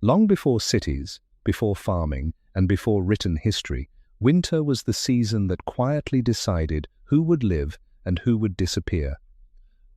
Long before cities, before farming, and before written history, winter was the season that quietly decided who would live and who would disappear.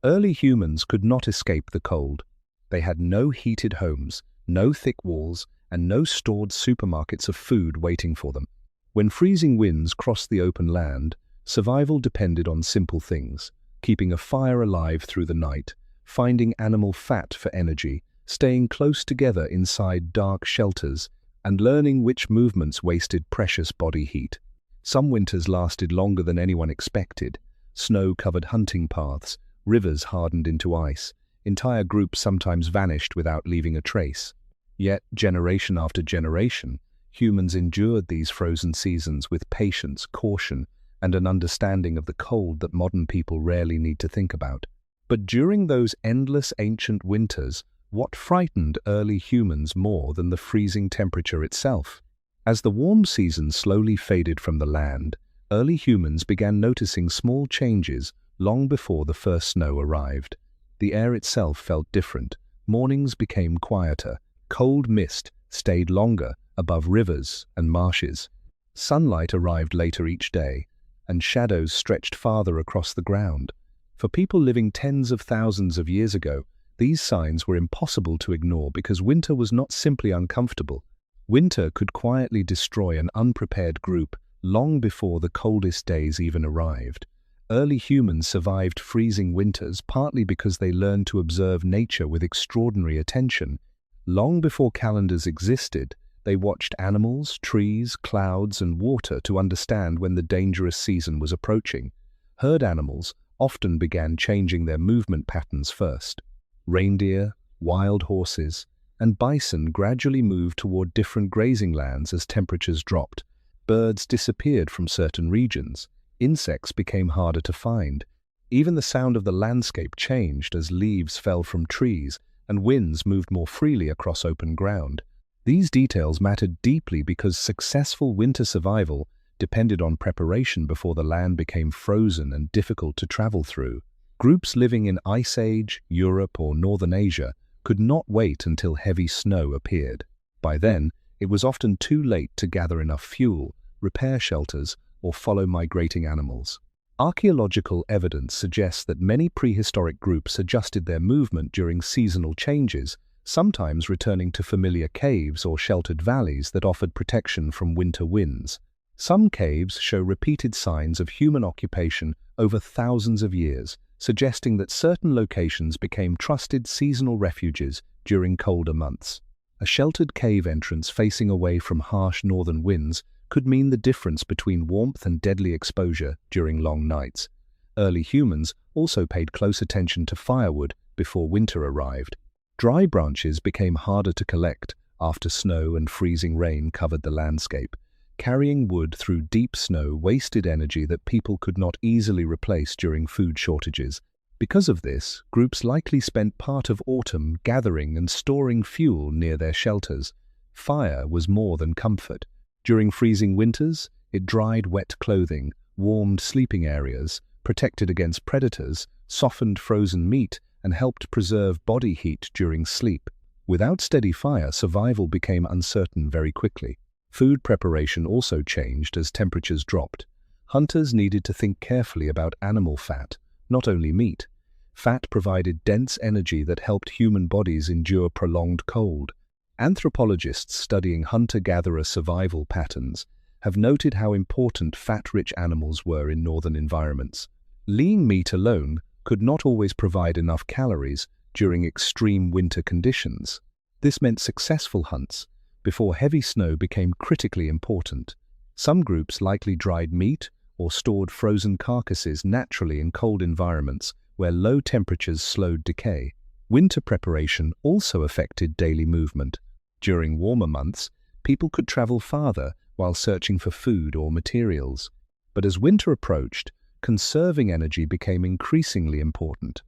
Early humans could not escape the cold. They had no heated homes, no thick walls, and no stored supermarkets of food waiting for them. When freezing winds crossed the open land, survival depended on simple things: keeping a fire alive through the night, finding animal fat for energy, staying close together inside dark shelters, and learning which movements wasted precious body heat. Some winters lasted longer than anyone expected. Snow covered hunting paths, rivers hardened into ice, entire groups sometimes vanished without leaving a trace. Yet, generation after generation, humans endured these frozen seasons with patience, caution, and an understanding of the cold that modern people rarely need to think about. But during those endless ancient winters, what frightened early humans more than the freezing temperature itself? As the warm season slowly faded from the land, early humans began noticing small changes long before the first snow arrived. The air itself felt different. Mornings became quieter. Cold mist stayed longer above rivers and marshes. Sunlight arrived later each day, and shadows stretched farther across the ground. For people living tens of thousands of years ago, these signs were impossible to ignore because winter was not simply uncomfortable. Winter could quietly destroy an unprepared group long before the coldest days even arrived. Early humans survived freezing winters partly because they learned to observe nature with extraordinary attention. Long before calendars existed, they watched animals, trees, clouds, and water to understand when the dangerous season was approaching. Herd animals often began changing their movement patterns first. Reindeer, wild horses, and bison gradually moved toward different grazing lands as temperatures dropped. Birds disappeared from certain regions. Insects became harder to find. Even the sound of the landscape changed as leaves fell from trees and winds moved more freely across open ground. These details mattered deeply because successful winter survival depended on preparation before the land became frozen and difficult to travel through. Groups living in Ice Age, Europe, or Northern Asia could not wait until heavy snow appeared. By then, it was often too late to gather enough fuel, repair shelters, or follow migrating animals. Archaeological evidence suggests that many prehistoric groups adjusted their movement during seasonal changes, sometimes returning to familiar caves or sheltered valleys that offered protection from winter winds. Some caves show repeated signs of human occupation over thousands of years, suggesting that certain locations became trusted seasonal refuges during colder months. A sheltered cave entrance facing away from harsh northern winds could mean the difference between warmth and deadly exposure during long nights. Early humans also paid close attention to firewood before winter arrived. Dry branches became harder to collect after snow and freezing rain covered the landscape. Carrying wood through deep snow wasted energy that people could not easily replace during food shortages. Because of this, groups likely spent part of autumn gathering and storing fuel near their shelters. Fire was more than comfort. During freezing winters, it dried wet clothing, warmed sleeping areas, protected against predators, softened frozen meat, and helped preserve body heat during sleep. Without steady fire, survival became uncertain very quickly. Food preparation also changed as temperatures dropped. Hunters needed to think carefully about animal fat, not only meat. Fat provided dense energy that helped human bodies endure prolonged cold. Anthropologists studying hunter-gatherer survival patterns have noted how important fat-rich animals were in northern environments. Lean meat alone could not always provide enough calories during extreme winter conditions. This meant successful hunts before heavy snow became critically important. Some groups likely dried meat or stored frozen carcasses naturally in cold environments where low temperatures slowed decay. Winter preparation also affected daily movement. During warmer months, people could travel farther while searching for food or materials. But as winter approached, conserving energy became increasingly important.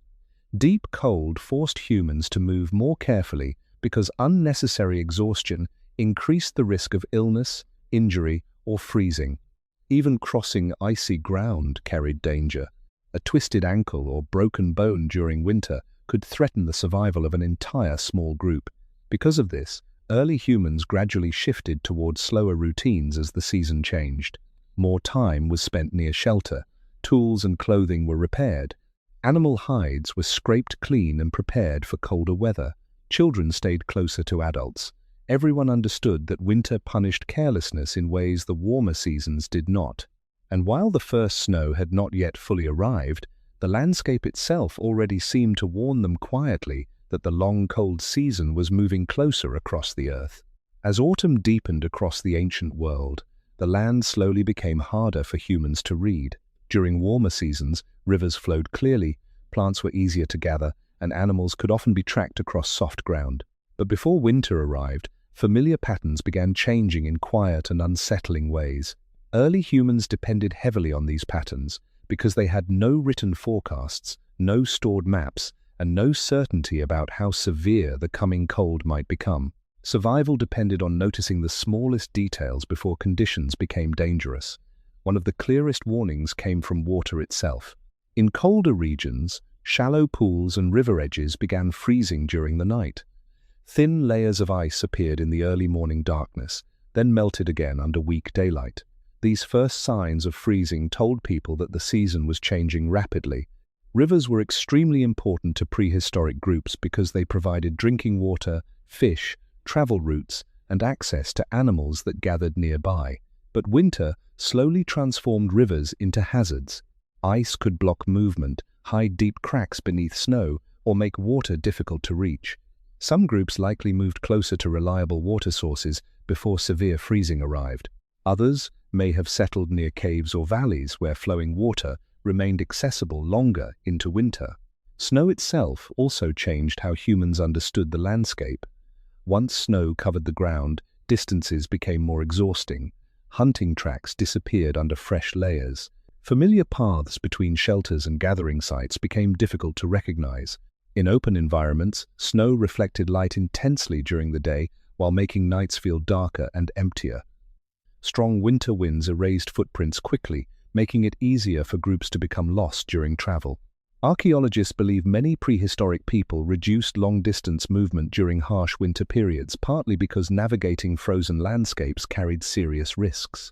Deep cold forced humans to move more carefully because unnecessary exhaustion increased the risk of illness, injury, or freezing. Even crossing icy ground carried danger. A twisted ankle or broken bone during winter could threaten the survival of an entire small group. Because of this, Early humans gradually shifted towards slower routines as the season changed. More time was spent near shelter, tools and clothing were repaired, animal hides were scraped clean and prepared for colder weather, children stayed closer to adults. Everyone understood that winter punished carelessness in ways the warmer seasons did not. And while the first snow had not yet fully arrived, the landscape itself already seemed to warn them quietly that the long cold season was moving closer across the earth. As autumn deepened across the ancient world, the land slowly became harder for humans to read. During warmer seasons, rivers flowed clearly, plants were easier to gather, and animals could often be tracked across soft ground. But before winter arrived, familiar patterns began changing in quiet and unsettling ways. Early humans depended heavily on these patterns because they had no written forecasts, no stored maps, and no certainty about how severe the coming cold might become. Survival depended on noticing the smallest details before conditions became dangerous. One of the clearest warnings came from water itself. In colder regions, shallow pools and river edges began freezing during the night. Thin layers of ice appeared in the early morning darkness, then melted again under weak daylight. These first signs of freezing told people that the season was changing rapidly. Rivers were extremely important to prehistoric groups because they provided drinking water, fish, travel routes, and access to animals that gathered nearby. But winter slowly transformed rivers into hazards. Ice could block movement, hide deep cracks beneath snow, or make water difficult to reach. Some groups likely moved closer to reliable water sources before severe freezing arrived. Others may have settled near caves or valleys where flowing water remained accessible longer into winter. Snow itself also changed how humans understood the landscape. Once snow covered the ground, distances became more exhausting. Hunting tracks disappeared under fresh layers. Familiar paths between shelters and gathering sites became difficult to recognize. In open environments, snow reflected light intensely during the day while making nights feel darker and emptier. Strong winter winds erased footprints quickly, making it easier for groups to become lost during travel. Archaeologists believe many prehistoric people reduced long-distance movement during harsh winter periods, partly because navigating frozen landscapes carried serious risks.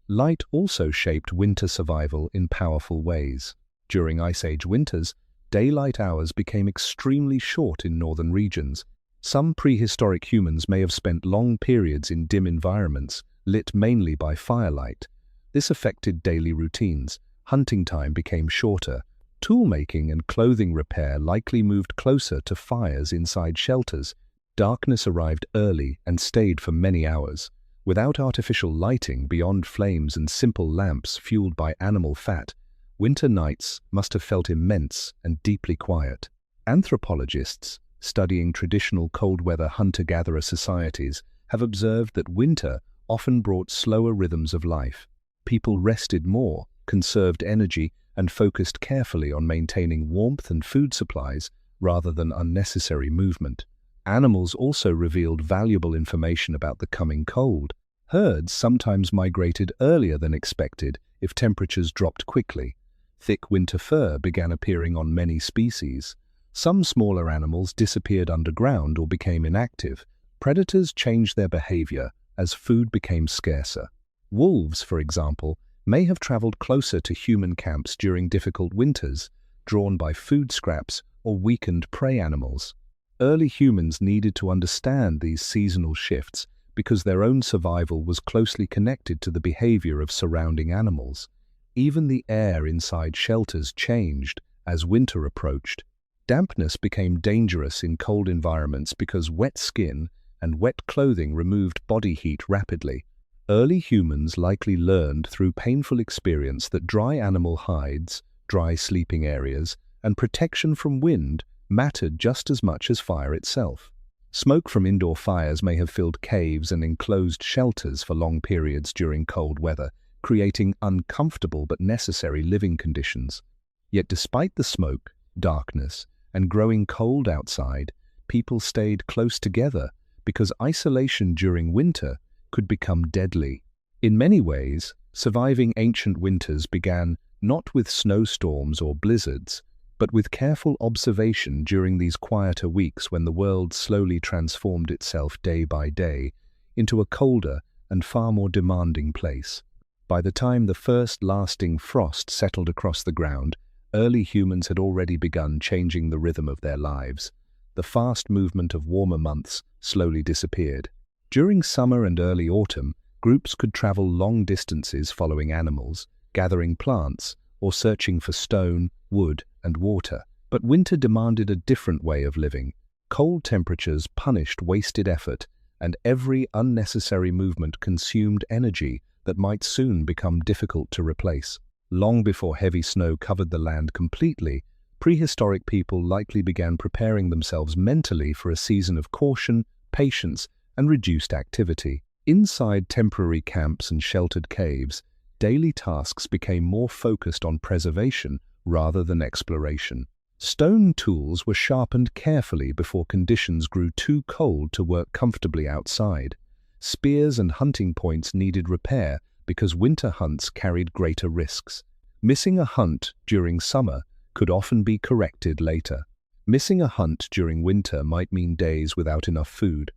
Light also shaped winter survival in powerful ways. During Ice Age winters, daylight hours became extremely short in northern regions. Some prehistoric humans may have spent long periods in dim environments, lit mainly by firelight. This affected daily routines. Hunting time became shorter. Tool-making and clothing repair likely moved closer to fires inside shelters. Darkness arrived early and stayed for many hours. Without artificial lighting beyond flames and simple lamps fueled by animal fat, winter nights must have felt immense and deeply quiet. Anthropologists, studying traditional cold-weather hunter-gatherer societies, have observed that winter often brought slower rhythms of life. People rested more, conserved energy, and focused carefully on maintaining warmth and food supplies rather than unnecessary movement. Animals also revealed valuable information about the coming cold. Herds sometimes migrated earlier than expected if temperatures dropped quickly. Thick winter fur began appearing on many species. Some smaller animals disappeared underground or became inactive. Predators changed their behavior as food became scarcer. Wolves, for example, may have traveled closer to human camps during difficult winters, drawn by food scraps or weakened prey animals. Early humans needed to understand these seasonal shifts because their own survival was closely connected to the behavior of surrounding animals. Even the air inside shelters changed as winter approached. Dampness became dangerous in cold environments because wet skin and wet clothing removed body heat rapidly. Early humans likely learned through painful experience that dry animal hides, dry sleeping areas, and protection from wind mattered just as much as fire itself. Smoke from indoor fires may have filled caves and enclosed shelters for long periods during cold weather, creating uncomfortable but necessary living conditions. Yet despite the smoke, darkness, and growing cold outside, people stayed close together because isolation during winter could become deadly. In many ways, surviving ancient winters began not with snowstorms or blizzards, But with careful observation during these quieter weeks when the world slowly transformed itself day by day into a colder and far more demanding place. By the time the first lasting frost settled across the ground, early humans had already begun changing the rhythm of their lives. The fast movement of warmer months slowly disappeared. During summer and early autumn, groups could travel long distances following animals, gathering plants, or searching for stone, wood, and water. But winter demanded a different way of living. Cold temperatures punished wasted effort, and every unnecessary movement consumed energy that might soon become difficult to replace. Long before heavy snow covered the land completely, prehistoric people likely began preparing themselves mentally for a season of caution, patience, and reduced activity. Inside temporary camps and sheltered caves, daily tasks became more focused on preservation rather than exploration. Stone tools were sharpened carefully before conditions grew too cold to work comfortably outside. Spears and hunting points needed repair because winter hunts carried greater risks. Missing a hunt during summer could often be corrected later. Missing a hunt during winter might mean days without enough food.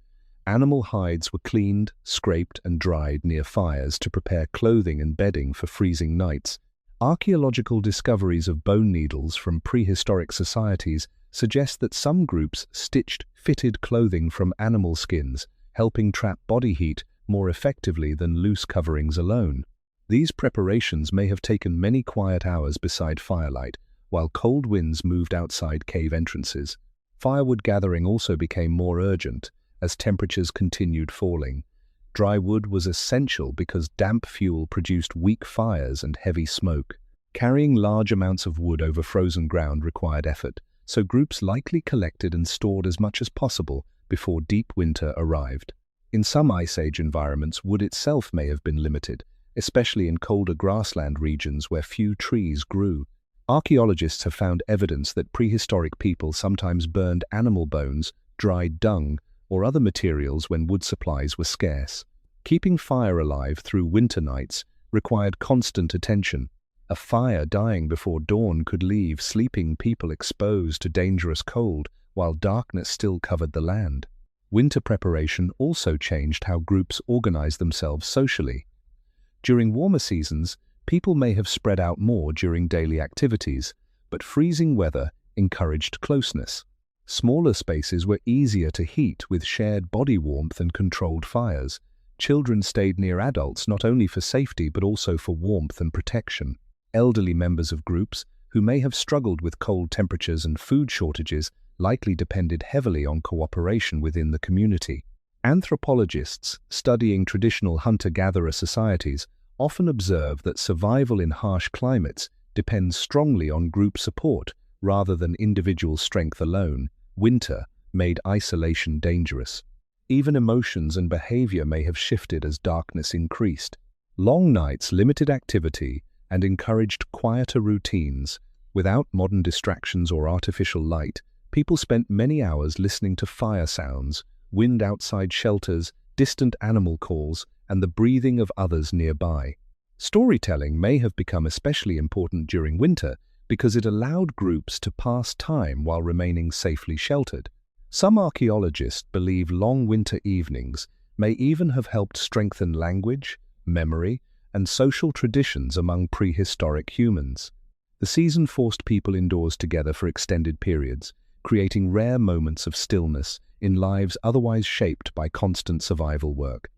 Animal hides were cleaned, scraped, and dried near fires to prepare clothing and bedding for freezing nights. Archaeological discoveries of bone needles from prehistoric societies suggest that some groups stitched fitted clothing from animal skins, helping trap body heat more effectively than loose coverings alone. These preparations may have taken many quiet hours beside firelight, while cold winds moved outside cave entrances. Firewood gathering also became more urgent as temperatures continued falling. Dry wood was essential because damp fuel produced weak fires and heavy smoke. Carrying large amounts of wood over frozen ground required effort, so groups likely collected and stored as much as possible before deep winter arrived. In some Ice Age environments, wood itself may have been limited, especially in colder grassland regions where few trees grew. Archaeologists have found evidence that prehistoric people sometimes burned animal bones, dried dung, or other materials when wood supplies were scarce. Keeping fire alive through winter nights required constant attention. A fire dying before dawn could leave sleeping people exposed to dangerous cold while darkness still covered the land. Winter preparation also changed how groups organized themselves socially. During warmer seasons, people may have spread out more during daily activities, but freezing weather encouraged closeness. Smaller spaces were easier to heat with shared body warmth and controlled fires. Children stayed near adults not only for safety but also for warmth and protection. Elderly members of groups, who may have struggled with cold temperatures and food shortages, likely depended heavily on cooperation within the community. Anthropologists studying traditional hunter-gatherer societies often observe that survival in harsh climates depends strongly on group support rather than individual strength alone. Winter made isolation dangerous. Even emotions and behavior may have shifted as darkness increased. Long nights limited activity and encouraged quieter routines. Without modern distractions or artificial light, people spent many hours listening to fire sounds, wind outside shelters, distant animal calls, and the breathing of others nearby. Storytelling may have become especially important during winter because it allowed groups to pass time while remaining safely sheltered. Some archaeologists believe long winter evenings may even have helped strengthen language, memory, and social traditions among prehistoric humans. The season forced people indoors together for extended periods, creating rare moments of stillness in lives otherwise shaped by constant survival work.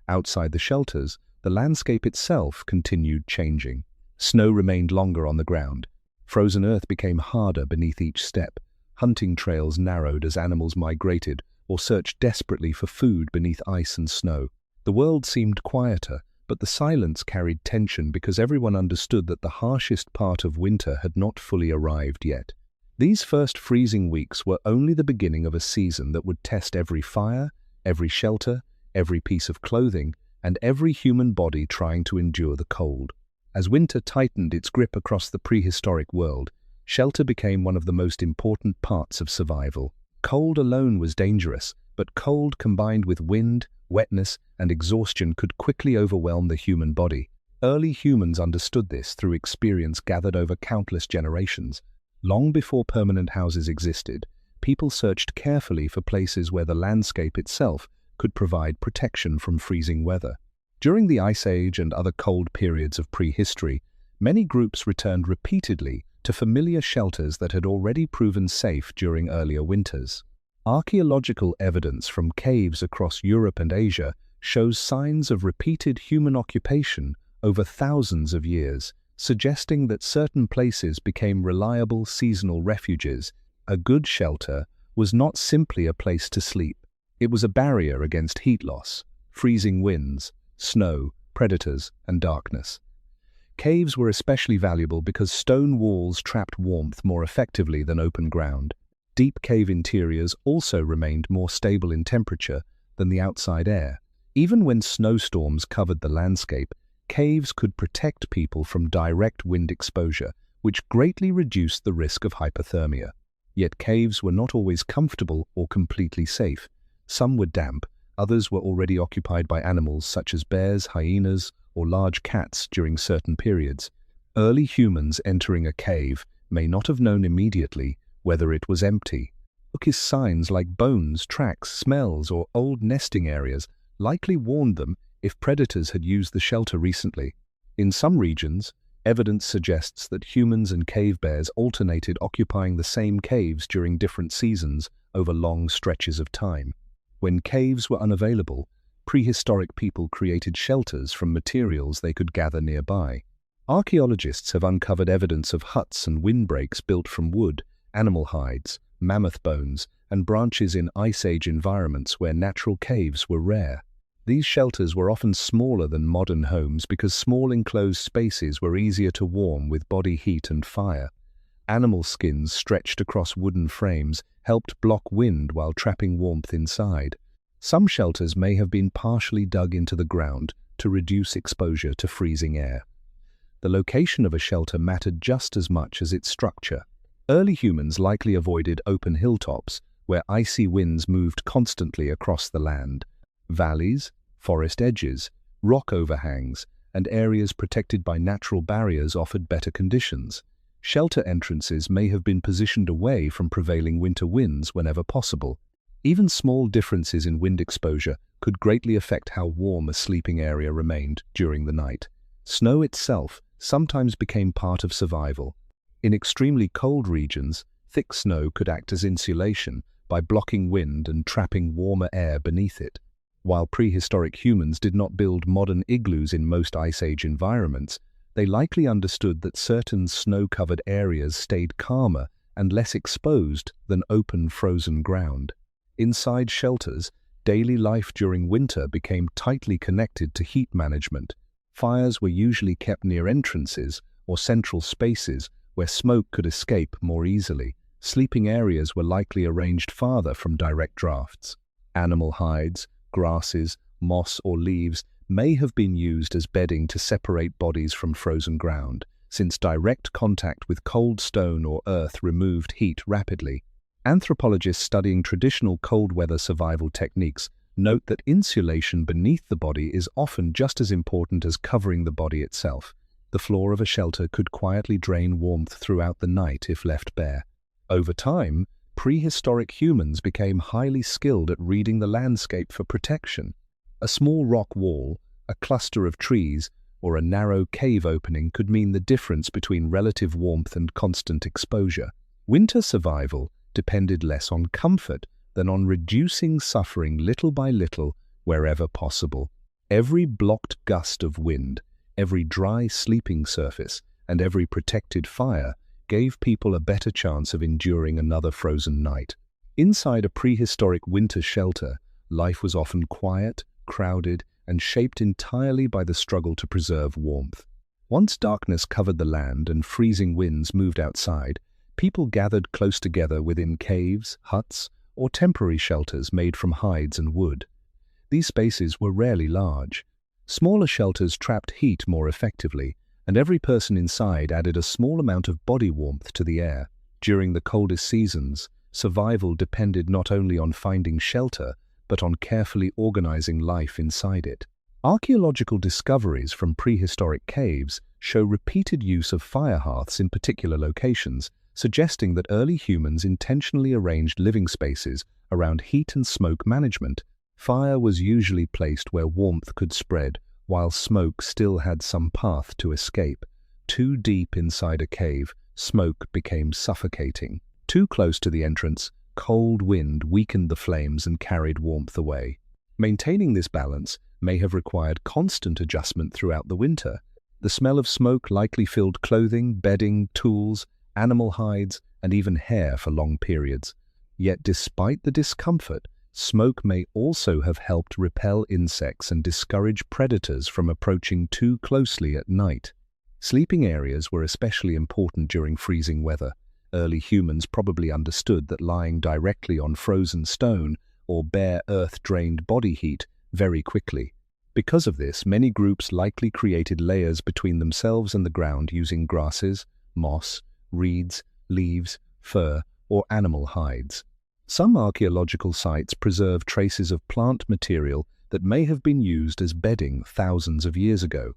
Outside the shelters, the landscape itself continued changing. Snow remained longer on the ground. Frozen earth became harder beneath each step. Hunting trails narrowed as animals migrated or searched desperately for food beneath ice and snow. The world seemed quieter, but the silence carried tension because everyone understood that the harshest part of winter had not fully arrived yet. These first freezing weeks were only the beginning of a season that would test every fire, every shelter, every piece of clothing, and every human body trying to endure the cold. As winter tightened its grip across the prehistoric world, shelter became one of the most important parts of survival. Cold alone was dangerous, but cold combined with wind, wetness, and exhaustion could quickly overwhelm the human body. Early humans understood this through experience gathered over countless generations. Long before permanent houses existed, people searched carefully for places where the landscape itself could provide protection from freezing weather. During the Ice Age and other cold periods of prehistory, many groups returned repeatedly to familiar shelters that had already proven safe during earlier winters. Archaeological evidence from caves across Europe and Asia shows signs of repeated human occupation over thousands of years, suggesting that certain places became reliable seasonal refuges. A good shelter was not simply a place to sleep. It was a barrier against heat loss, freezing winds, snow, predators, and darkness. Caves were especially valuable because stone walls trapped warmth more effectively than open ground. Deep cave interiors also remained more stable in temperature than the outside air. Even when snowstorms covered the landscape, caves could protect people from direct wind exposure, which greatly reduced the risk of hypothermia. Yet caves were not always comfortable or completely safe. Some were damp, others were already occupied by animals such as bears, hyenas, or large cats during certain periods. Early humans entering a cave may not have known immediately whether it was empty. Signs like bones, tracks, smells, or old nesting areas likely warned them if predators had used the shelter recently. In some regions, evidence suggests that humans and cave bears alternated occupying the same caves during different seasons over long stretches of time. When caves were unavailable, prehistoric people created shelters from materials they could gather nearby. Archaeologists have uncovered evidence of huts and windbreaks built from wood, animal hides, mammoth bones, and branches in Ice Age environments where natural caves were rare. These shelters were often smaller than modern homes because small enclosed spaces were easier to warm with body heat and fire. Animal skins stretched across wooden frames helped block wind while trapping warmth inside. Some shelters may have been partially dug into the ground to reduce exposure to freezing air. The location of a shelter mattered just as much as its structure. Early humans likely avoided open hilltops where icy winds moved constantly across the land. Valleys, forest edges, rock overhangs, and areas protected by natural barriers offered better conditions. Shelter entrances may have been positioned away from prevailing winter winds whenever possible. Even small differences in wind exposure could greatly affect how warm a sleeping area remained during the night. Snow itself sometimes became part of survival. In extremely cold regions, thick snow could act as insulation by blocking wind and trapping warmer air beneath it. While prehistoric humans did not build modern igloos in most Ice Age environments, they likely understood that certain snow-covered areas stayed calmer and less exposed than open, frozen ground. Inside shelters, daily life during winter became tightly connected to heat management. Fires were usually kept near entrances or central spaces where smoke could escape more easily. Sleeping areas were likely arranged farther from direct drafts. Animal hides, grasses, moss, or leaves may have been used as bedding to separate bodies from frozen ground, since direct contact with cold stone or earth removed heat rapidly. Anthropologists studying traditional cold weather survival techniques note that insulation beneath the body is often just as important as covering the body itself. The floor of a shelter could quietly drain warmth throughout the night if left bare. Over time, prehistoric humans became highly skilled at reading the landscape for protection. A small rock wall, a cluster of trees, or a narrow cave opening could mean the difference between relative warmth and constant exposure. Winter survival depended less on comfort than on reducing suffering little by little wherever possible. Every blocked gust of wind, every dry sleeping surface, and every protected fire gave people a better chance of enduring another frozen night. Inside a prehistoric winter shelter, life was often quiet, crowded, and shaped entirely by the struggle to preserve warmth. Once darkness covered the land and freezing winds moved outside, people gathered close together within caves, huts, or temporary shelters made from hides and wood. These spaces were rarely large. Smaller shelters trapped heat more effectively, and every person inside added a small amount of body warmth to the air. During the coldest seasons, survival depended not only on finding shelter, but on carefully organizing life inside it. Archaeological discoveries from prehistoric caves show repeated use of fire hearths in particular locations, suggesting that early humans intentionally arranged living spaces around heat and smoke management. Fire was usually placed where warmth could spread, while smoke still had some path to escape. Too deep inside a cave, smoke became suffocating. Too close to the entrance, cold wind weakened the flames and carried warmth away. Maintaining this balance may have required constant adjustment throughout the winter. The smell of smoke likely filled clothing, bedding, tools, animal hides, and even hair for long periods. Yet despite the discomfort, smoke may also have helped repel insects and discourage predators from approaching too closely at night. Sleeping areas were especially important during freezing weather. Early humans probably understood that lying directly on frozen stone or bare earth drained body heat very quickly. Because of this, many groups likely created layers between themselves and the ground using grasses, moss, reeds, leaves, fur, or animal hides. Some archaeological sites preserve traces of plant material that may have been used as bedding thousands of years ago.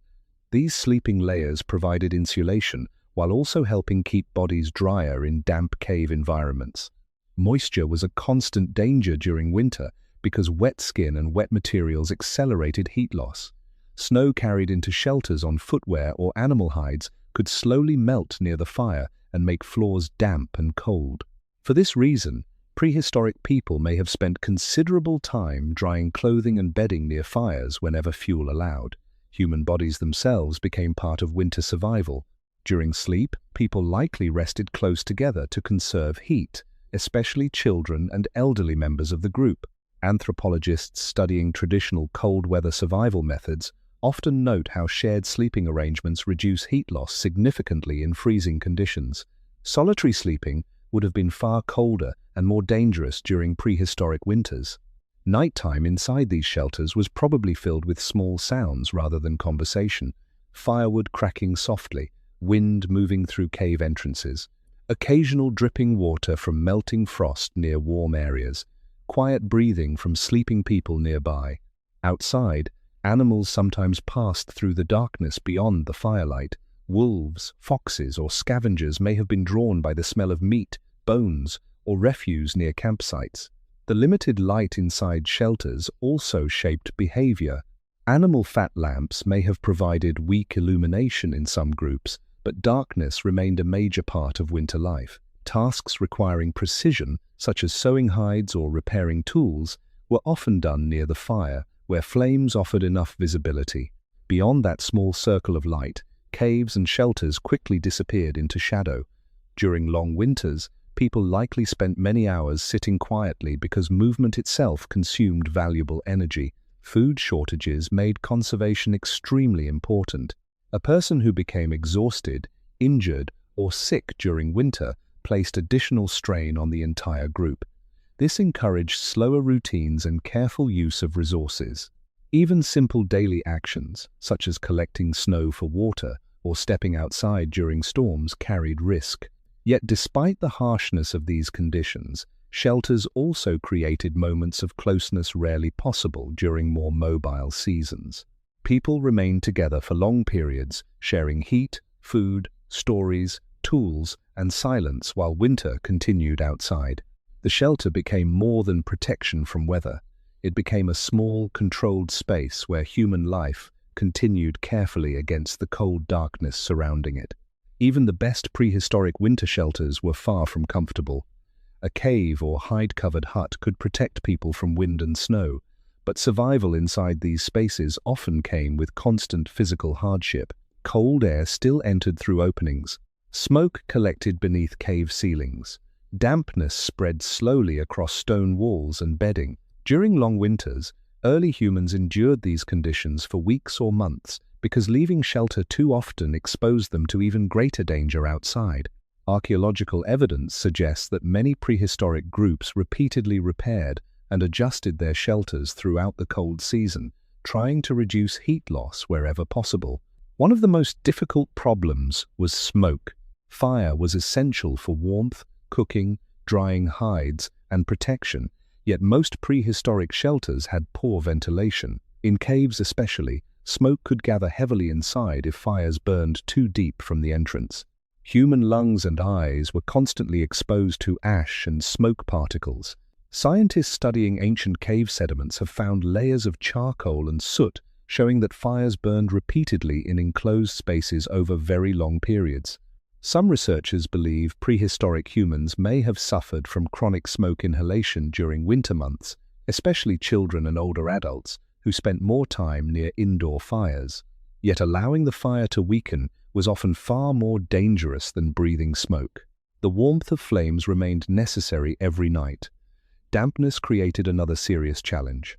These sleeping layers provided insulation while also helping keep bodies drier in damp cave environments. Moisture was a constant danger during winter because wet skin and wet materials accelerated heat loss. Snow carried into shelters on footwear or animal hides could slowly melt near the fire and make floors damp and cold. For this reason, prehistoric people may have spent considerable time drying clothing and bedding near fires whenever fuel allowed. Human bodies themselves became part of winter survival. During sleep, people likely rested close together to conserve heat, especially children and elderly members of the group. Anthropologists studying traditional cold weather survival methods often note how shared sleeping arrangements reduce heat loss significantly in freezing conditions. Solitary sleeping would have been far colder and more dangerous during prehistoric winters. Nighttime inside these shelters was probably filled with small sounds rather than conversation. Firewood cracking softly, wind moving through cave entrances, occasional dripping water from melting frost near warm areas, quiet breathing from sleeping people nearby. Outside, animals sometimes passed through the darkness beyond the firelight. Wolves, foxes, or scavengers may have been drawn by the smell of meat, bones, or refuse near campsites. The limited light inside shelters also shaped behavior. Animal fat lamps may have provided weak illumination in some groups, but darkness remained a major part of winter life. Tasks requiring precision, such as sewing hides or repairing tools, were often done near the fire, where flames offered enough visibility. Beyond that small circle of light, caves and shelters quickly disappeared into shadow. During long winters, people likely spent many hours sitting quietly because movement itself consumed valuable energy. Food shortages made conservation extremely important. A person who became exhausted, injured, or sick during winter placed additional strain on the entire group. This encouraged slower routines and careful use of resources. Even simple daily actions, such as collecting snow for water or stepping outside during storms, carried risk. Yet despite the harshness of these conditions, shelters also created moments of closeness rarely possible during more mobile seasons. People remained together for long periods, sharing heat, food, stories, tools, and silence while winter continued outside. The shelter became more than protection from weather. It became a small, controlled space where human life continued carefully against the cold darkness surrounding it. Even the best prehistoric winter shelters were far from comfortable. A cave or hide-covered hut could protect people from wind and snow, but survival inside these spaces often came with constant physical hardship. Cold air still entered through openings. Smoke collected beneath cave ceilings. Dampness spread slowly across stone walls and bedding. During long winters, early humans endured these conditions for weeks or months because leaving shelter too often exposed them to even greater danger outside. Archaeological evidence suggests that many prehistoric groups repeatedly repaired and adjusted their shelters throughout the cold season, trying to reduce heat loss wherever possible. One of the most difficult problems was smoke. Fire was essential for warmth, cooking, drying hides, and protection, yet most prehistoric shelters had poor ventilation. In caves especially, smoke could gather heavily inside if fires burned too deep from the entrance. Human lungs and eyes were constantly exposed to ash and smoke particles. Scientists studying ancient cave sediments have found layers of charcoal and soot showing that fires burned repeatedly in enclosed spaces over very long periods. Some researchers believe prehistoric humans may have suffered from chronic smoke inhalation during winter months, especially children and older adults who spent more time near indoor fires. Yet allowing the fire to weaken was often far more dangerous than breathing smoke. The warmth of flames remained necessary every night. Dampness created another serious challenge.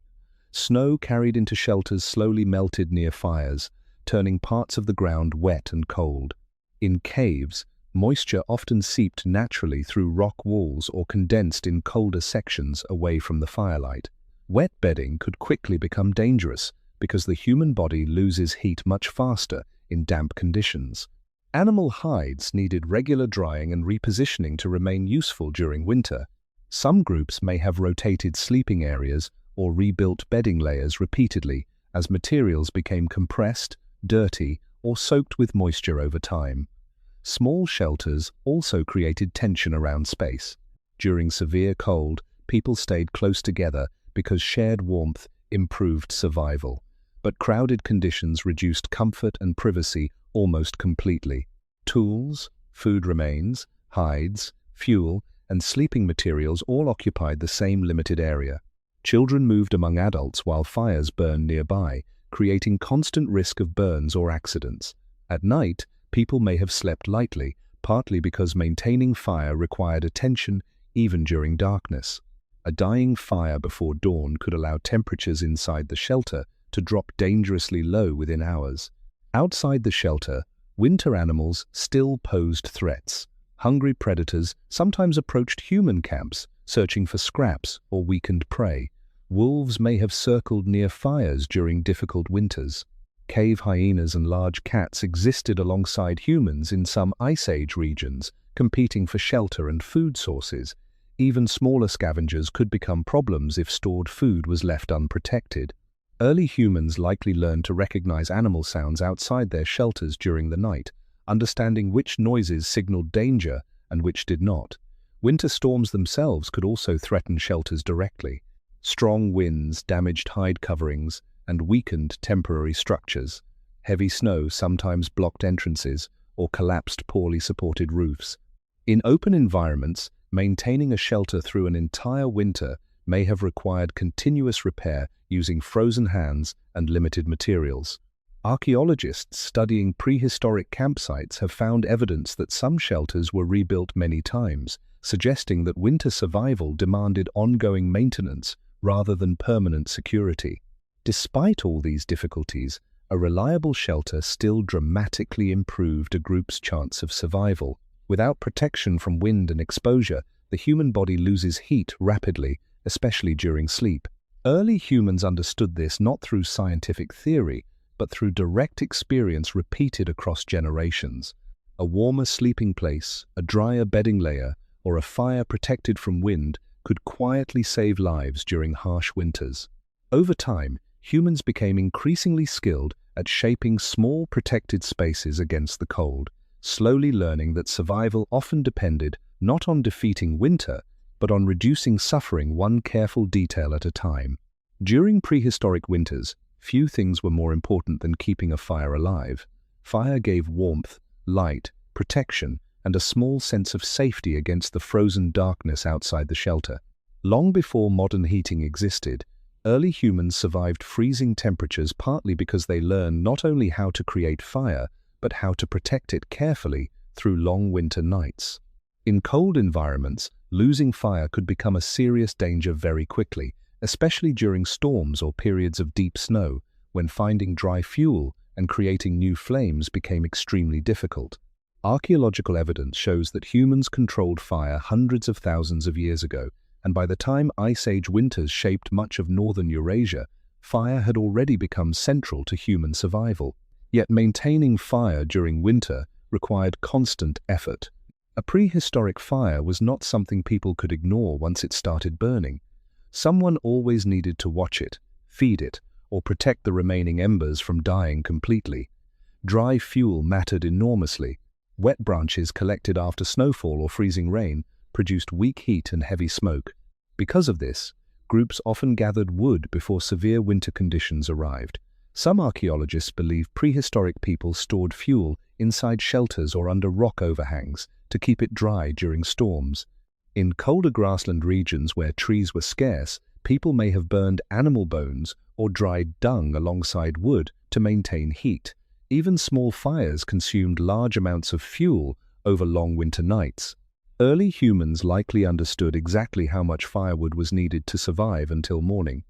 Snow carried into shelters slowly melted near fires, turning parts of the ground wet and cold. In caves, moisture often seeped naturally through rock walls or condensed in colder sections away from the firelight. Wet bedding could quickly become dangerous because the human body loses heat much faster in damp conditions. Animal hides needed regular drying and repositioning to remain useful during winter. Some groups may have rotated sleeping areas or rebuilt bedding layers repeatedly as materials became compressed, dirty, or soaked with moisture over time. Small shelters also created tension around space. During severe cold, people stayed close together because shared warmth improved survival. But crowded conditions reduced comfort and privacy almost completely. Tools, food remains, hides, fuel, and sleeping materials all occupied the same limited area. Children moved among adults while fires burned nearby, creating constant risk of burns or accidents. At night, people may have slept lightly, partly because maintaining fire required attention even during darkness. A dying fire before dawn could allow temperatures inside the shelter to drop dangerously low within hours. Outside the shelter, winter animals still posed threats. Hungry predators sometimes approached human camps, searching for scraps or weakened prey. Wolves may have circled near fires during difficult winters. Cave hyenas and large cats existed alongside humans in some Ice Age regions, competing for shelter and food sources. Even smaller scavengers could become problems if stored food was left unprotected. Early humans likely learned to recognize animal sounds outside their shelters during the night, understanding which noises signaled danger and which did not. Winter storms themselves could also threaten shelters directly. Strong winds damaged hide coverings and weakened temporary structures. Heavy snow sometimes blocked entrances or collapsed poorly supported roofs. In open environments, maintaining a shelter through an entire winter may have required continuous repair using frozen hands and limited materials. Archaeologists studying prehistoric campsites have found evidence that some shelters were rebuilt many times, suggesting that winter survival demanded ongoing maintenance rather than permanent security. Despite all these difficulties, a reliable shelter still dramatically improved a group's chance of survival. Without protection from wind and exposure, the human body loses heat rapidly, especially during sleep. Early humans understood this not through scientific theory, but through direct experience repeated across generations. A warmer sleeping place, a drier bedding layer, or a fire protected from wind could quietly save lives during harsh winters. Over time, humans became increasingly skilled at shaping small protected spaces against the cold, slowly learning that survival often depended not on defeating winter, but on reducing suffering one careful detail at a time. During prehistoric winters, few things were more important than keeping a fire alive. Fire gave warmth, light, protection, and a small sense of safety against the frozen darkness outside the shelter. Long before modern heating existed, early humans survived freezing temperatures partly because they learned not only how to create fire, but how to protect it carefully through long winter nights. In cold environments, losing fire could become a serious danger very quickly, especially during storms or periods of deep snow, when finding dry fuel and creating new flames became extremely difficult. Archaeological evidence shows that humans controlled fire hundreds of thousands of years ago, and by the time Ice Age winters shaped much of northern Eurasia, fire had already become central to human survival. Yet maintaining fire during winter required constant effort. A prehistoric fire was not something people could ignore once it started burning. Someone always needed to watch it, feed it, or protect the remaining embers from dying completely. Dry fuel mattered enormously. Wet branches collected after snowfall or freezing rain produced weak heat and heavy smoke. Because of this, groups often gathered wood before severe winter conditions arrived. Some archaeologists believe prehistoric people stored fuel inside shelters or under rock overhangs to keep it dry during storms. In colder grassland regions where trees were scarce, people may have burned animal bones or dried dung alongside wood to maintain heat. Even small fires consumed large amounts of fuel over long winter nights. Early humans likely understood exactly how much firewood was needed to survive until morning.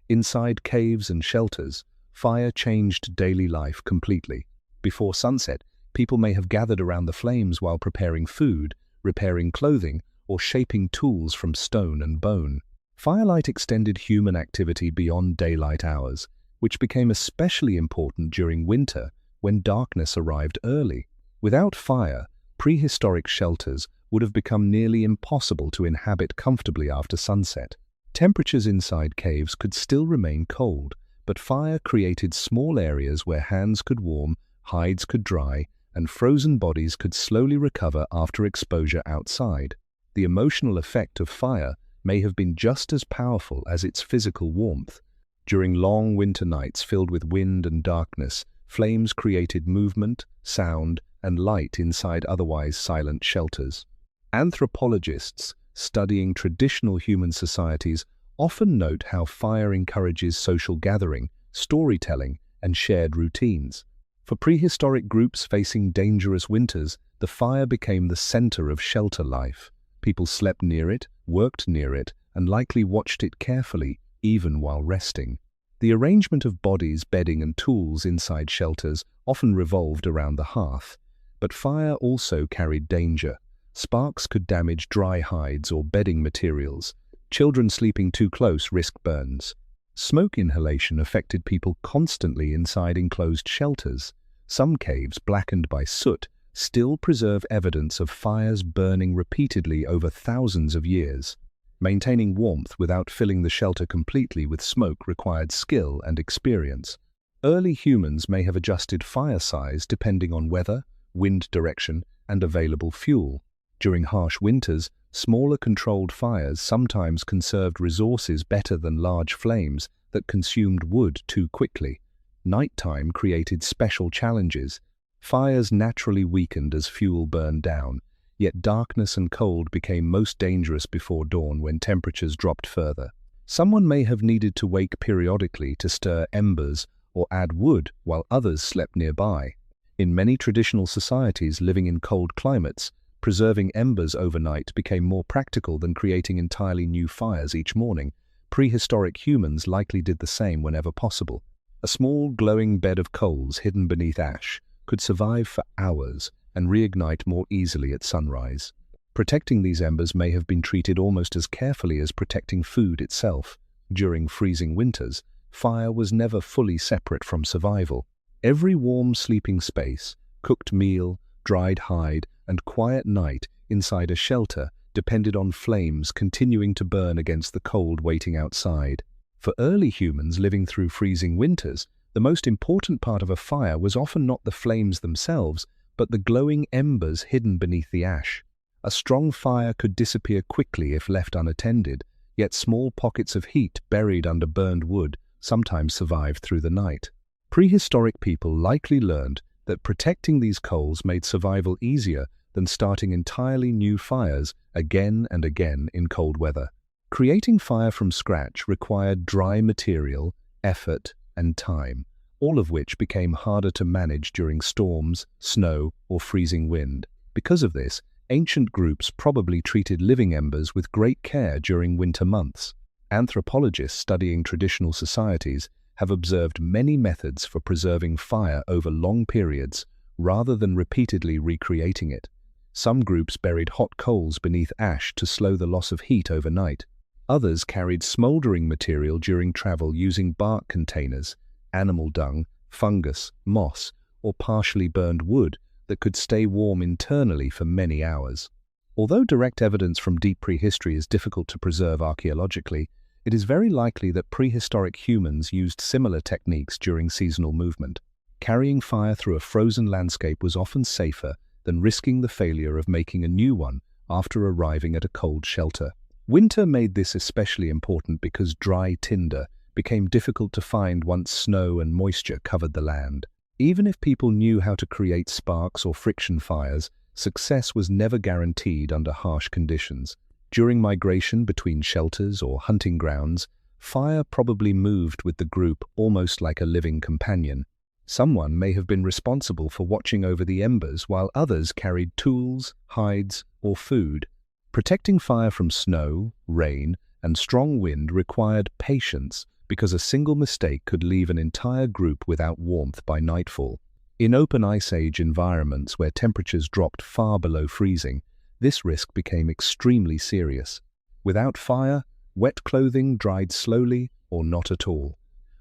Inside caves and shelters, fire changed daily life completely. Before sunset, people may have gathered around the flames while preparing food, repairing clothing, or shaping tools from stone and bone. Firelight extended human activity beyond daylight hours, which became especially important during winter when darkness arrived early. Without fire, prehistoric shelters would have become nearly impossible to inhabit comfortably after sunset. Temperatures inside caves could still remain cold, but fire created small areas where hands could warm, hides could dry, and frozen bodies could slowly recover after exposure outside. The emotional effect of fire may have been just as powerful as its physical warmth. During long winter nights filled with wind and darkness, flames created movement, sound, and light inside otherwise silent shelters. Anthropologists studying traditional human societies often note how fire encourages social gathering, storytelling, and shared routines. For prehistoric groups facing dangerous winters, the fire became the center of shelter life. People slept near it, worked near it, and likely watched it carefully, even while resting. The arrangement of bodies, bedding, and tools inside shelters often revolved around the hearth. But fire also carried danger. Sparks could damage dry hides or bedding materials. Children sleeping too close risked burns. Smoke inhalation affected people constantly inside enclosed shelters. Some caves, blackened by soot, still preserve evidence of fires burning repeatedly over thousands of years. Maintaining warmth without filling the shelter completely with smoke required skill and experience. Early humans may have adjusted fire size depending on weather, wind direction, and available fuel. During harsh winters, smaller controlled fires sometimes conserved resources better than large flames that consumed wood too quickly. Nighttime created special challenges. Fires naturally weakened as fuel burned down, yet darkness and cold became most dangerous before dawn when temperatures dropped further. Someone may have needed to wake periodically to stir embers or add wood while others slept nearby. In many traditional societies living in cold climates, preserving embers overnight became more practical than creating entirely new fires each morning. Prehistoric humans likely did the same whenever possible. A small glowing bed of coals hidden beneath ash could survive for hours and reignite more easily at sunrise. Protecting these embers may have been treated almost as carefully as protecting food itself. During freezing winters, fire was never fully separate from survival. Every warm sleeping space, cooked meal, dried hide, and quiet night inside a shelter depended on flames continuing to burn against the cold waiting outside. For early humans living through freezing winters, the most important part of a fire was often not the flames themselves, but the glowing embers hidden beneath the ash. A strong fire could disappear quickly if left unattended, yet small pockets of heat buried under burned wood sometimes survived through the night. Prehistoric people likely learned that protecting these coals made survival easier than starting entirely new fires again and again in cold weather. Creating fire from scratch required dry material, effort, and time, all of which became harder to manage during storms, snow, or freezing wind. Because of this, ancient groups probably treated living embers with great care during winter months. Anthropologists studying traditional societies have observed many methods for preserving fire over long periods rather than repeatedly recreating it. Some groups buried hot coals beneath ash to slow the loss of heat overnight. Others carried smoldering material during travel using bark containers, animal dung, fungus, moss, or partially burned wood that could stay warm internally for many hours. Although direct evidence from deep prehistory is difficult to preserve archaeologically, it is very likely that prehistoric humans used similar techniques during seasonal movement. Carrying fire through a frozen landscape was often safer than risking the failure of making a new one after arriving at a cold shelter. Winter made this especially important because dry tinder became difficult to find once snow and moisture covered the land. Even if people knew how to create sparks or friction fires, success was never guaranteed under harsh conditions. During migration between shelters or hunting grounds, fire probably moved with the group almost like a living companion. Someone may have been responsible for watching over the embers while others carried tools, hides, or food. Protecting fire from snow, rain, and strong wind required patience because a single mistake could leave an entire group without warmth by nightfall. In open Ice Age environments where temperatures dropped far below freezing, this risk became extremely serious. Without fire, wet clothing dried slowly or not at all.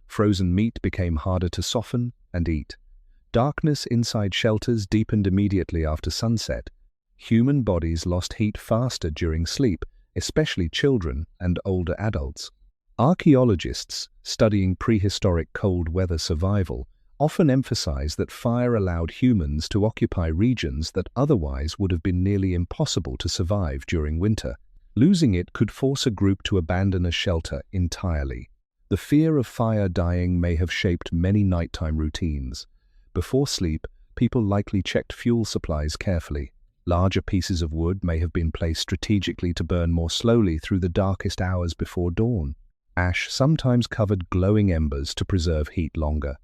Frozen meat became harder to soften and eat. Darkness inside shelters deepened immediately after sunset. Human bodies lost heat faster during sleep, especially children and older adults. Archaeologists studying prehistoric cold weather survival often emphasize that fire allowed humans to occupy regions that otherwise would have been nearly impossible to survive during winter. Losing it could force a group to abandon a shelter entirely. The fear of fire dying may have shaped many nighttime routines. Before sleep, people likely checked fuel supplies carefully. Larger pieces of wood may have been placed strategically to burn more slowly through the darkest hours before dawn. Ash sometimes covered glowing embers to preserve heat longer.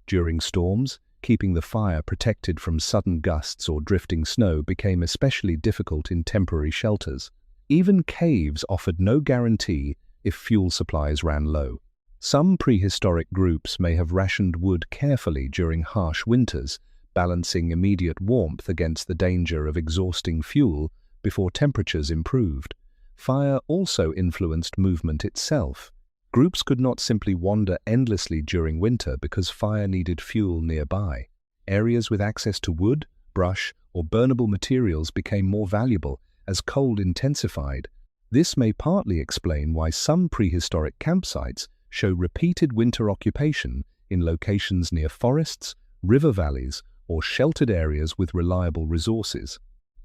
During storms, keeping the fire protected from sudden gusts or drifting snow became especially difficult in temporary shelters. Even caves offered no guarantee if fuel supplies ran low. Some prehistoric groups may have rationed wood carefully during harsh winters, balancing immediate warmth against the danger of exhausting fuel before temperatures improved. Fire also influenced movement itself. Groups could not simply wander endlessly during winter because fire needed fuel nearby. Areas with access to wood, brush, or burnable materials became more valuable as cold intensified. This may partly explain why some prehistoric campsites show repeated winter occupation in locations near forests, river valleys, or sheltered areas with reliable resources.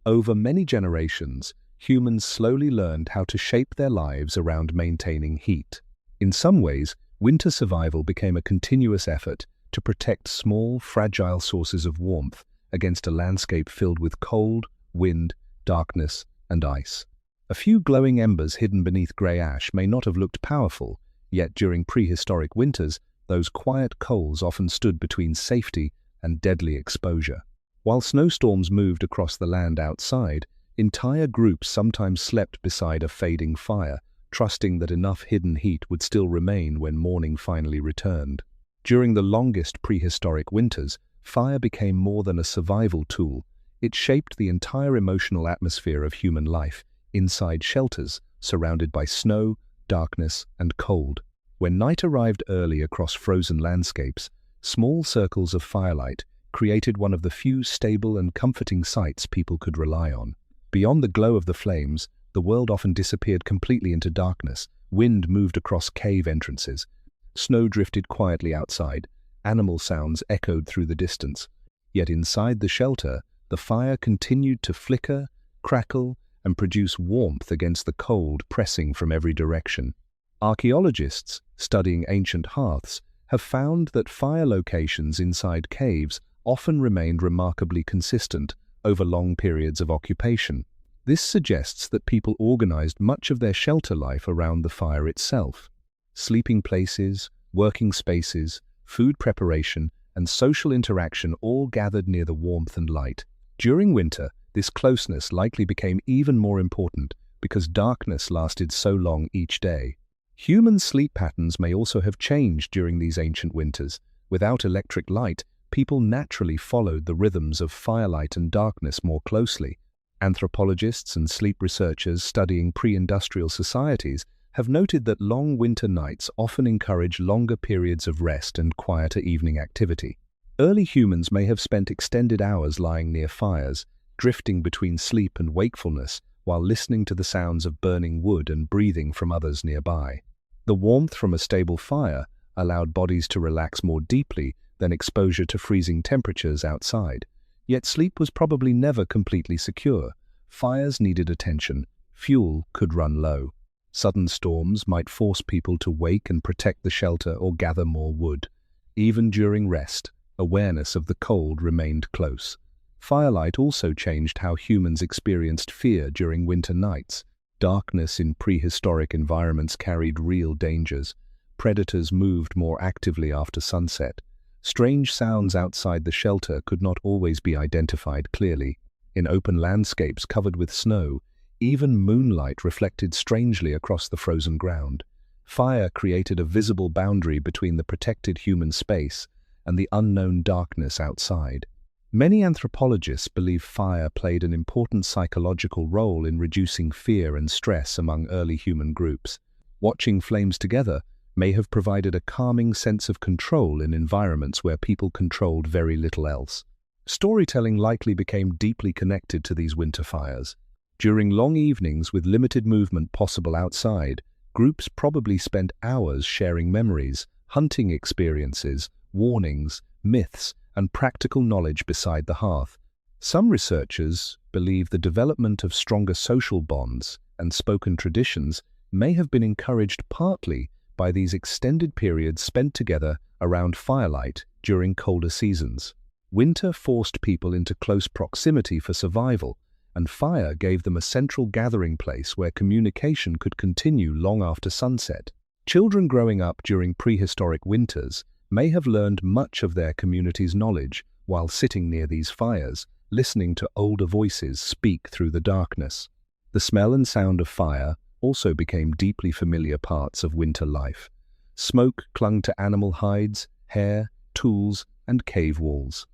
Over many generations, humans slowly learned how to shape their lives around maintaining heat. In some ways, winter survival became a continuous effort to protect small, fragile sources of warmth against a landscape filled with cold, wind, darkness, and ice. A few glowing embers hidden beneath grey ash may not have looked powerful, yet during prehistoric winters, those quiet coals often stood between safety and deadly exposure. While snowstorms moved across the land outside, entire groups sometimes slept beside a fading fire, trusting that enough hidden heat would still remain when morning finally returned. During the longest prehistoric winters, fire became more than a survival tool. It shaped the entire emotional atmosphere of human life, inside shelters, surrounded by snow, darkness, and cold. When night arrived early across frozen landscapes, small circles of firelight created one of the few stable and comforting sights people could rely on. Beyond the glow of the flames, the world often disappeared completely into darkness. Wind moved across cave entrances. Snow drifted quietly outside. Animal sounds echoed through the distance. Yet inside the shelter, the fire continued to flicker, crackle, and produce warmth against the cold pressing from every direction. Archaeologists studying ancient hearths have found that fire locations inside caves often remained remarkably consistent over long periods of occupation. This suggests that people organized much of their shelter life around the fire itself. Sleeping places, working spaces, food preparation, and social interaction all gathered near the warmth and light. During winter, this closeness likely became even more important because darkness lasted so long each day. Human sleep patterns may also have changed during these ancient winters. Without electric light, people naturally followed the rhythms of firelight and darkness more closely. Anthropologists and sleep researchers studying pre-industrial societies have noted that long winter nights often encourage longer periods of rest and quieter evening activity. Early humans may have spent extended hours lying near fires, drifting between sleep and wakefulness while listening to the sounds of burning wood and breathing from others nearby. The warmth from a stable fire allowed bodies to relax more deeply than exposure to freezing temperatures outside. Yet sleep was probably never completely secure. Fires needed attention. Fuel could run low. Sudden storms might force people to wake and protect the shelter or gather more wood. Even during rest, awareness of the cold remained close. Firelight also changed how humans experienced fear during winter nights. Darkness in prehistoric environments carried real dangers. Predators moved more actively after sunset. Strange sounds outside the shelter could not always be identified clearly. In open landscapes covered with snow, even moonlight reflected strangely across the frozen ground. Fire created a visible boundary between the protected human space and the unknown darkness outside. Many anthropologists believe fire played an important psychological role in reducing fear and stress among early human groups. Watching flames together may have provided a calming sense of control in environments where people controlled very little else. Storytelling likely became deeply connected to these winter fires. During long evenings with limited movement possible outside, groups probably spent hours sharing memories, hunting experiences, warnings, myths, and practical knowledge beside the hearth. Some researchers believe the development of stronger social bonds and spoken traditions may have been encouraged partly by these extended periods spent together around firelight during colder seasons. Winter forced people into close proximity for survival, and fire gave them a central gathering place where communication could continue long after sunset. Children growing up during prehistoric winters may have learned much of their community's knowledge while sitting near these fires, listening to older voices speak through the darkness. The smell and sound of fire also became deeply familiar parts of winter life. Smoke clung to animal hides, hair, tools, and cave walls.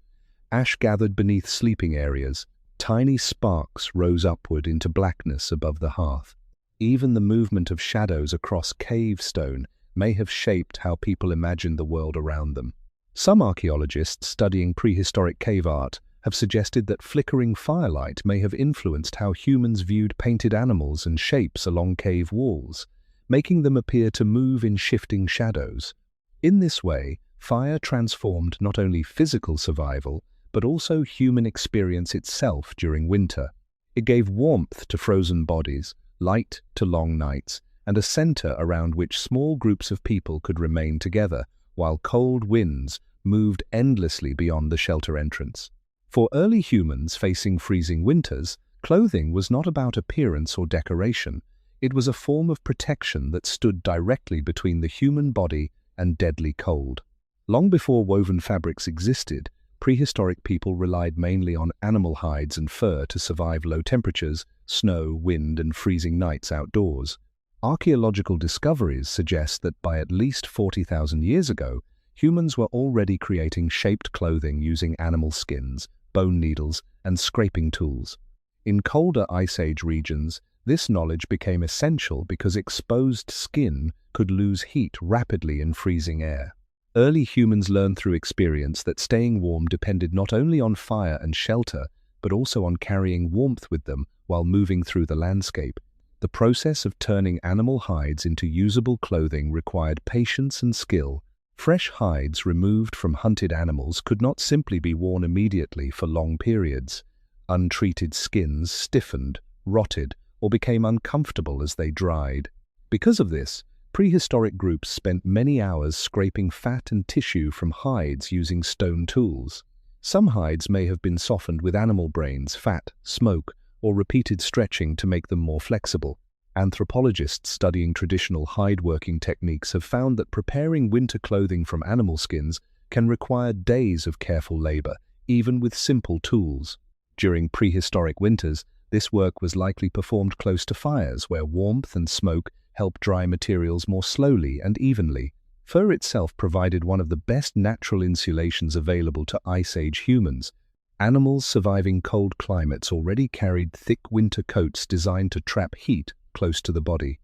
Ash gathered beneath sleeping areas. Tiny sparks rose upward into blackness above the hearth. Even the movement of shadows across cave stone may have shaped how people imagined the world around them. Some archaeologists studying prehistoric cave art have suggested that flickering firelight may have influenced how humans viewed painted animals and shapes along cave walls, making them appear to move in shifting shadows. In this way, fire transformed not only physical survival, but also human experience itself during winter. It gave warmth to frozen bodies, light to long nights, and a center around which small groups of people could remain together, while cold winds moved endlessly beyond the shelter entrance. For early humans facing freezing winters, clothing was not about appearance or decoration. It was a form of protection that stood directly between the human body and deadly cold. Long before woven fabrics existed, prehistoric people relied mainly on animal hides and fur to survive low temperatures, snow, wind, and freezing nights outdoors. Archaeological discoveries suggest that by at least 40,000 years ago, humans were already creating shaped clothing using animal skins, bone needles, and scraping tools. In colder Ice Age regions, this knowledge became essential because exposed skin could lose heat rapidly in freezing air. Early humans learned through experience that staying warm depended not only on fire and shelter, but also on carrying warmth with them while moving through the landscape. The process of turning animal hides into usable clothing required patience and skill. Fresh hides removed from hunted animals could not simply be worn immediately for long periods. Untreated skins stiffened, rotted, or became uncomfortable as they dried. Because of this, prehistoric groups spent many hours scraping fat and tissue from hides using stone tools. Some hides may have been softened with animal brains, fat, smoke, or repeated stretching to make them more flexible. Anthropologists studying traditional hide-working techniques have found that preparing winter clothing from animal skins can require days of careful labor, even with simple tools. During prehistoric winters, this work was likely performed close to fires where warmth and smoke help dry materials more slowly and evenly. Fur itself provided one of the best natural insulations available to Ice Age humans. Animals surviving cold climates already carried thick winter coats designed to trap heat close to the body.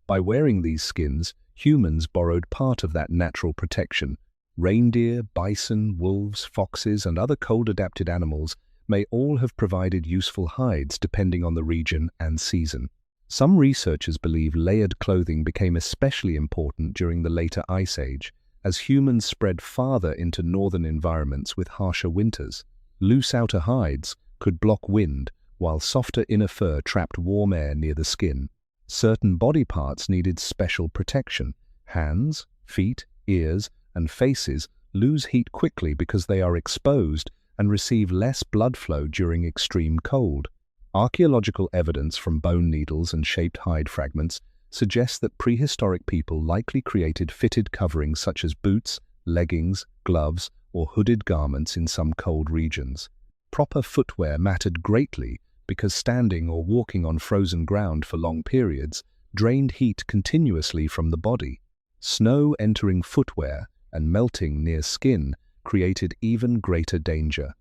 By wearing these skins, humans borrowed part of that natural protection. Reindeer, bison, wolves, foxes, and other cold-adapted animals may all have provided useful hides depending on the region and season. Some researchers believe layered clothing became especially important during the later Ice Age, as humans spread farther into northern environments with harsher winters. Loose outer hides could block wind, while softer inner fur trapped warm air near the skin. Certain body parts needed special protection. Hands, feet, ears, and faces lose heat quickly because they are exposed and receive less blood flow during extreme cold. Archaeological evidence from bone needles and shaped hide fragments suggests that prehistoric people likely created fitted coverings such as boots, leggings, gloves, or hooded garments in some cold regions. Proper footwear mattered greatly because standing or walking on frozen ground for long periods drained heat continuously from the body. Snow entering footwear and melting near skin created even greater danger.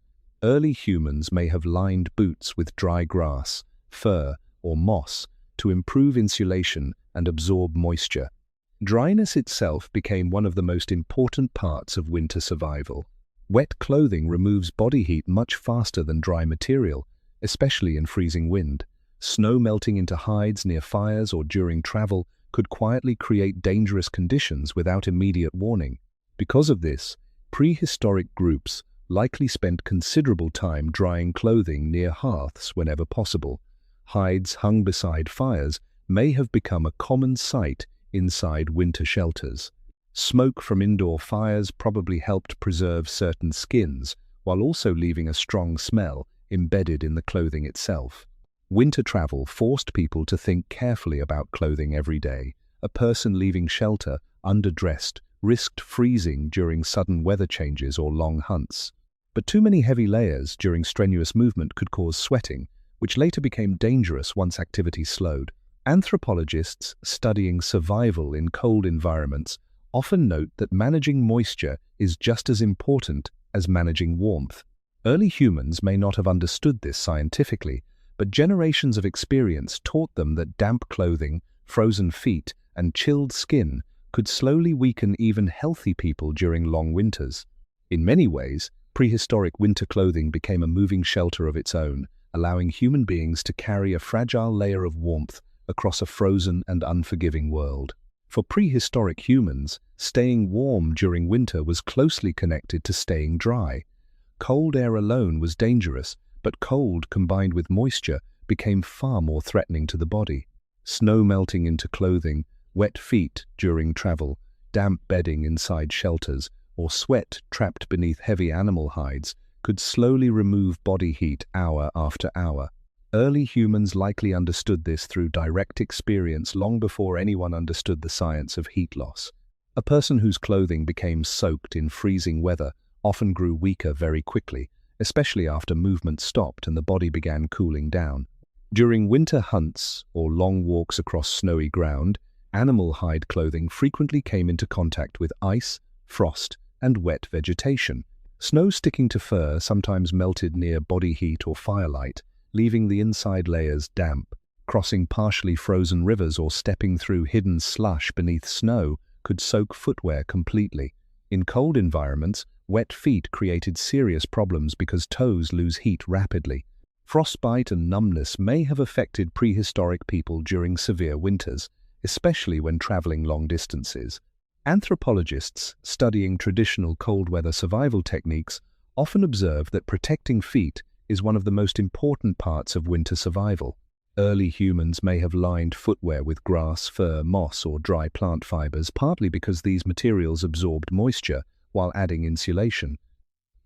Early humans may have lined boots with dry grass, fur, or moss to improve insulation and absorb moisture. Dryness itself became one of the most important parts of winter survival. Wet clothing removes body heat much faster than dry material, especially in freezing wind. Snow melting into hides near fires or during travel could quietly create dangerous conditions without immediate warning. Because of this, prehistoric groups likely spent considerable time drying clothing near hearths whenever possible. Hides hung beside fires may have become a common sight inside winter shelters. Smoke from indoor fires probably helped preserve certain skins, while also leaving a strong smell embedded in the clothing itself. Winter travel forced people to think carefully about clothing every day. A person leaving shelter underdressed risked freezing during sudden weather changes or long hunts. But too many heavy layers during strenuous movement could cause sweating, which later became dangerous once activity slowed. Anthropologists studying survival in cold environments often note that managing moisture is just as important as managing warmth. Early humans may not have understood this scientifically, but generations of experience taught them that damp clothing, frozen feet, and chilled skin could slowly weaken even healthy people during long winters. In many ways, prehistoric winter clothing became a moving shelter of its own, allowing human beings to carry a fragile layer of warmth across a frozen and unforgiving world. For prehistoric humans, staying warm during winter was closely connected to staying dry. Cold air alone was dangerous, but cold combined with moisture became far more threatening to the body. Snow melting into clothing, wet feet during travel, damp bedding inside shelters, or sweat trapped beneath heavy animal hides could slowly remove body heat hour after hour. Early humans likely understood this through direct experience long before anyone understood the science of heat loss. A person whose clothing became soaked in freezing weather often grew weaker very quickly, especially after movement stopped and the body began cooling down. During winter hunts or long walks across snowy ground, animal hide clothing frequently came into contact with ice, frost, and wet vegetation. Snow sticking to fur sometimes melted near body heat or firelight, leaving the inside layers damp. Crossing partially frozen rivers or stepping through hidden slush beneath snow could soak footwear completely. In cold environments, wet feet created serious problems because toes lose heat rapidly. Frostbite and numbness may have affected prehistoric people during severe winters, especially when traveling long distances. Anthropologists studying traditional cold weather survival techniques often observe that protecting feet is one of the most important parts of winter survival. Early humans may have lined footwear with grass, fur, moss, or dry plant fibers, partly because these materials absorbed moisture while adding insulation.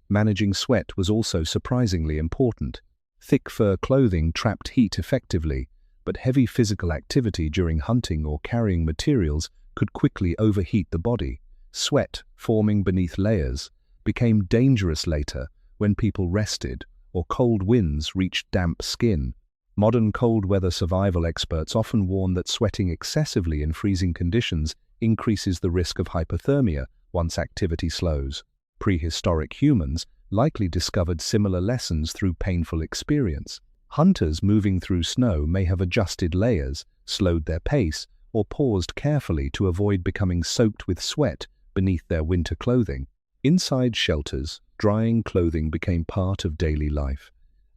Managing sweat was also surprisingly important. Thick fur clothing trapped heat effectively, but heavy physical activity during hunting or carrying materials could quickly overheat the body. Sweat, forming beneath layers, became dangerous later when people rested or cold winds reached damp skin. Modern cold weather survival experts often warn that sweating excessively in freezing conditions increases the risk of hypothermia once activity slows. Prehistoric humans likely discovered similar lessons through painful experience. Hunters moving through snow may have adjusted layers, slowed their pace, or paused carefully to avoid becoming soaked with sweat beneath their winter clothing. Inside shelters, drying clothing became part of daily life.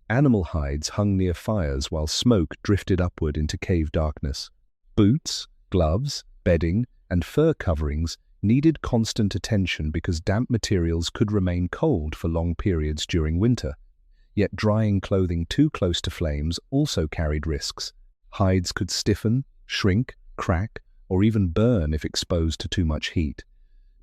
Animal hides hung near fires while smoke drifted upward into cave darkness. Boots, gloves, bedding, and fur coverings needed constant attention because damp materials could remain cold for long periods during winter. Yet drying clothing too close to flames also carried risks. Hides could stiffen, shrink, crack, or even burn if exposed to too much heat.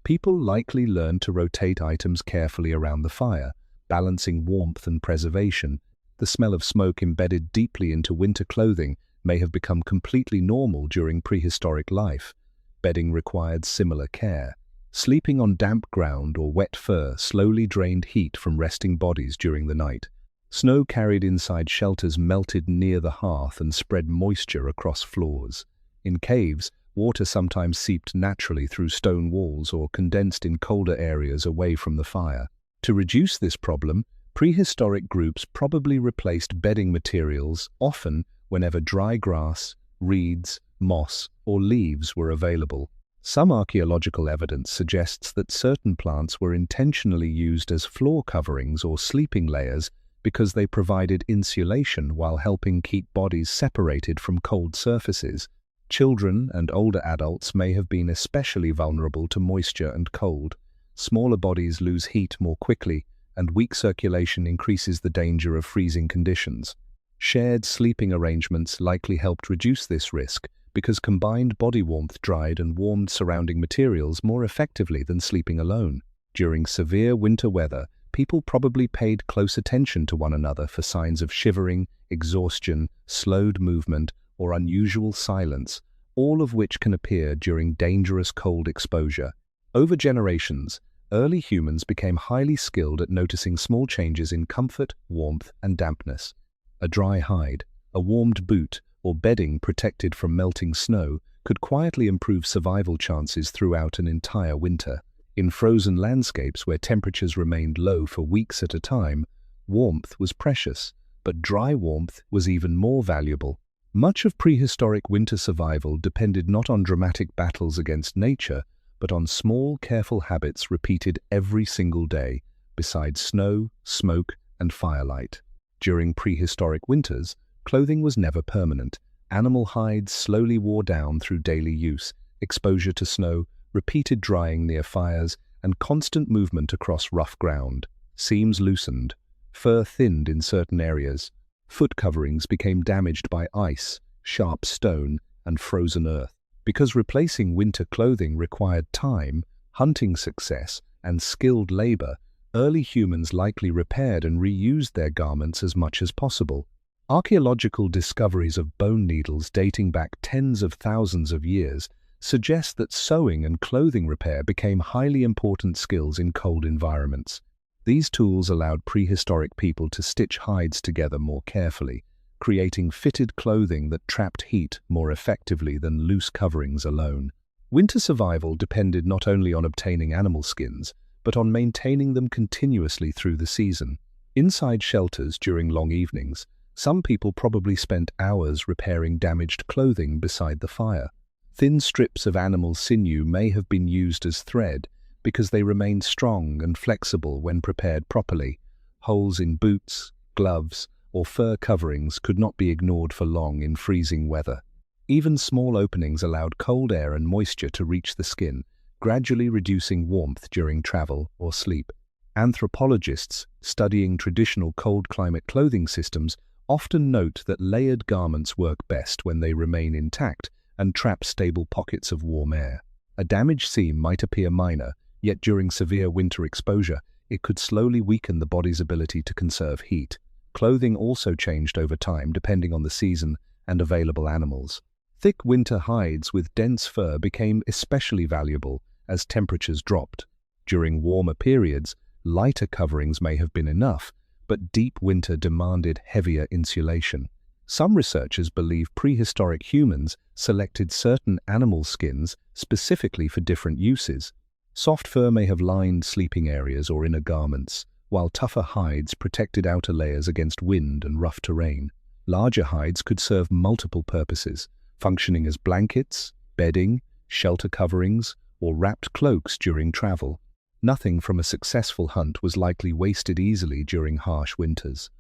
People likely learned to rotate items carefully around the fire, balancing warmth and preservation. The smell of smoke embedded deeply into winter clothing may have become completely normal during prehistoric life. Bedding required similar care. Sleeping on damp ground or wet fur slowly drained heat from resting bodies during the night. Snow carried inside shelters melted near the hearth and spread moisture across floors. In caves, water sometimes seeped naturally through stone walls or condensed in colder areas away from the fire. To reduce this problem, prehistoric groups probably replaced bedding materials often whenever dry grass, reeds, moss, or leaves were available. Some archaeological evidence suggests that certain plants were intentionally used as floor coverings or sleeping layers because they provided insulation while helping keep bodies separated from cold surfaces. Children and older adults may have been especially vulnerable to moisture and cold. Smaller bodies lose heat more quickly, and weak circulation increases the danger of freezing conditions. Shared sleeping arrangements likely helped reduce this risk because combined body warmth dried and warmed surrounding materials more effectively than sleeping alone. During severe winter weather, people probably paid close attention to one another for signs of shivering, exhaustion, slowed movement, or unusual silence, all of which can appear during dangerous cold exposure. Over generations, early humans became highly skilled at noticing small changes in comfort, warmth, and dampness. A dry hide, a warmed boot, or bedding protected from melting snow could quietly improve survival chances throughout an entire winter. In frozen landscapes where temperatures remained low for weeks at a time, warmth was precious, but dry warmth was even more valuable. Much of prehistoric winter survival depended not on dramatic battles against nature, but on small, careful habits repeated every single day, besides snow, smoke, and firelight. During prehistoric winters, clothing was never permanent. Animal hides slowly wore down through daily use, exposure to snow, repeated drying near fires, and constant movement across rough ground. Seams loosened, fur thinned in certain areas. Foot coverings became damaged by ice, sharp stone, and frozen earth. Because replacing winter clothing required time, hunting success, and skilled labor, early humans likely repaired and reused their garments as much as possible. Archaeological discoveries of bone needles dating back tens of thousands of years suggest that sewing and clothing repair became highly important skills in cold environments. These tools allowed prehistoric people to stitch hides together more carefully, creating fitted clothing that trapped heat more effectively than loose coverings alone. Winter survival depended not only on obtaining animal skins, but on maintaining them continuously through the season. Inside shelters during long evenings, some people probably spent hours repairing damaged clothing beside the fire. Thin strips of animal sinew may have been used as thread because they remained strong and flexible when prepared properly. Holes in boots, gloves, or fur coverings could not be ignored for long in freezing weather. Even small openings allowed cold air and moisture to reach the skin, gradually reducing warmth during travel or sleep. Anthropologists studying traditional cold climate clothing systems often note that layered garments work best when they remain intact and trap stable pockets of warm air. A damaged seam might appear minor, yet during severe winter exposure, it could slowly weaken the body's ability to conserve heat. Clothing also changed over time depending on the season and available animals. Thick winter hides with dense fur became especially valuable as temperatures dropped. During warmer periods, lighter coverings may have been enough, but deep winter demanded heavier insulation. Some researchers believe prehistoric humans selected certain animal skins specifically for different uses. Soft fur may have lined sleeping areas or inner garments, while tougher hides protected outer layers against wind and rough terrain. Larger hides could serve multiple purposes, functioning as blankets, bedding, shelter coverings, or wrapped cloaks during travel. Nothing from a successful hunt was likely wasted easily during harsh winters.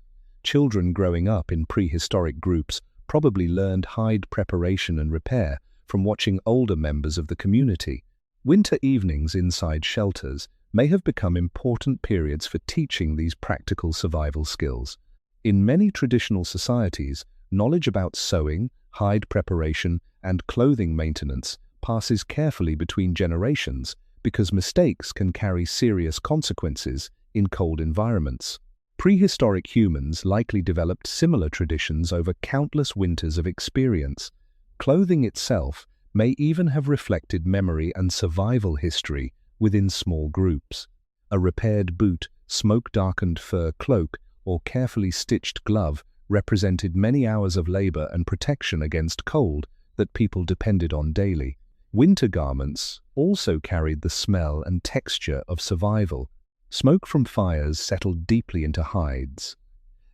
Children growing up in prehistoric groups probably learned hide preparation and repair from watching older members of the community. Winter evenings inside shelters may have become important periods for teaching these practical survival skills. In many traditional societies, knowledge about sewing, hide preparation, and clothing maintenance passes carefully between generations because mistakes can carry serious consequences in cold environments. Prehistoric humans likely developed similar traditions over countless winters of experience. Clothing itself may even have reflected memory and survival history within small groups. A repaired boot, smoke-darkened fur cloak, or carefully stitched glove represented many hours of labor and protection against cold that people depended on daily. Winter garments also carried the smell and texture of survival. Smoke from fires settled deeply into hides.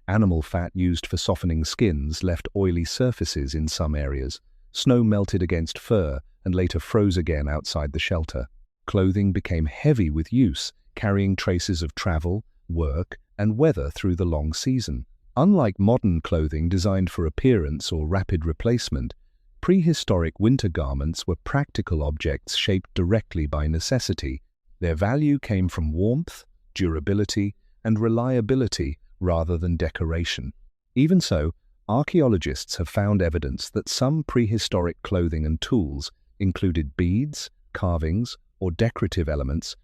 Animal fat used for softening skins left oily surfaces in some areas. Snow melted against fur and later froze again outside the shelter. Clothing became heavy with use, carrying traces of travel, work, and weather through the long season. Unlike modern clothing designed for appearance or rapid replacement, prehistoric winter garments were practical objects shaped directly by necessity. Their value came from warmth, durability, and reliability rather than decoration. Even so, archaeologists have found evidence that some prehistoric clothing and tools included beads, carvings, or decorative elements,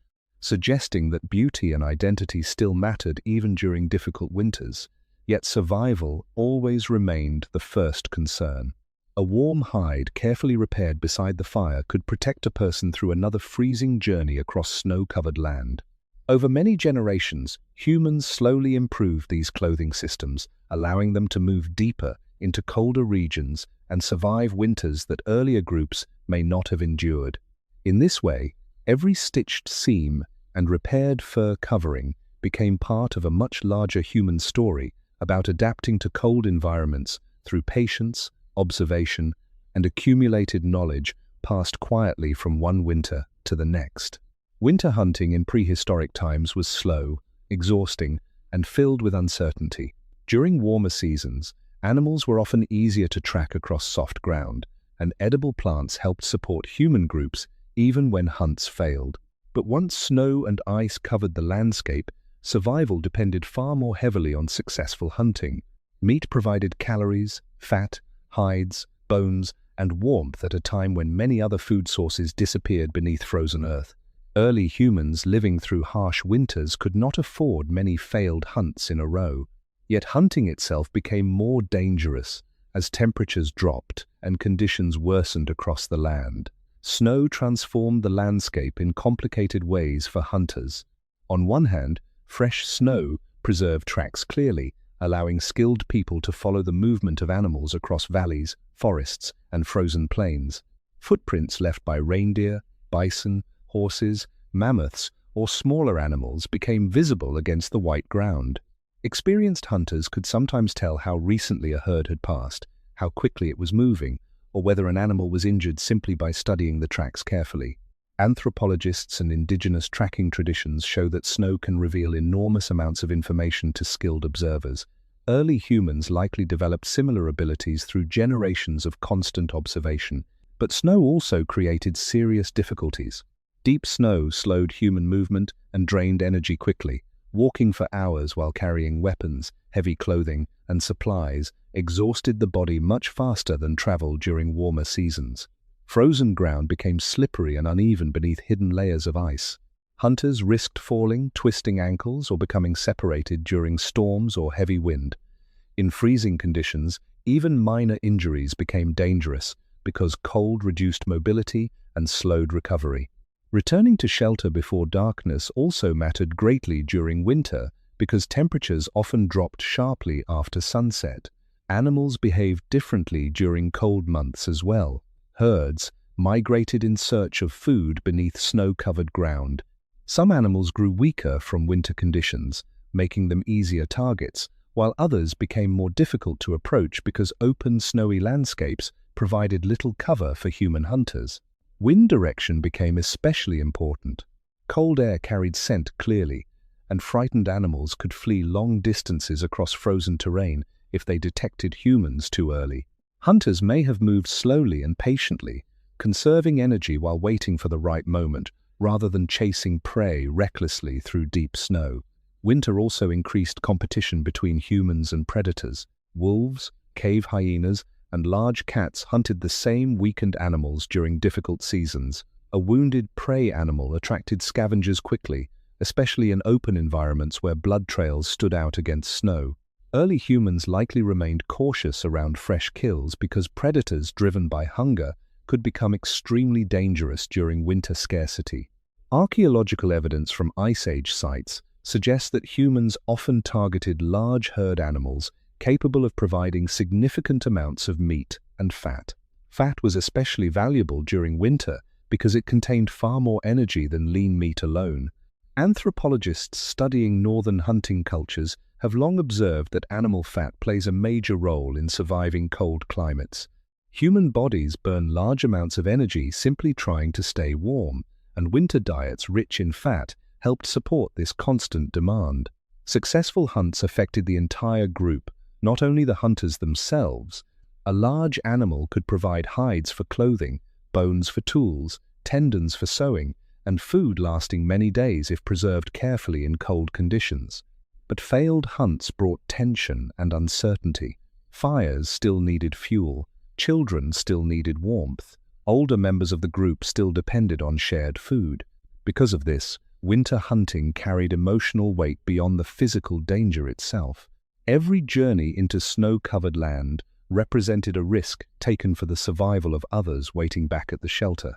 suggesting that beauty and identity still mattered even during difficult winters. Yet survival always remained the first concern. A warm hide carefully repaired beside the fire could protect a person through another freezing journey across snow-covered land. Over many generations, humans slowly improved these clothing systems, allowing them to move deeper into colder regions and survive winters that earlier groups may not have endured. In this way, every stitched seam and repaired fur covering became part of a much larger human story about adapting to cold environments through patience, observation, and accumulated knowledge passed quietly from one winter to the next. Winter hunting in prehistoric times was slow, exhausting, and filled with uncertainty. During warmer seasons, animals were often easier to track across soft ground, and edible plants helped support human groups even when hunts failed. But once snow and ice covered the landscape, survival depended far more heavily on successful hunting. Meat provided calories, fat, hides, bones, and warmth at a time when many other food sources disappeared beneath frozen earth. Early humans living through harsh winters could not afford many failed hunts in a row. Yet hunting itself became more dangerous as temperatures dropped and conditions worsened across the land. Snow transformed the landscape in complicated ways for hunters. On one hand, fresh snow preserved tracks clearly, allowing skilled people to follow the movement of animals across valleys, forests, and frozen plains. Footprints left by reindeer, bison, horses, mammoths, or smaller animals became visible against the white ground. Experienced hunters could sometimes tell how recently a herd had passed, how quickly it was moving, or whether an animal was injured simply by studying the tracks carefully. Anthropologists and indigenous tracking traditions show that snow can reveal enormous amounts of information to skilled observers. Early humans likely developed similar abilities through generations of constant observation, but snow also created serious difficulties. Deep snow slowed human movement and drained energy quickly. Walking for hours while carrying weapons, heavy clothing, and supplies exhausted the body much faster than travel during warmer seasons. Frozen ground became slippery and uneven beneath hidden layers of ice. Hunters risked falling, twisting ankles, or becoming separated during storms or heavy wind. In freezing conditions, even minor injuries became dangerous because cold reduced mobility and slowed recovery. Returning to shelter before darkness also mattered greatly during winter because temperatures often dropped sharply after sunset. Animals behaved differently during cold months as well. Herds migrated in search of food beneath snow-covered ground. Some animals grew weaker from winter conditions, making them easier targets, while others became more difficult to approach because open, snowy landscapes provided little cover for human hunters. Wind direction became especially important. Cold air carried scent clearly, and frightened animals could flee long distances across frozen terrain if they detected humans too early. Hunters may have moved slowly and patiently, conserving energy while waiting for the right moment, rather than chasing prey recklessly through deep snow. Winter also increased competition between humans and predators. Wolves, cave hyenas, and large cats hunted the same weakened animals during difficult seasons. A wounded prey animal attracted scavengers quickly, especially in open environments where blood trails stood out against snow. Early humans likely remained cautious around fresh kills because predators driven by hunger could become extremely dangerous during winter scarcity. Archaeological evidence from Ice Age sites suggests that humans often targeted large herd animals capable of providing significant amounts of meat and fat. Fat was especially valuable during winter because it contained far more energy than lean meat alone. Anthropologists studying northern hunting cultures have long observed that animal fat plays a major role in surviving cold climates. Human bodies burn large amounts of energy simply trying to stay warm, and winter diets rich in fat helped support this constant demand. Successful hunts affected the entire group, not only the hunters themselves. A large animal could provide hides for clothing, bones for tools, tendons for sewing, and food lasting many days if preserved carefully in cold conditions. But failed hunts brought tension and uncertainty. Fires still needed fuel, children still needed warmth, older members of the group still depended on shared food. Because of this, winter hunting carried emotional weight beyond the physical danger itself. Every journey into snow-covered land represented a risk taken for the survival of others waiting back at the shelter.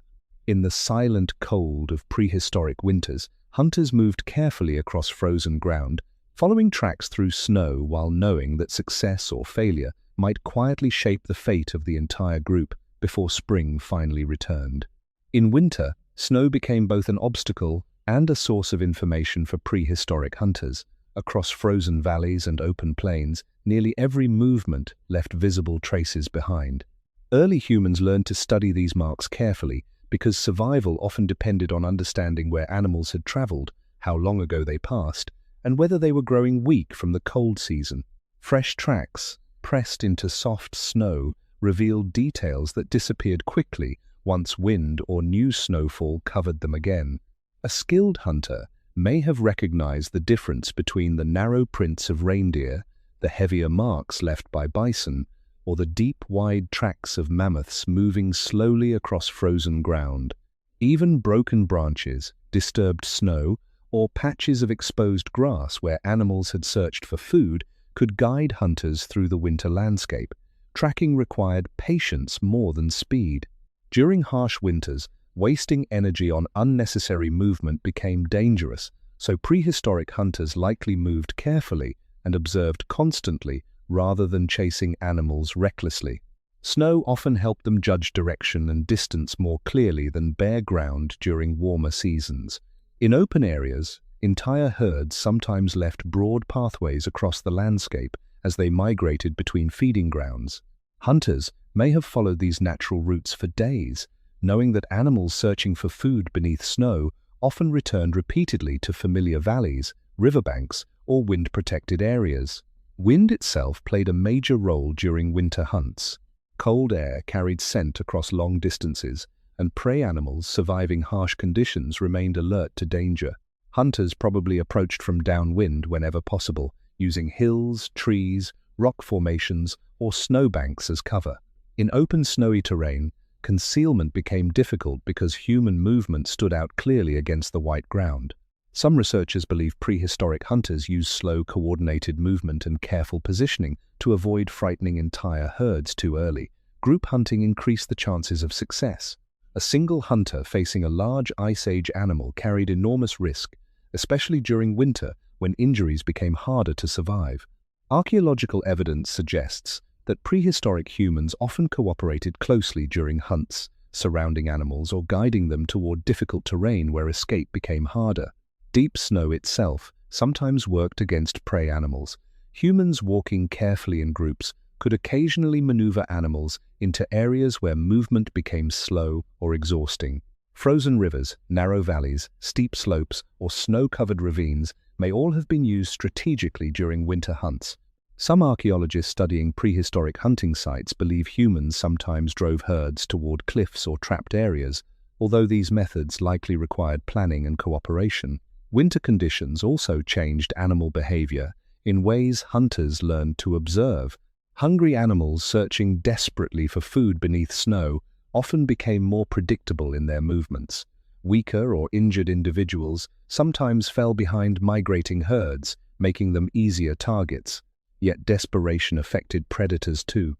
In the silent cold of prehistoric winters, hunters moved carefully across frozen ground, following tracks through snow while knowing that success or failure might quietly shape the fate of the entire group before spring finally returned. In winter, snow became both an obstacle and a source of information for prehistoric hunters. Across frozen valleys and open plains, nearly every movement left visible traces behind. Early humans learned to study these marks carefully because survival often depended on understanding where animals had traveled, how long ago they passed, and whether they were growing weak from the cold season. Fresh tracks, pressed into soft snow, revealed details that disappeared quickly once wind or new snowfall covered them again. A skilled hunter may have recognized the difference between the narrow prints of reindeer, the heavier marks left by bison, or the deep, wide tracks of mammoths moving slowly across frozen ground. Even broken branches, disturbed snow, or patches of exposed grass where animals had searched for food could guide hunters through the winter landscape. Tracking required patience more than speed. During harsh winters, wasting energy on unnecessary movement became dangerous, so prehistoric hunters likely moved carefully and observed constantly rather than chasing animals recklessly. Snow often helped them judge direction and distance more clearly than bare ground during warmer seasons. In open areas, entire herds sometimes left broad pathways across the landscape as they migrated between feeding grounds. Hunters may have followed these natural routes for days, knowing that animals searching for food beneath snow often returned repeatedly to familiar valleys, riverbanks, or wind-protected areas. Wind itself played a major role during winter hunts. Cold air carried scent across long distances, and prey animals surviving harsh conditions remained alert to danger. Hunters probably approached from downwind whenever possible, using hills, trees, rock formations, or snowbanks as cover. In open snowy terrain, concealment became difficult because human movement stood out clearly against the white ground. Some researchers believe prehistoric hunters used slow, coordinated movement and careful positioning to avoid frightening entire herds too early. Group hunting increased the chances of success. A single hunter facing a large Ice Age animal carried enormous risk, especially during winter when injuries became harder to survive. Archaeological evidence suggests that prehistoric humans often cooperated closely during hunts, surrounding animals or guiding them toward difficult terrain where escape became harder. Deep snow itself sometimes worked against prey animals. Humans walking carefully in groups could occasionally maneuver animals into areas where movement became slow or exhausting. Frozen rivers, narrow valleys, steep slopes, or snow-covered ravines may all have been used strategically during winter hunts. Some archaeologists studying prehistoric hunting sites believe humans sometimes drove herds toward cliffs or trapped areas, although these methods likely required planning and cooperation. Winter conditions also changed animal behavior in ways hunters learned to observe. Hungry animals searching desperately for food beneath snow often became more predictable in their movements. Weaker or injured individuals sometimes fell behind migrating herds, making them easier targets. Yet desperation affected predators too.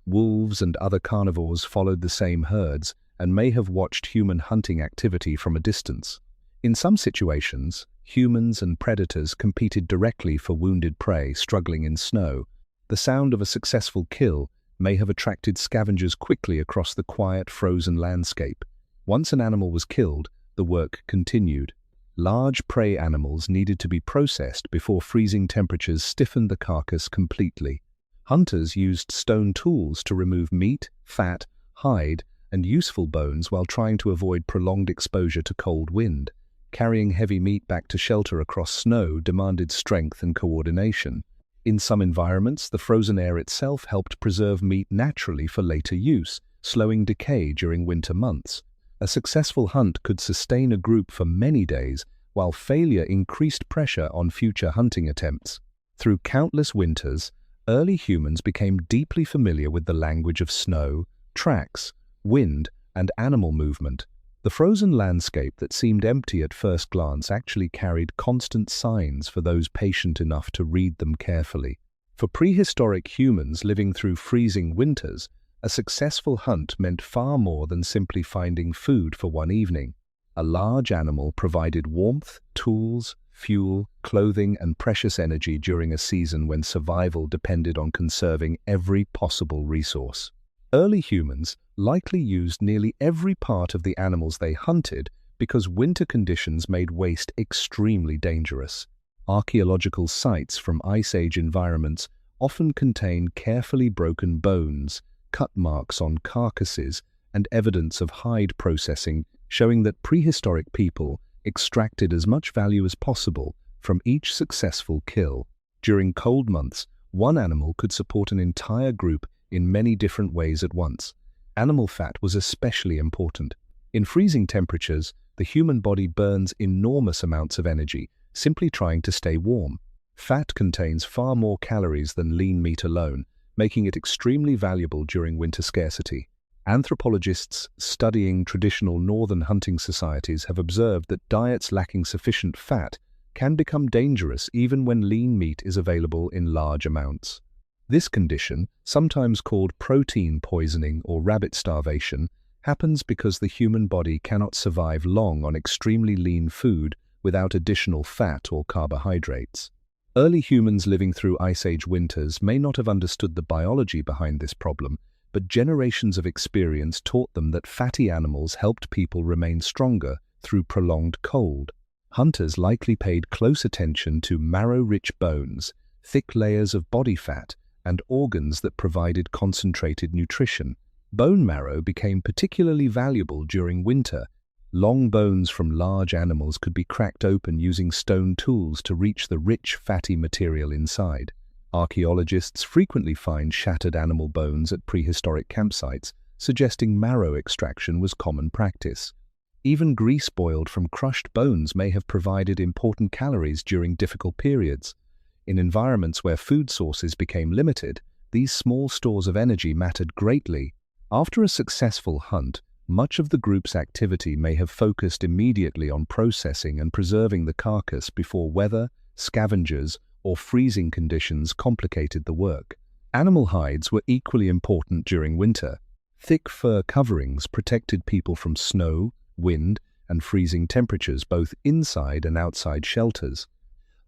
Wolves and other carnivores followed the same herds and may have watched human hunting activity from a distance. In some situations, humans and predators competed directly for wounded prey struggling in snow. The sound of a successful kill may have attracted scavengers quickly across the quiet, frozen landscape. Once an animal was killed, the work continued. Large prey animals needed to be processed before freezing temperatures stiffened the carcass completely. Hunters used stone tools to remove meat, fat, hide, and useful bones while trying to avoid prolonged exposure to cold wind. Carrying heavy meat back to shelter across snow demanded strength and coordination. In some environments, the frozen air itself helped preserve meat naturally for later use, slowing decay during winter months. A successful hunt could sustain a group for many days, while failure increased pressure on future hunting attempts. Through countless winters, early humans became deeply familiar with the language of snow, tracks, wind, and animal movement. The frozen landscape that seemed empty at first glance actually carried constant signs for those patient enough to read them carefully. For prehistoric humans living through freezing winters, a successful hunt meant far more than simply finding food for one evening. A large animal provided warmth, tools, fuel, clothing, and precious energy during a season when survival depended on conserving every possible resource. Early humans likely used nearly every part of the animals they hunted because winter conditions made waste extremely dangerous. Archaeological sites from Ice Age environments often contain carefully broken bones, cut marks on carcasses, and evidence of hide processing, showing that prehistoric people extracted as much value as possible from each successful kill. During cold months, one animal could support an entire group in many different ways at once. Animal fat was especially important. In freezing temperatures, the human body burns enormous amounts of energy, simply trying to stay warm. Fat contains far more calories than lean meat alone, making it extremely valuable during winter scarcity. Anthropologists studying traditional northern hunting societies have observed that diets lacking sufficient fat can become dangerous even when lean meat is available in large amounts. This condition, sometimes called protein poisoning or rabbit starvation, happens because the human body cannot survive long on extremely lean food without additional fat or carbohydrates. Early humans living through Ice Age winters may not have understood the biology behind this problem, but generations of experience taught them that fatty animals helped people remain stronger through prolonged cold. Hunters likely paid close attention to marrow-rich bones, thick layers of body fat, and organs that provided concentrated nutrition. Bone marrow became particularly valuable during winter. Long bones from large animals could be cracked open using stone tools to reach the rich, fatty material inside. Archaeologists frequently find shattered animal bones at prehistoric campsites, suggesting marrow extraction was common practice. Even grease boiled from crushed bones may have provided important calories during difficult periods. In environments where food sources became limited, these small stores of energy mattered greatly. After a successful hunt, much of the group's activity may have focused immediately on processing and preserving the carcass before weather, scavengers, or freezing conditions complicated the work. Animal hides were equally important during winter. Thick fur coverings protected people from snow, wind, and freezing temperatures both inside and outside shelters.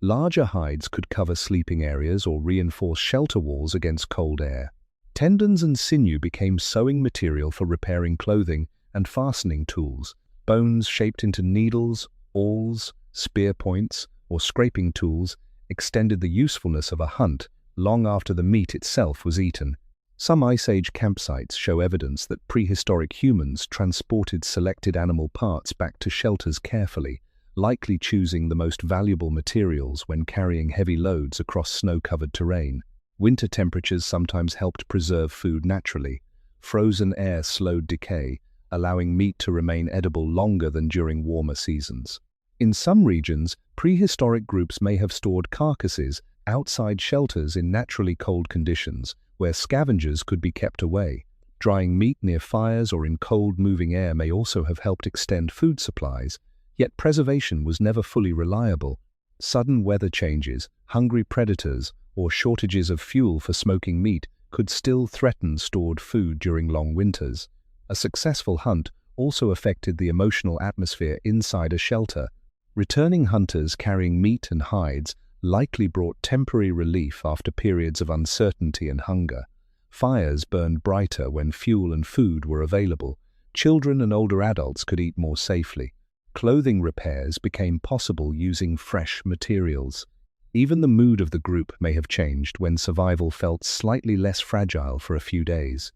Larger hides could cover sleeping areas or reinforce shelter walls against cold air. Tendons and sinew became sewing material for repairing clothing and fastening tools. Bones shaped into needles, awls, spear points, or scraping tools extended the usefulness of a hunt long after the meat itself was eaten. Some Ice Age campsites show evidence that prehistoric humans transported selected animal parts back to shelters carefully, likely choosing the most valuable materials when carrying heavy loads across snow-covered terrain. Winter temperatures sometimes helped preserve food naturally. Frozen air slowed decay, allowing meat to remain edible longer than during warmer seasons. In some regions, prehistoric groups may have stored carcasses outside shelters in naturally cold conditions, where scavengers could be kept away. Drying meat near fires or in cold, moving air may also have helped extend food supplies, yet preservation was never fully reliable. Sudden weather changes, hungry predators, or shortages of fuel for smoking meat could still threaten stored food during long winters. A successful hunt also affected the emotional atmosphere inside a shelter. Returning hunters carrying meat and hides likely brought temporary relief after periods of uncertainty and hunger. Fires burned brighter when fuel and food were available. Children and older adults could eat more safely. Clothing repairs became possible using fresh materials. Even the mood of the group may have changed when survival felt slightly less fragile for a few days.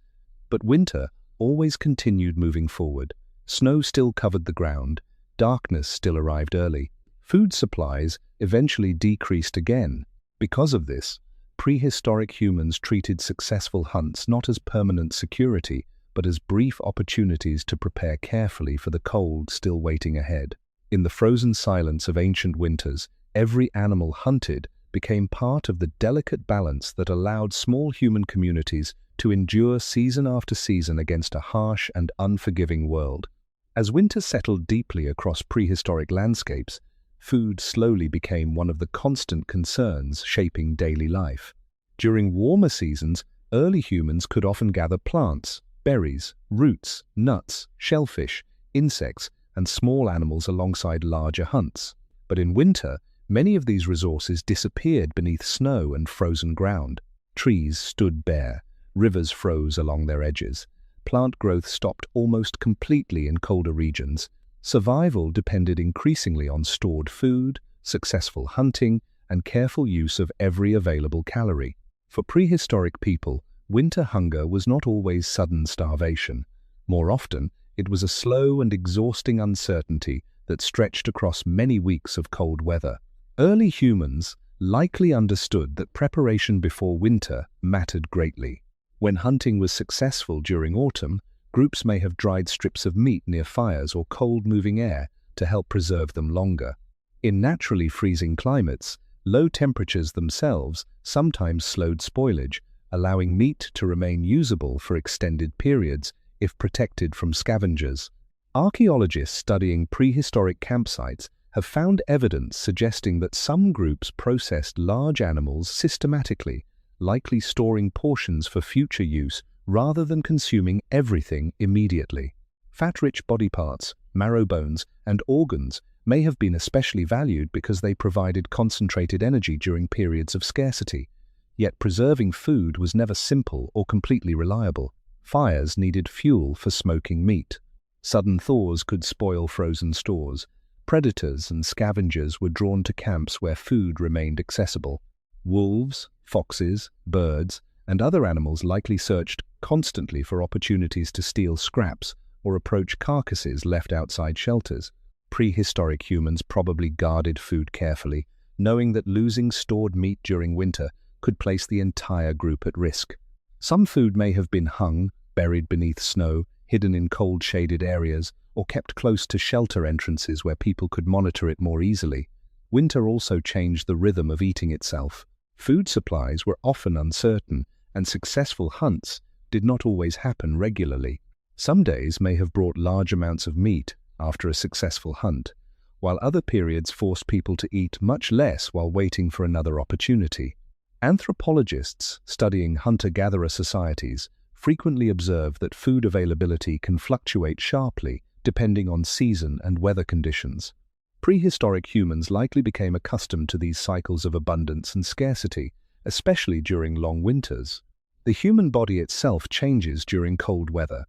But winter always continued moving forward. Snow still covered the ground. Darkness still arrived early. Food supplies eventually decreased again. Because of this, prehistoric humans treated successful hunts not as permanent security, but as brief opportunities to prepare carefully for the cold still waiting ahead. In the frozen silence of ancient winters, every animal hunted became part of the delicate balance that allowed small human communities to endure season after season against a harsh and unforgiving world. As winter settled deeply across prehistoric landscapes, food slowly became one of the constant concerns shaping daily life. During warmer seasons, early humans could often gather plants, berries, roots, nuts, shellfish, insects, and small animals alongside larger hunts. But in winter, many of these resources disappeared beneath snow and frozen ground. Trees stood bare, rivers froze along their edges. Plant growth stopped almost completely in colder regions. Survival depended increasingly on stored food, successful hunting, and careful use of every available calorie. For prehistoric people, winter hunger was not always sudden starvation. More often, it was a slow and exhausting uncertainty that stretched across many weeks of cold weather. Early humans likely understood that preparation before winter mattered greatly. When hunting was successful during autumn, groups may have dried strips of meat near fires or cold moving air to help preserve them longer. In naturally freezing climates, low temperatures themselves sometimes slowed spoilage, allowing meat to remain usable for extended periods if protected from scavengers. Archaeologists studying prehistoric campsites have found evidence suggesting that some groups processed large animals systematically, likely storing portions for future use rather than consuming everything immediately. Fat-rich body parts, marrow bones, and organs may have been especially valued because they provided concentrated energy during periods of scarcity. Yet preserving food was never simple or completely reliable. Fires needed fuel for smoking meat. Sudden thaws could spoil frozen stores. Predators and scavengers were drawn to camps where food remained accessible. Wolves, foxes, birds, and other animals likely searched constantly for opportunities to steal scraps or approach carcasses left outside shelters. Prehistoric humans probably guarded food carefully, knowing that losing stored meat during winter could place the entire group at risk. Some food may have been hung, buried beneath snow, hidden in cold shaded areas, or kept close to shelter entrances where people could monitor it more easily. Winter also changed the rhythm of eating itself. Food supplies were often uncertain, and successful hunts did not always happen regularly. Some days may have brought large amounts of meat after a successful hunt, while other periods forced people to eat much less while waiting for another opportunity. Anthropologists studying hunter-gatherer societies frequently observe that food availability can fluctuate sharply depending on season and weather conditions. Prehistoric humans likely became accustomed to these cycles of abundance and scarcity, especially during long winters. The human body itself changes during cold weather.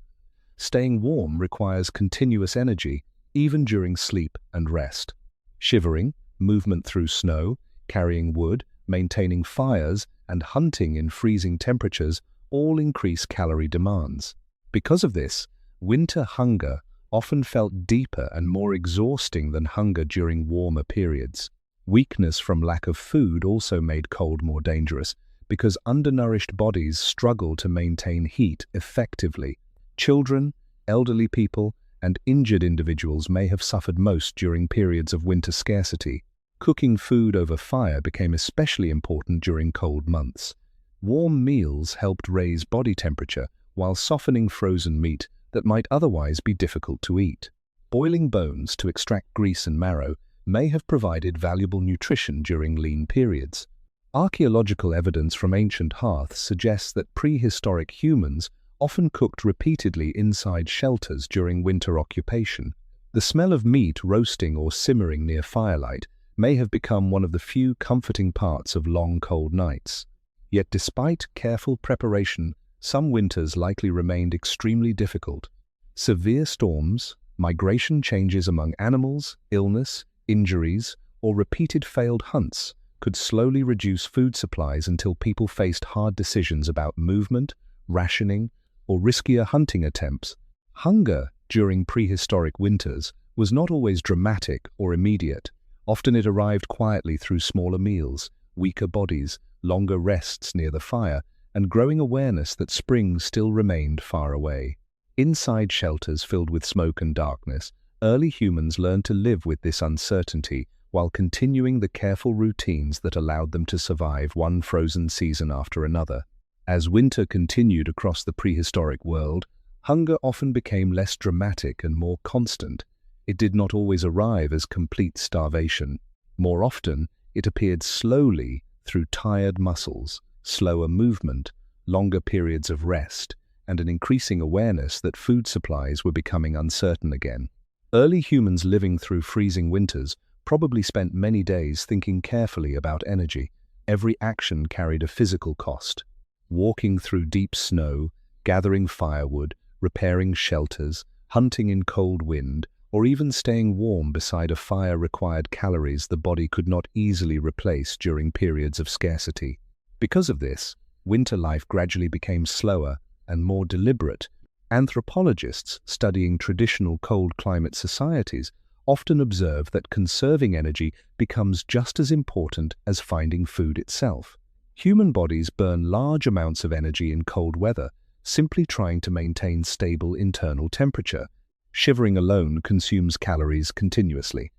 Staying warm requires continuous energy, even during sleep and rest. Shivering, movement through snow, carrying wood, maintaining fires, and hunting in freezing temperatures all increase calorie demands. Because of this, winter hunger often felt deeper and more exhausting than hunger during warmer periods. Weakness from lack of food also made cold more dangerous, because undernourished bodies struggle to maintain heat effectively. Children, elderly people, and injured individuals may have suffered most during periods of winter scarcity. Cooking food over fire became especially important during cold months. Warm meals helped raise body temperature while softening frozen meat that might otherwise be difficult to eat. Boiling bones to extract grease and marrow may have provided valuable nutrition during lean periods. Archaeological evidence from ancient hearths suggests that prehistoric humans often cooked repeatedly inside shelters during winter occupation. The smell of meat roasting or simmering near firelight may have become one of the few comforting parts of long cold nights. Yet despite careful preparation, some winters likely remained extremely difficult. Severe storms, migration changes among animals, illness, injuries, or repeated failed hunts could slowly reduce food supplies until people faced hard decisions about movement, rationing, or riskier hunting attempts. Hunger during prehistoric winters was not always dramatic or immediate. Often it arrived quietly through smaller meals, weaker bodies, longer rests near the fire, and growing awareness that spring still remained far away. Inside shelters filled with smoke and darkness, early humans learned to live with this uncertainty while continuing the careful routines that allowed them to survive one frozen season after another. As winter continued across the prehistoric world, hunger often became less dramatic and more constant. It did not always arrive as complete starvation. More often, it appeared slowly through tired muscles, slower movement, longer periods of rest, and an increasing awareness that food supplies were becoming uncertain again. Early humans living through freezing winters probably spent many days thinking carefully about energy. Every action carried a physical cost. Walking through deep snow, gathering firewood, repairing shelters, hunting in cold wind, or even staying warm beside a fire required calories the body could not easily replace during periods of scarcity. Because of this, winter life gradually became slower and more deliberate. Anthropologists studying traditional cold climate societies often observe that conserving energy becomes just as important as finding food itself. Human bodies burn large amounts of energy in cold weather, simply trying to maintain stable internal temperature. Shivering alone consumes calories continuously.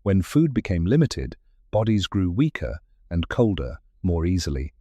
When food became limited, bodies grew weaker and colder more easily.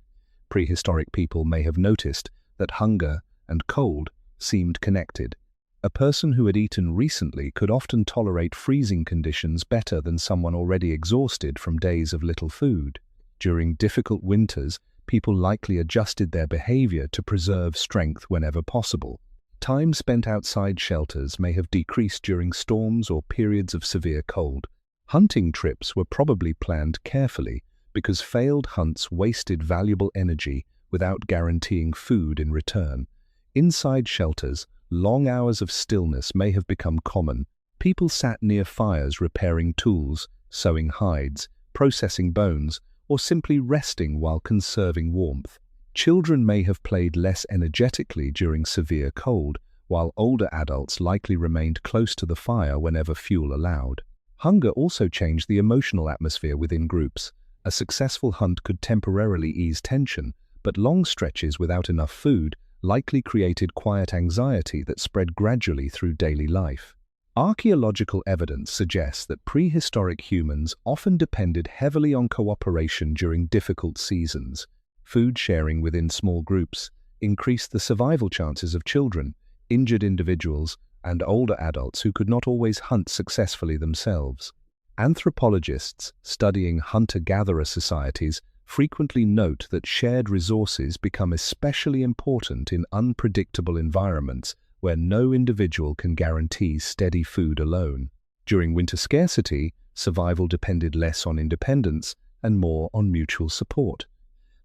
Prehistoric people may have noticed that hunger and cold seemed connected. A person who had eaten recently could often tolerate freezing conditions better than someone already exhausted from days of little food. During difficult winters, people likely adjusted their behavior to preserve strength whenever possible. Time spent outside shelters may have decreased during storms or periods of severe cold. Hunting trips were probably planned carefully because failed hunts wasted valuable energy without guaranteeing food in return. Inside shelters, long hours of stillness may have become common. People sat near fires repairing tools, sewing hides, processing bones, or simply resting while conserving warmth. Children may have played less energetically during severe cold, while older adults likely remained close to the fire whenever fuel allowed. Hunger also changed the emotional atmosphere within groups. A successful hunt could temporarily ease tension, but long stretches without enough food likely created quiet anxiety that spread gradually through daily life. Archaeological evidence suggests that prehistoric humans often depended heavily on cooperation during difficult seasons. Food sharing within small groups increased the survival chances of children, injured individuals, and older adults who could not always hunt successfully themselves. Anthropologists studying hunter-gatherer societies frequently note that shared resources become especially important in unpredictable environments where no individual can guarantee steady food alone. During winter scarcity, survival depended less on independence and more on mutual support.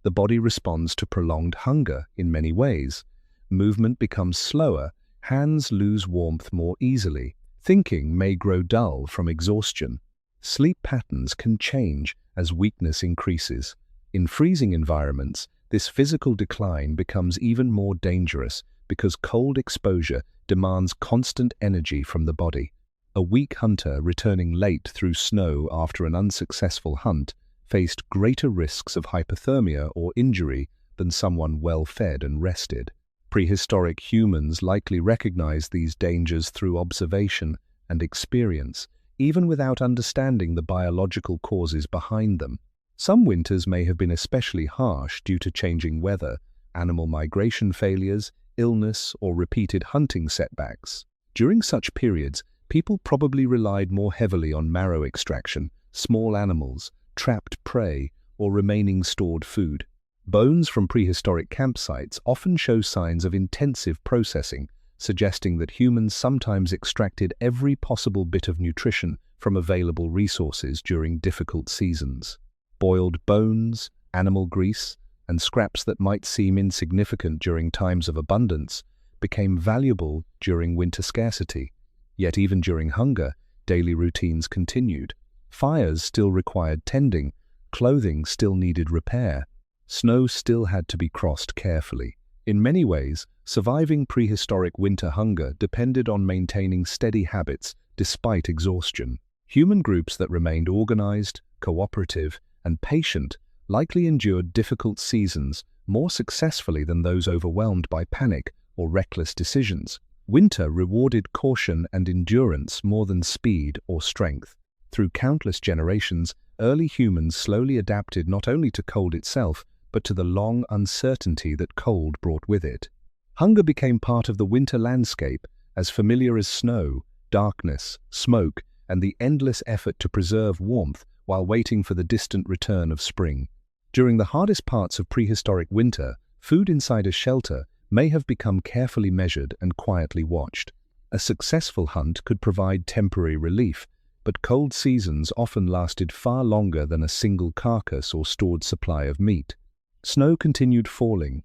The body responds to prolonged hunger in many ways. Movement becomes slower, hands lose warmth more easily, thinking may grow dull from exhaustion. Sleep patterns can change as weakness increases. In freezing environments, this physical decline becomes even more dangerous because cold exposure demands constant energy from the body. A weak hunter returning late through snow after an unsuccessful hunt faced greater risks of hypothermia or injury than someone well-fed and rested. Prehistoric humans likely recognized these dangers through observation and experience, even without understanding the biological causes behind them. Some winters may have been especially harsh due to changing weather, animal migration failures, illness, or repeated hunting setbacks. During such periods, people probably relied more heavily on marrow extraction, small animals, trapped prey, or remaining stored food. Bones from prehistoric campsites often show signs of intensive processing, suggesting that humans sometimes extracted every possible bit of nutrition from available resources during difficult seasons. Boiled bones, animal grease, and scraps that might seem insignificant during times of abundance became valuable during winter scarcity. Yet even during hunger, daily routines continued. Fires still required tending, clothing still needed repair. Snow still had to be crossed carefully. In many ways, surviving prehistoric winter hunger depended on maintaining steady habits despite exhaustion. Human groups that remained organized, cooperative, and patient likely endured difficult seasons more successfully than those overwhelmed by panic or reckless decisions. Winter rewarded caution and endurance more than speed or strength. Through countless generations, early humans slowly adapted not only to cold itself, but to the long uncertainty that cold brought with it. Hunger became part of the winter landscape, as familiar as snow, darkness, smoke, and the endless effort to preserve warmth while waiting for the distant return of spring. During the hardest parts of prehistoric winter, food inside a shelter may have become carefully measured and quietly watched. A successful hunt could provide temporary relief, but cold seasons often lasted far longer than a single carcass or stored supply of meat. Snow continued falling.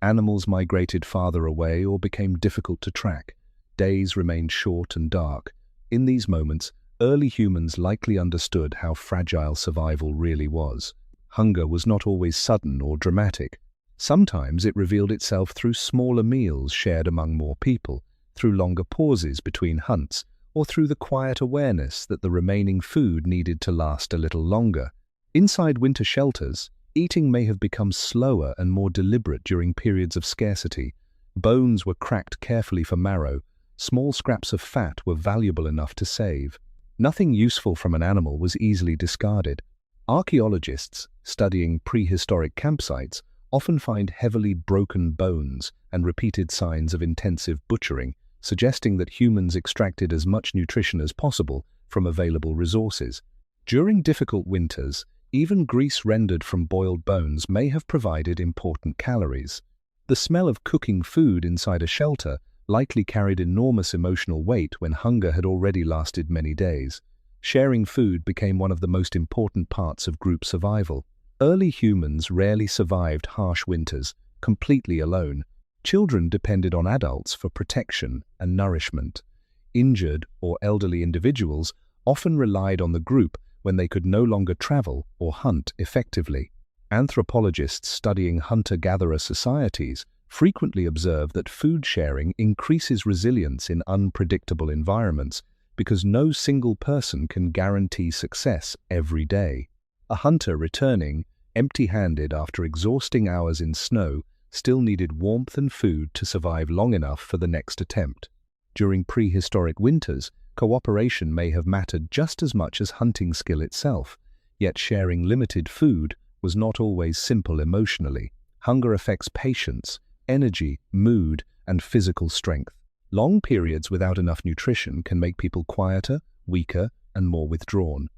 Animals migrated farther away or became difficult to track. Days remained short and dark. In these moments, early humans likely understood how fragile survival really was. Hunger was not always sudden or dramatic. Sometimes it revealed itself through smaller meals shared among more people, through longer pauses between hunts, or through the quiet awareness that the remaining food needed to last a little longer. Inside winter shelters, eating may have become slower and more deliberate during periods of scarcity. Bones were cracked carefully for marrow. Small scraps of fat were valuable enough to save. Nothing useful from an animal was easily discarded. Archaeologists, studying prehistoric campsites, often find heavily broken bones and repeated signs of intensive butchering, suggesting that humans extracted as much nutrition as possible from available resources. During difficult winters, even grease rendered from boiled bones may have provided important calories. The smell of cooking food inside a shelter likely carried enormous emotional weight when hunger had already lasted many days. Sharing food became one of the most important parts of group survival. Early humans rarely survived harsh winters completely alone. Children depended on adults for protection and nourishment. Injured or elderly individuals often relied on the group when they could no longer travel or hunt effectively. Anthropologists studying hunter-gatherer societies frequently observe that food sharing increases resilience in unpredictable environments because no single person can guarantee success every day. A hunter returning, empty-handed after exhausting hours in snow, still needed warmth and food to survive long enough for the next attempt. During prehistoric winters, cooperation may have mattered just as much as hunting skill itself, yet sharing limited food was not always simple emotionally. Hunger affects patience, energy, mood, and physical strength. Long periods without enough nutrition can make people quieter, weaker, and more withdrawn.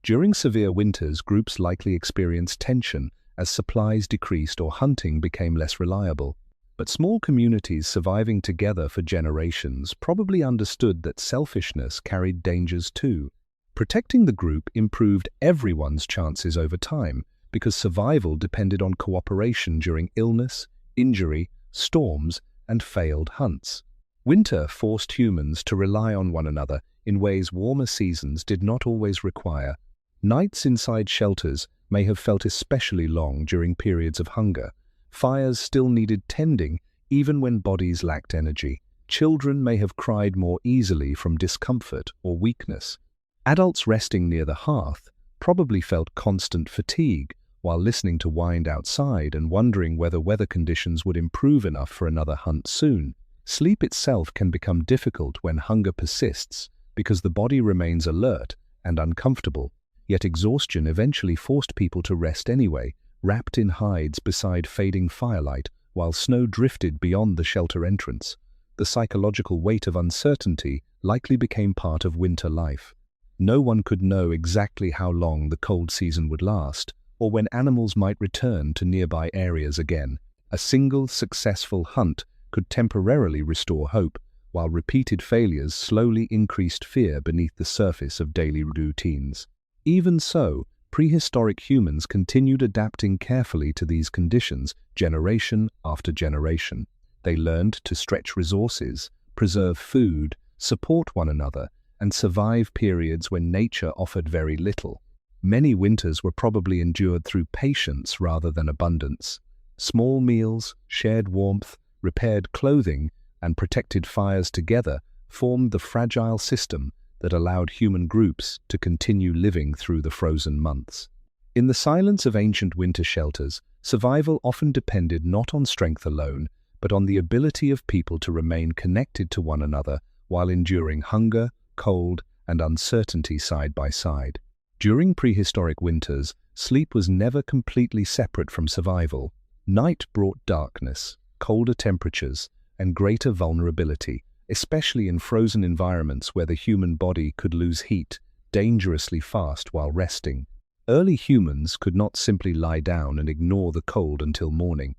During severe winters, groups likely experienced tension as supplies decreased or hunting became less reliable. But small communities surviving together for generations probably understood that selfishness carried dangers too. Protecting the group improved everyone's chances over time because survival depended on cooperation during illness, injury, storms, and failed hunts. Winter forced humans to rely on one another in ways warmer seasons did not always require. Nights inside shelters may have felt especially long during periods of hunger. Fires still needed tending even when bodies lacked energy. Children may have cried more easily from discomfort or weakness. Adults resting near the hearth probably felt constant fatigue while listening to wind outside and wondering whether weather conditions would improve enough for another hunt soon. Sleep itself can become difficult when hunger persists because the body remains alert and uncomfortable, yet exhaustion eventually forced people to rest anyway, wrapped in hides beside fading firelight while snow drifted beyond the shelter entrance. The psychological weight of uncertainty likely became part of winter life. No one could know exactly how long the cold season would last, or when animals might return to nearby areas again. A single successful hunt could temporarily restore hope, while repeated failures slowly increased fear beneath the surface of daily routines. Even so, prehistoric humans continued adapting carefully to these conditions generation after generation. They learned to stretch resources, preserve food, support one another, and survive periods when nature offered very little. Many winters were probably endured through patience rather than abundance. Small meals, shared warmth, repaired clothing, and protected fires together formed the fragile system that allowed human groups to continue living through the frozen months. In the silence of ancient winter shelters, survival often depended not on strength alone, but on the ability of people to remain connected to one another while enduring hunger, cold, and uncertainty side by side. During prehistoric winters, sleep was never completely separate from survival. Night brought darkness, colder temperatures, and greater vulnerability, especially in frozen environments where the human body could lose heat dangerously fast while resting. Early humans could not simply lie down and ignore the cold until morning.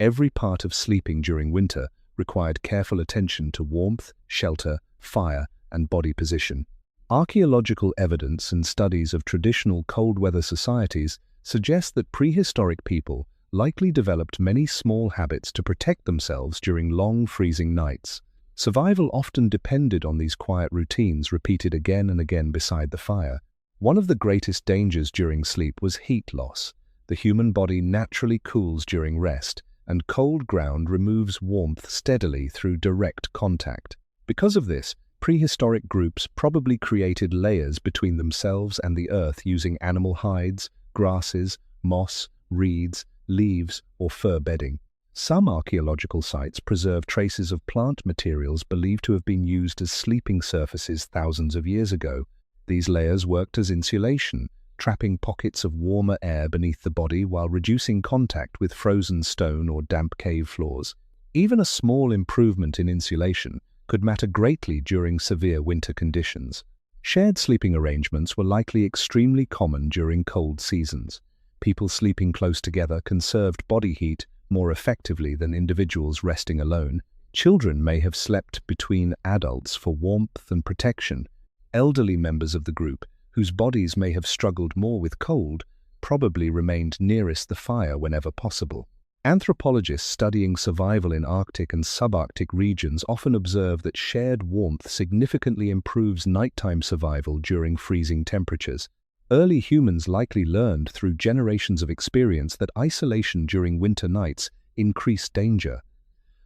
Every part of sleeping during winter required careful attention to warmth, shelter, fire, and body position. Archaeological evidence and studies of traditional cold-weather societies suggest that prehistoric people likely developed many small habits to protect themselves during long freezing nights. Survival often depended on these quiet routines repeated again and again beside the fire. One of the greatest dangers during sleep was heat loss. The human body naturally cools during rest, and cold ground removes warmth steadily through direct contact. Because of this, prehistoric groups probably created layers between themselves and the earth using animal hides, grasses, moss, reeds, leaves, or fur bedding. Some archaeological sites preserve traces of plant materials believed to have been used as sleeping surfaces thousands of years ago. These layers worked as insulation, trapping pockets of warmer air beneath the body while reducing contact with frozen stone or damp cave floors. Even a small improvement in insulation could matter greatly during severe winter conditions. Shared sleeping arrangements were likely extremely common during cold seasons. People sleeping close together conserved body heat more effectively than individuals resting alone. Children may have slept between adults for warmth and protection. Elderly members of the group, whose bodies may have struggled more with cold, probably remained nearest the fire whenever possible. Anthropologists studying survival in Arctic and subarctic regions often observe that shared warmth significantly improves nighttime survival during freezing temperatures. Early humans likely learned through generations of experience that isolation during winter nights increased danger.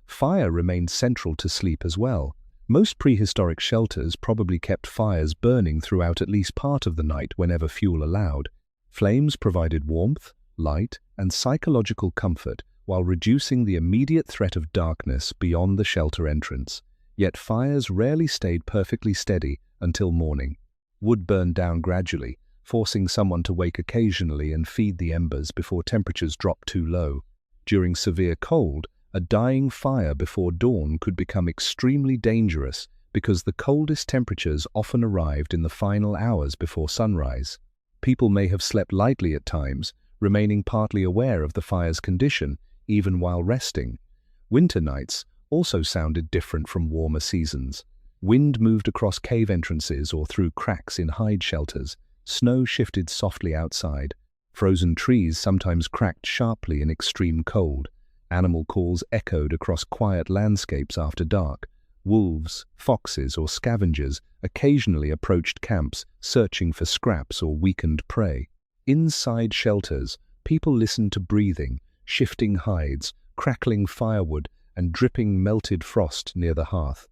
Fire remained central to sleep as well. Most prehistoric shelters probably kept fires burning throughout at least part of the night whenever fuel allowed. Flames provided warmth, light, and psychological comfort while reducing the immediate threat of darkness beyond the shelter entrance. Yet fires rarely stayed perfectly steady until morning. Wood burned down gradually, forcing someone to wake occasionally and feed the embers before temperatures dropped too low. During severe cold, a dying fire before dawn could become extremely dangerous because the coldest temperatures often arrived in the final hours before sunrise. People may have slept lightly at times, remaining partly aware of the fire's condition, even while resting. Winter nights also sounded different from warmer seasons. Wind moved across cave entrances or through cracks in hide shelters. Snow shifted softly outside. Frozen trees sometimes cracked sharply in extreme cold. Animal calls echoed across quiet landscapes after dark. Wolves, foxes, or scavengers occasionally approached camps, searching for scraps or weakened prey. Inside shelters, people listened to breathing, shifting hides, crackling firewood, and dripping melted frost near the hearth.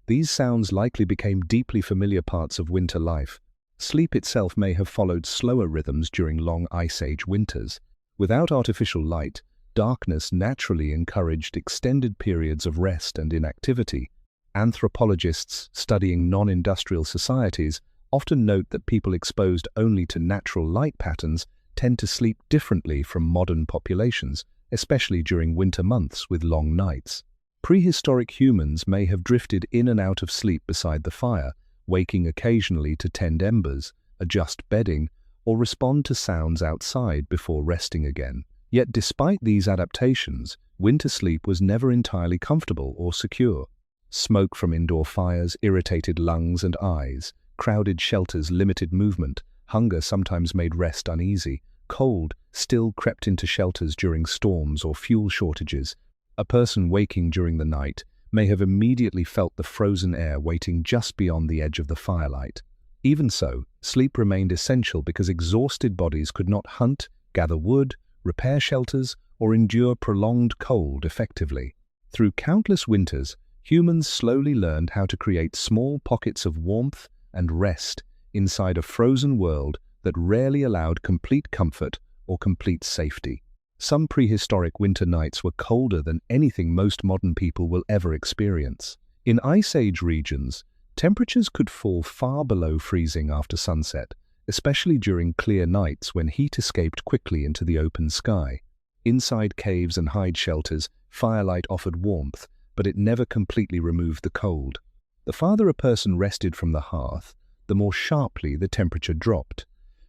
These sounds likely became deeply familiar parts of winter life. Sleep itself may have followed slower rhythms during long Ice Age winters. Without artificial light, darkness naturally encouraged extended periods of rest and inactivity. Anthropologists studying non-industrial societies often note that people exposed only to natural light patterns tend to sleep differently from modern populations, especially during winter months with long nights. Prehistoric humans may have drifted in and out of sleep beside the fire, waking occasionally to tend embers, adjust bedding, or respond to sounds outside before resting again. Yet despite these adaptations, winter sleep was never entirely comfortable or secure. Smoke from indoor fires irritated lungs and eyes, crowded shelters limited movement, hunger sometimes made rest uneasy, cold still crept into shelters during storms or fuel shortages. A person waking during the night may have immediately felt the frozen air waiting just beyond the edge of the firelight. Even so, sleep remained essential because exhausted bodies could not hunt, gather wood, repair shelters, or endure prolonged cold effectively. Through countless winters, humans slowly learned how to create small pockets of warmth and rest inside a frozen world that rarely allowed complete comfort or complete safety. Some prehistoric winter nights were colder than anything most modern people will ever experience. In Ice Age regions, temperatures could fall far below freezing after sunset, especially during clear nights when heat escaped quickly into the open sky. Inside caves and hide shelters, firelight offered warmth, but it never completely removed the cold. The farther a person rested from the hearth, the more sharply the temperature dropped.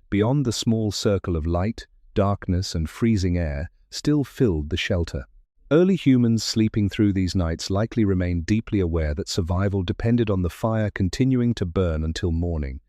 Beyond the small circle of light, darkness and freezing air still filled the shelter. Early humans sleeping through these nights likely remained deeply aware that survival depended on the fire continuing to burn until morning.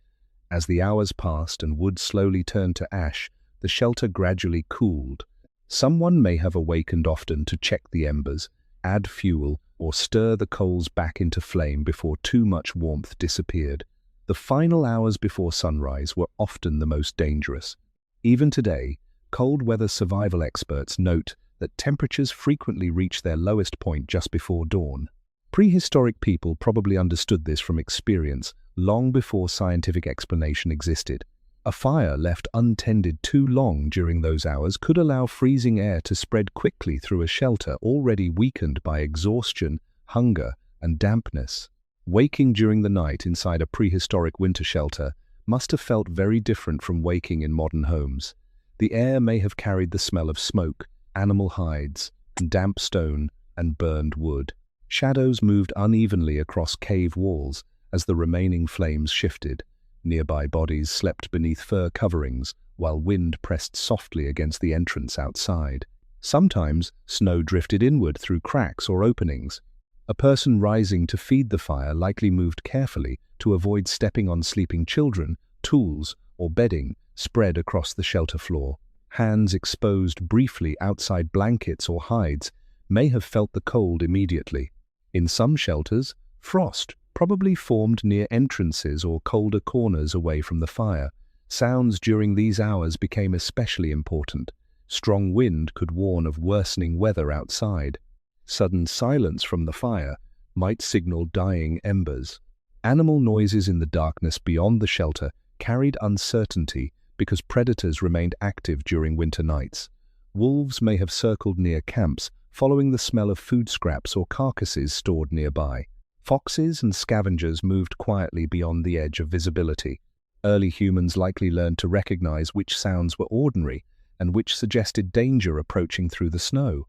As the hours passed and wood slowly turned to ash, the shelter gradually cooled. Someone may have awakened often to check the embers, add fuel, or stir the coals back into flame before too much warmth disappeared. The final hours before sunrise were often the most dangerous. Even today, cold weather survival experts note that temperatures frequently reach their lowest point just before dawn. Prehistoric people probably understood this from experience long before scientific explanation existed. A fire left untended too long during those hours could allow freezing air to spread quickly through a shelter already weakened by exhaustion, hunger, and dampness. Waking during the night inside a prehistoric winter shelter must have felt very different from waking in modern homes. The air may have carried the smell of smoke, animal hides, damp stone, and burned wood. Shadows moved unevenly across cave walls as the remaining flames shifted. Nearby bodies slept beneath fur coverings, while wind pressed softly against the entrance outside. Sometimes, snow drifted inward through cracks or openings. A person rising to feed the fire likely moved carefully to avoid stepping on sleeping children, tools, or bedding spread across the shelter floor. Hands exposed briefly outside blankets or hides may have felt the cold immediately. In some shelters, frost probably formed near entrances or colder corners away from the fire. Sounds during these hours became especially important. Strong wind could warn of worsening weather outside. Sudden silence from the fire might signal dying embers. Animal noises in the darkness beyond the shelter carried uncertainty because predators remained active during winter nights. Wolves may have circled near camps, following the smell of food scraps or carcasses stored nearby. Foxes and scavengers moved quietly beyond the edge of visibility. Early humans likely learned to recognize which sounds were ordinary and which suggested danger approaching through the snow.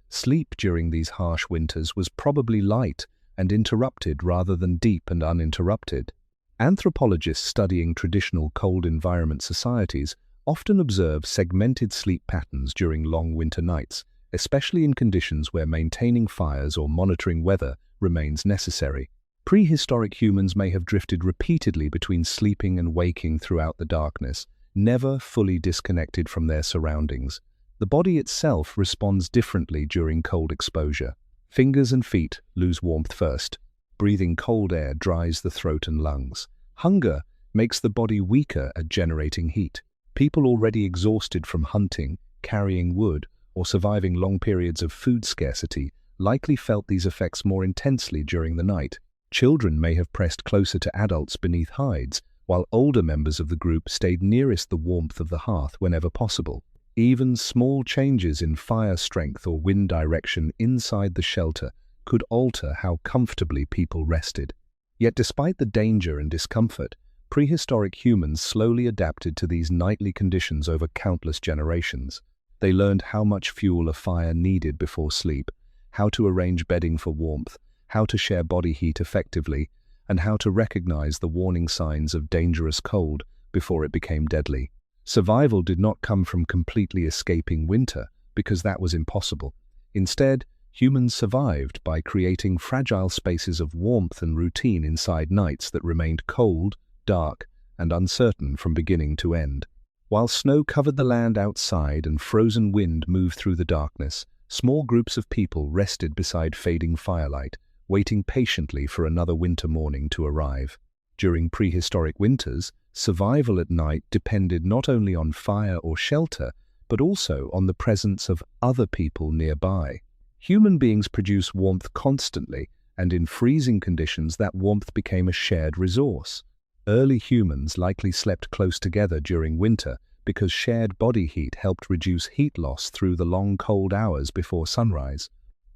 Sleep during these harsh winters was probably light and interrupted rather than deep and uninterrupted. Anthropologists studying traditional cold environment societies often observe segmented sleep patterns during long winter nights, especially in conditions where maintaining fires or monitoring weather remains necessary. Prehistoric humans may have drifted repeatedly between sleeping and waking throughout the darkness, never fully disconnected from their surroundings. The body itself responds differently during cold exposure. Fingers and feet lose warmth first. Breathing cold air dries the throat and lungs. Hunger makes the body weaker at generating heat. People already exhausted from hunting, carrying wood, or surviving long periods of food scarcity likely felt these effects more intensely during the night. Children may have pressed closer to adults beneath hides, while older members of the group stayed nearest the warmth of the hearth whenever possible. Even small changes in fire strength or wind direction inside the shelter could alter how comfortably people rested. Yet despite the danger and discomfort, prehistoric humans slowly adapted to these nightly conditions over countless generations. They learned how much fuel a fire needed before sleep, how to arrange bedding for warmth, how to share body heat effectively, and how to recognize the warning signs of dangerous cold before it became deadly. Survival did not come from completely escaping winter, because that was impossible. Instead, humans survived by creating fragile spaces of warmth and routine inside nights that remained cold, dark, and uncertain from beginning to end. While snow covered the land outside and frozen wind moved through the darkness, small groups of people rested beside fading firelight, waiting patiently for another winter morning to arrive. During prehistoric winters, survival at night depended not only on fire or shelter, but also on the presence of other people nearby. Human beings produce warmth constantly, and in freezing conditions that warmth became a shared resource. Early humans likely slept close together during winter because shared body heat helped reduce heat loss through the long cold hours before sunrise.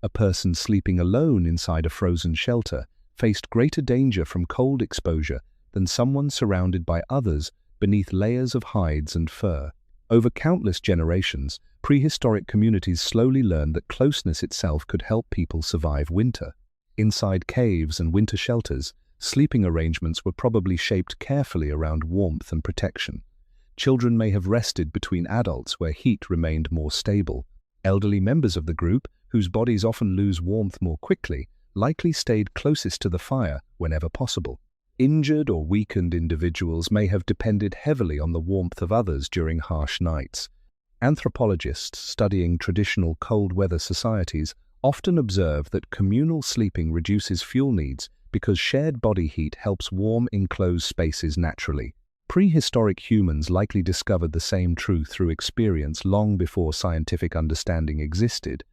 A person sleeping alone inside a frozen shelter faced greater danger from cold exposure than someone surrounded by others beneath layers of hides and fur. Over countless generations, prehistoric communities slowly learned that closeness itself could help people survive winter. Inside caves and winter shelters, sleeping arrangements were probably shaped carefully around warmth and protection. Children may have rested between adults where heat remained more stable. Elderly members of the group, whose bodies often lose warmth more quickly, likely stayed closest to the fire whenever possible. Injured or weakened individuals may have depended heavily on the warmth of others during harsh nights. Anthropologists studying traditional cold-weather societies often observe that communal sleeping reduces fuel needs because shared body heat helps warm enclosed spaces naturally. Prehistoric humans likely discovered the same truth through experience long before scientific understanding existed.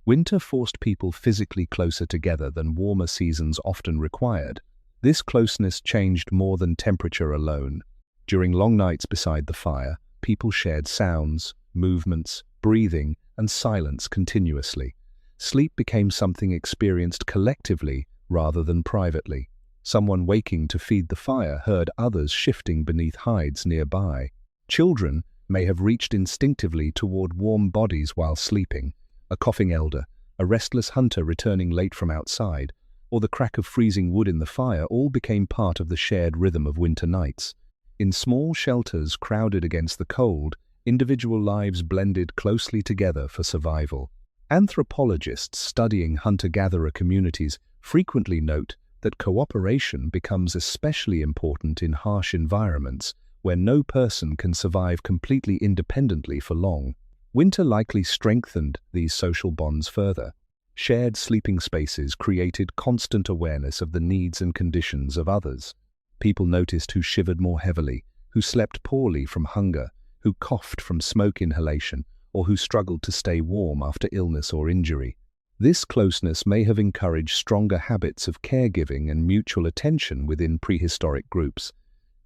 Winter forced people physically closer together than warmer seasons often required. This closeness changed more than temperature alone. During long nights beside the fire, people shared sounds, movements, breathing, and silence continuously. Sleep became something experienced collectively rather than privately. Someone waking to feed the fire heard others shifting beneath hides nearby. Children may have reached instinctively toward warm bodies while sleeping. A coughing elder, a restless hunter returning late from outside, or the crack of freezing wood in the fire all became part of the shared rhythm of winter nights. In small shelters crowded against the cold, individual lives blended closely together for survival. Anthropologists studying hunter-gatherer communities frequently note that cooperation becomes especially important in harsh environments where no person can survive completely independently for long. Winter likely strengthened these social bonds further. Shared sleeping spaces created constant awareness of the needs and conditions of others. People noticed who shivered more heavily, who slept poorly from hunger, who coughed from smoke inhalation, or who struggled to stay warm after illness or injury. This closeness may have encouraged stronger habits of caregiving and mutual attention within prehistoric groups.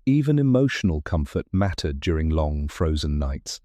Even emotional comfort mattered during long, frozen nights.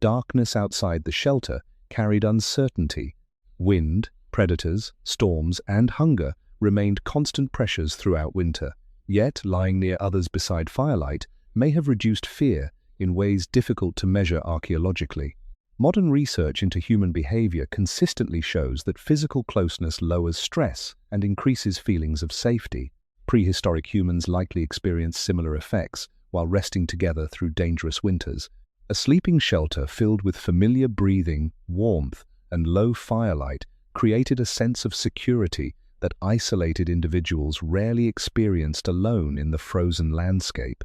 Darkness outside the shelter carried uncertainty. Wind, predators, storms, and hunger remained constant pressures throughout winter. Yet, lying near others beside firelight may have reduced fear in ways difficult to measure archaeologically. Modern research into human behavior consistently shows that physical closeness lowers stress and increases feelings of safety. Prehistoric humans likely experienced similar effects while resting together through dangerous winters. A sleeping shelter filled with familiar breathing, warmth, and low firelight created a sense of security that isolated individuals rarely experienced alone in the frozen landscape.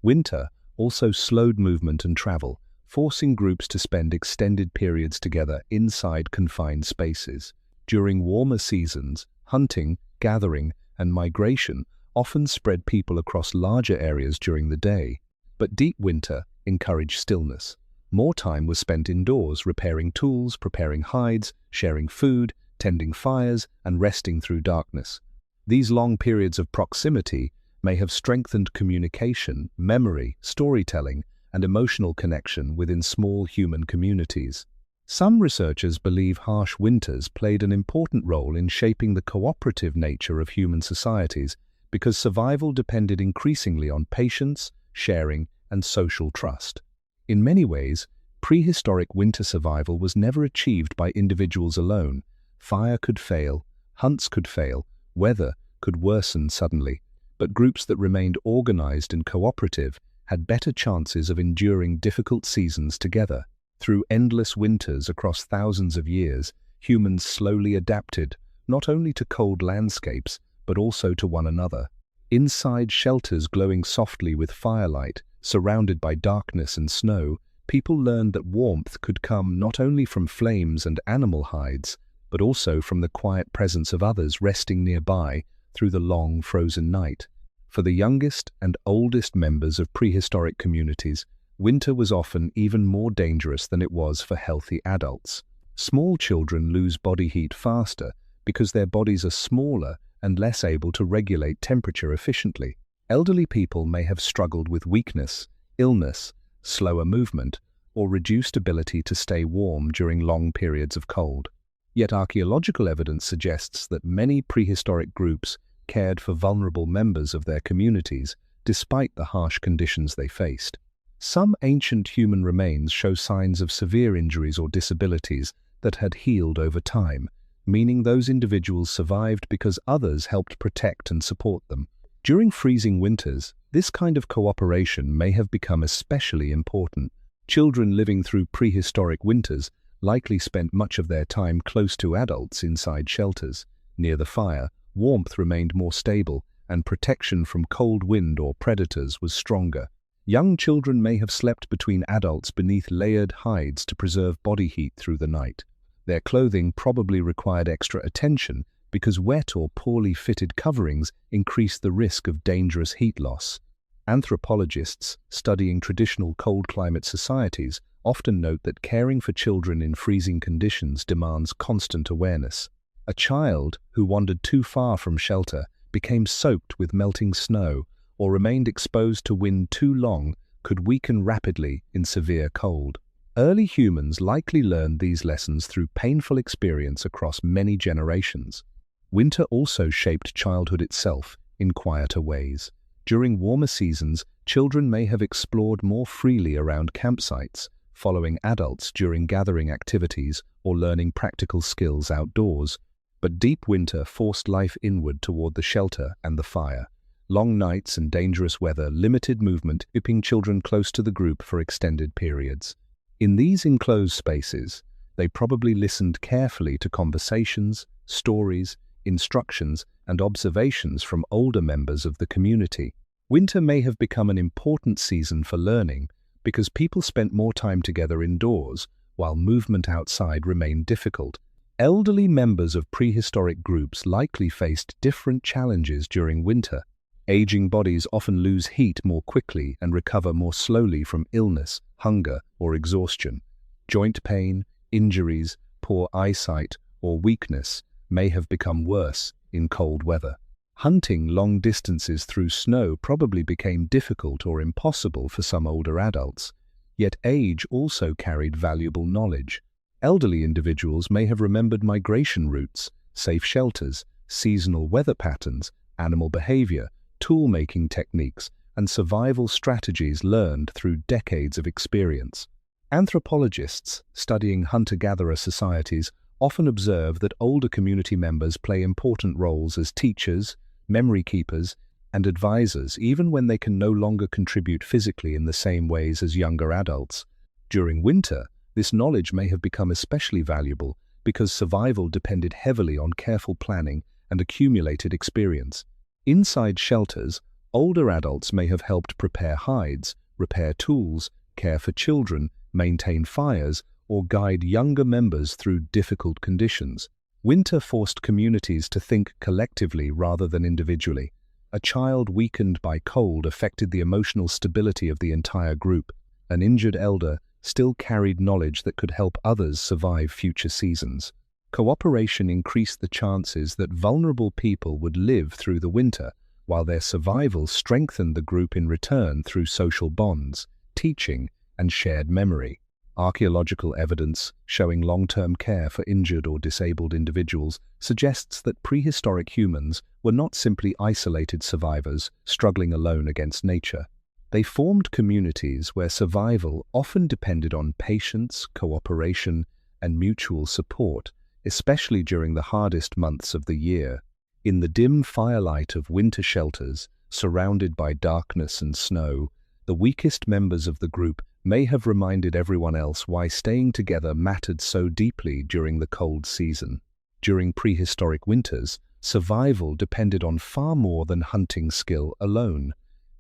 Winter also slowed movement and travel, forcing groups to spend extended periods together inside confined spaces. During warmer seasons, hunting, gathering, and migration often spread people across larger areas during the day. But deep winter encouraged stillness. More time was spent indoors, repairing tools, preparing hides, sharing food, tending fires, and resting through darkness. These long periods of proximity may have strengthened communication, memory, storytelling, and emotional connection within small human communities. Some researchers believe harsh winters played an important role in shaping the cooperative nature of human societies because survival depended increasingly on patience, sharing, and social trust. In many ways, prehistoric winter survival was never achieved by individuals alone. Fire could fail, hunts could fail, weather could worsen suddenly, but groups that remained organized and cooperative had better chances of enduring difficult seasons together. Through endless winters across thousands of years, humans slowly adapted not only to cold landscapes, but also to one another. Inside shelters glowing softly with firelight, surrounded by darkness and snow, people learned that warmth could come not only from flames and animal hides, but also from the quiet presence of others resting nearby through the long, frozen night. For the youngest and oldest members of prehistoric communities, winter was often even more dangerous than it was for healthy adults. Small children lose body heat faster because their bodies are smaller and less able to regulate temperature efficiently. Elderly people may have struggled with weakness, illness, slower movement, or reduced ability to stay warm during long periods of cold. Yet archaeological evidence suggests that many prehistoric groups cared for vulnerable members of their communities despite the harsh conditions they faced. Some ancient human remains show signs of severe injuries or disabilities that had healed over time, meaning those individuals survived because others helped protect and support them. During freezing winters, this kind of cooperation may have become especially important. Children living through prehistoric winters likely spent much of their time close to adults inside shelters. Near the fire, warmth remained more stable, and protection from cold wind or predators was stronger. Young children may have slept between adults beneath layered hides to preserve body heat through the night. Their clothing probably required extra attention because wet or poorly fitted coverings increased the risk of dangerous heat loss. Anthropologists studying traditional cold climate societies often note that caring for children in freezing conditions demands constant awareness. A child who wandered too far from shelter, became soaked with melting snow, or remained exposed to wind too long could weaken rapidly in severe cold. Early humans likely learned these lessons through painful experience across many generations. Winter also shaped childhood itself in quieter ways. During warmer seasons, children may have explored more freely around campsites, following adults during gathering activities or learning practical skills outdoors. But deep winter forced life inward toward the shelter and the fire. Long nights and dangerous weather limited movement, keeping children close to the group for extended periods. In these enclosed spaces, they probably listened carefully to conversations, stories, instructions, and observations from older members of the community. Winter may have become an important season for learning because people spent more time together indoors, while movement outside remained difficult. Elderly members of prehistoric groups likely faced different challenges during winter. Aging bodies often lose heat more quickly and recover more slowly from illness, hunger, or exhaustion. Joint pain, injuries, poor eyesight, or weakness may have become worse in cold weather. Hunting long distances through snow probably became difficult or impossible for some older adults. Yet age also carried valuable knowledge. Elderly individuals may have remembered migration routes, safe shelters, seasonal weather patterns, animal behavior, tool-making techniques, and survival strategies learned through decades of experience. Anthropologists studying hunter-gatherer societies often observe that older community members play important roles as teachers, memory keepers, and advisors even when they can no longer contribute physically in the same ways as younger adults. During winter, this knowledge may have become especially valuable because survival depended heavily on careful planning and accumulated experience. Inside shelters, older adults may have helped prepare hides, repair tools, care for children, maintain fires, or guide younger members through difficult conditions. Winter forced communities to think collectively rather than individually. A child weakened by cold affected the emotional stability of the entire group. An injured elder still carried knowledge that could help others survive future seasons. Cooperation increased the chances that vulnerable people would live through the winter, while their survival strengthened the group in return through social bonds, teaching, and shared memory. Archaeological evidence showing long-term care for injured or disabled individuals suggests that prehistoric humans were not simply isolated survivors struggling alone against nature. They formed communities where survival often depended on patience, cooperation, and mutual support, especially during the hardest months of the year. In the dim firelight of winter shelters, surrounded by darkness and snow, the weakest members of the group may have reminded everyone else why staying together mattered so deeply during the cold season. During prehistoric winters, survival depended on far more than hunting skill alone.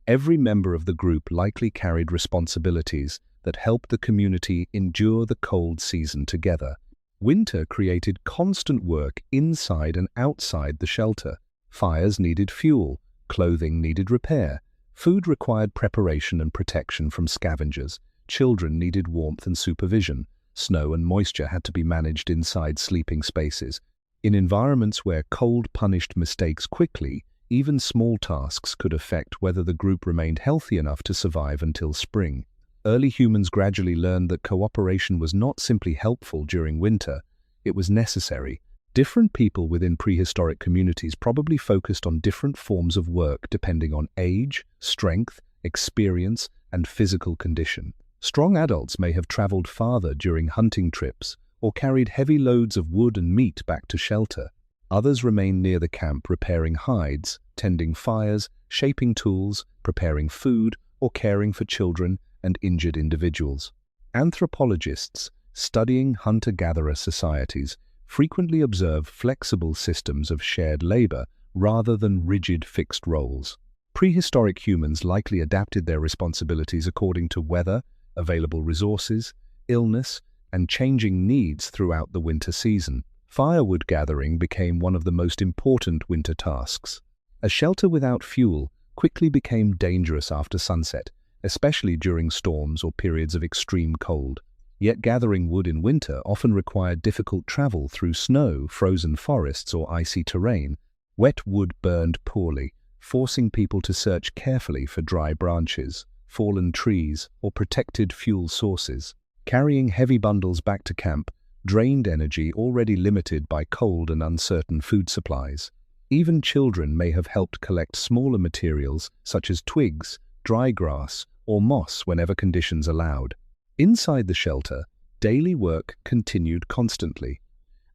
Every member of the group likely carried responsibilities that helped the community endure the cold season together. Winter created constant work inside and outside the shelter. Fires needed fuel, clothing needed repair, food required preparation and protection from scavengers, children needed warmth and supervision, snow and moisture had to be managed inside sleeping spaces. In environments where cold punished mistakes quickly, even small tasks could affect whether the group remained healthy enough to survive until spring. Early humans gradually learned that cooperation was not simply helpful during winter, it was necessary. Different people within prehistoric communities probably focused on different forms of work depending on age, strength, experience, and physical condition. Strong adults may have traveled farther during hunting trips or carried heavy loads of wood and meat back to shelter. Others remained near the camp repairing hides, tending fires, shaping tools, preparing food, or caring for children and injured individuals. Anthropologists studying hunter-gatherer societies frequently observe flexible systems of shared labor rather than rigid fixed roles. Prehistoric humans likely adapted their responsibilities according to weather, available resources, illness, and changing needs throughout the winter season. Firewood gathering became one of the most important winter tasks. A shelter without fuel quickly became dangerous after sunset, especially during storms or periods of extreme cold. Yet gathering wood in winter often required difficult travel through snow, frozen forests, or icy terrain. Wet wood burned poorly, forcing people to search carefully for dry branches, fallen trees, or protected fuel sources. Carrying heavy bundles back to camp drained energy already limited by cold and uncertain food supplies. Even children may have helped collect smaller materials such as twigs, dry grass, or moss whenever conditions allowed. Inside the shelter, daily work continued constantly.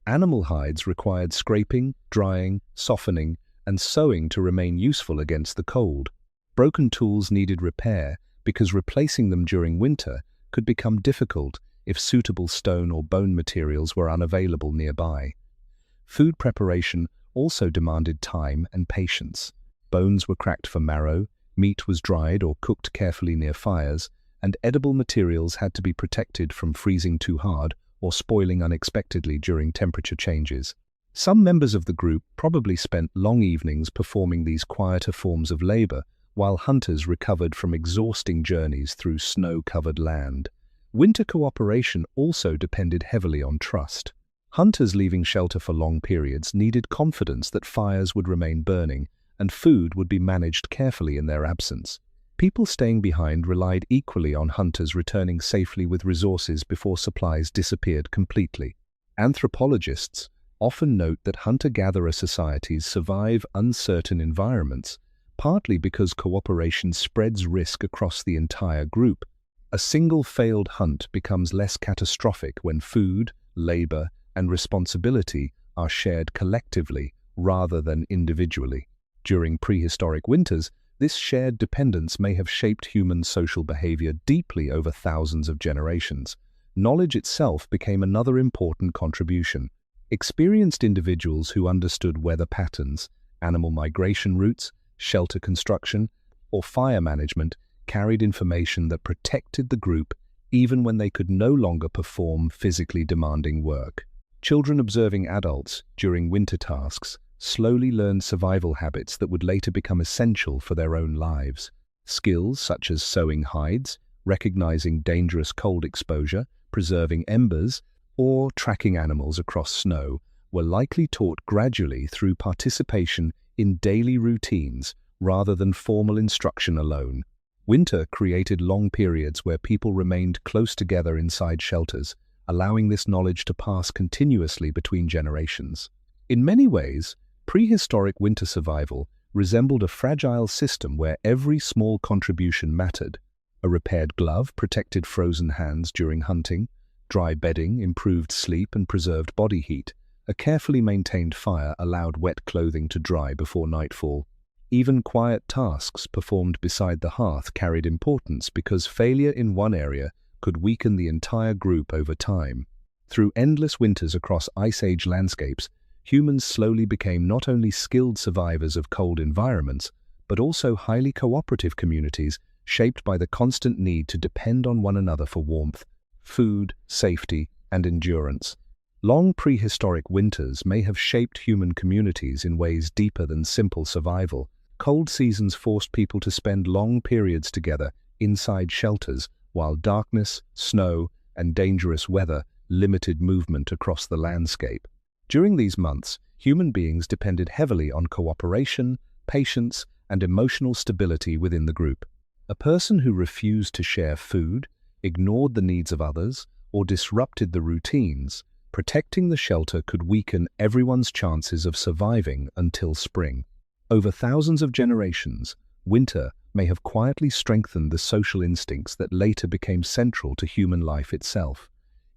Animal hides required scraping, drying, softening, and sewing to remain useful against the cold. Broken tools needed repair because replacing them during winter could become difficult if suitable stone or bone materials were unavailable nearby. Food preparation also demanded time and patience. Bones were cracked for marrow, meat was dried or cooked carefully near fires, and edible materials had to be protected from freezing too hard or spoiling unexpectedly during temperature changes. Some members of the group probably spent long evenings performing these quieter forms of labor, while hunters recovered from exhausting journeys through snow-covered land. Winter cooperation also depended heavily on trust. Hunters leaving shelter for long periods needed confidence that fires would remain burning and food would be managed carefully in their absence. People staying behind relied equally on hunters returning safely with resources before supplies disappeared completely. Anthropologists often note that hunter-gatherer societies survive uncertain environments, partly because cooperation spreads risk across the entire group. A single failed hunt becomes less catastrophic when food, labor, and responsibility are shared collectively rather than individually. During prehistoric winters, this shared dependence may have shaped human social behavior deeply over thousands of generations. Knowledge itself became another important contribution. Experienced individuals who understood weather patterns, animal migration routes, shelter construction, or fire management carried information that protected the group even when they could no longer perform physically demanding work. Children observing adults during winter tasks slowly learned survival habits that would later become essential for their own lives. Skills such as sewing hides, recognizing dangerous cold exposure, preserving embers, or tracking animals across snow were likely taught gradually through participation in daily routines rather than formal instruction alone. Winter created long periods where people remained close together inside shelters, allowing this knowledge to pass continuously between generations. In many ways, prehistoric winter survival resembled a fragile system where every small contribution mattered. A repaired glove protected frozen hands during hunting, dry bedding improved sleep and preserved body heat, a carefully maintained fire allowed wet clothing to dry before nightfall. Even quiet tasks performed beside the hearth carried importance because failure in one area could weaken the entire group over time. Through endless winters across Ice Age landscapes, humans slowly became not only skilled survivors of cold environments, but also highly cooperative communities shaped by the constant need to depend on one another for warmth, food, safety, and endurance. Long prehistoric winters may have shaped human communities in ways deeper than simple survival. Cold seasons forced people to spend long periods together inside shelters, while darkness, snow, and dangerous weather limited movement across the landscape. During these months, human beings depended heavily on cooperation, patience, and emotional stability within the group. A person who refused to share food, ignored the needs of others, or disrupted the routines, protecting the shelter could weaken everyone's chances of surviving until spring. Over thousands of generations, winter may have quietly strengthened the social instincts that later became central to human life itself.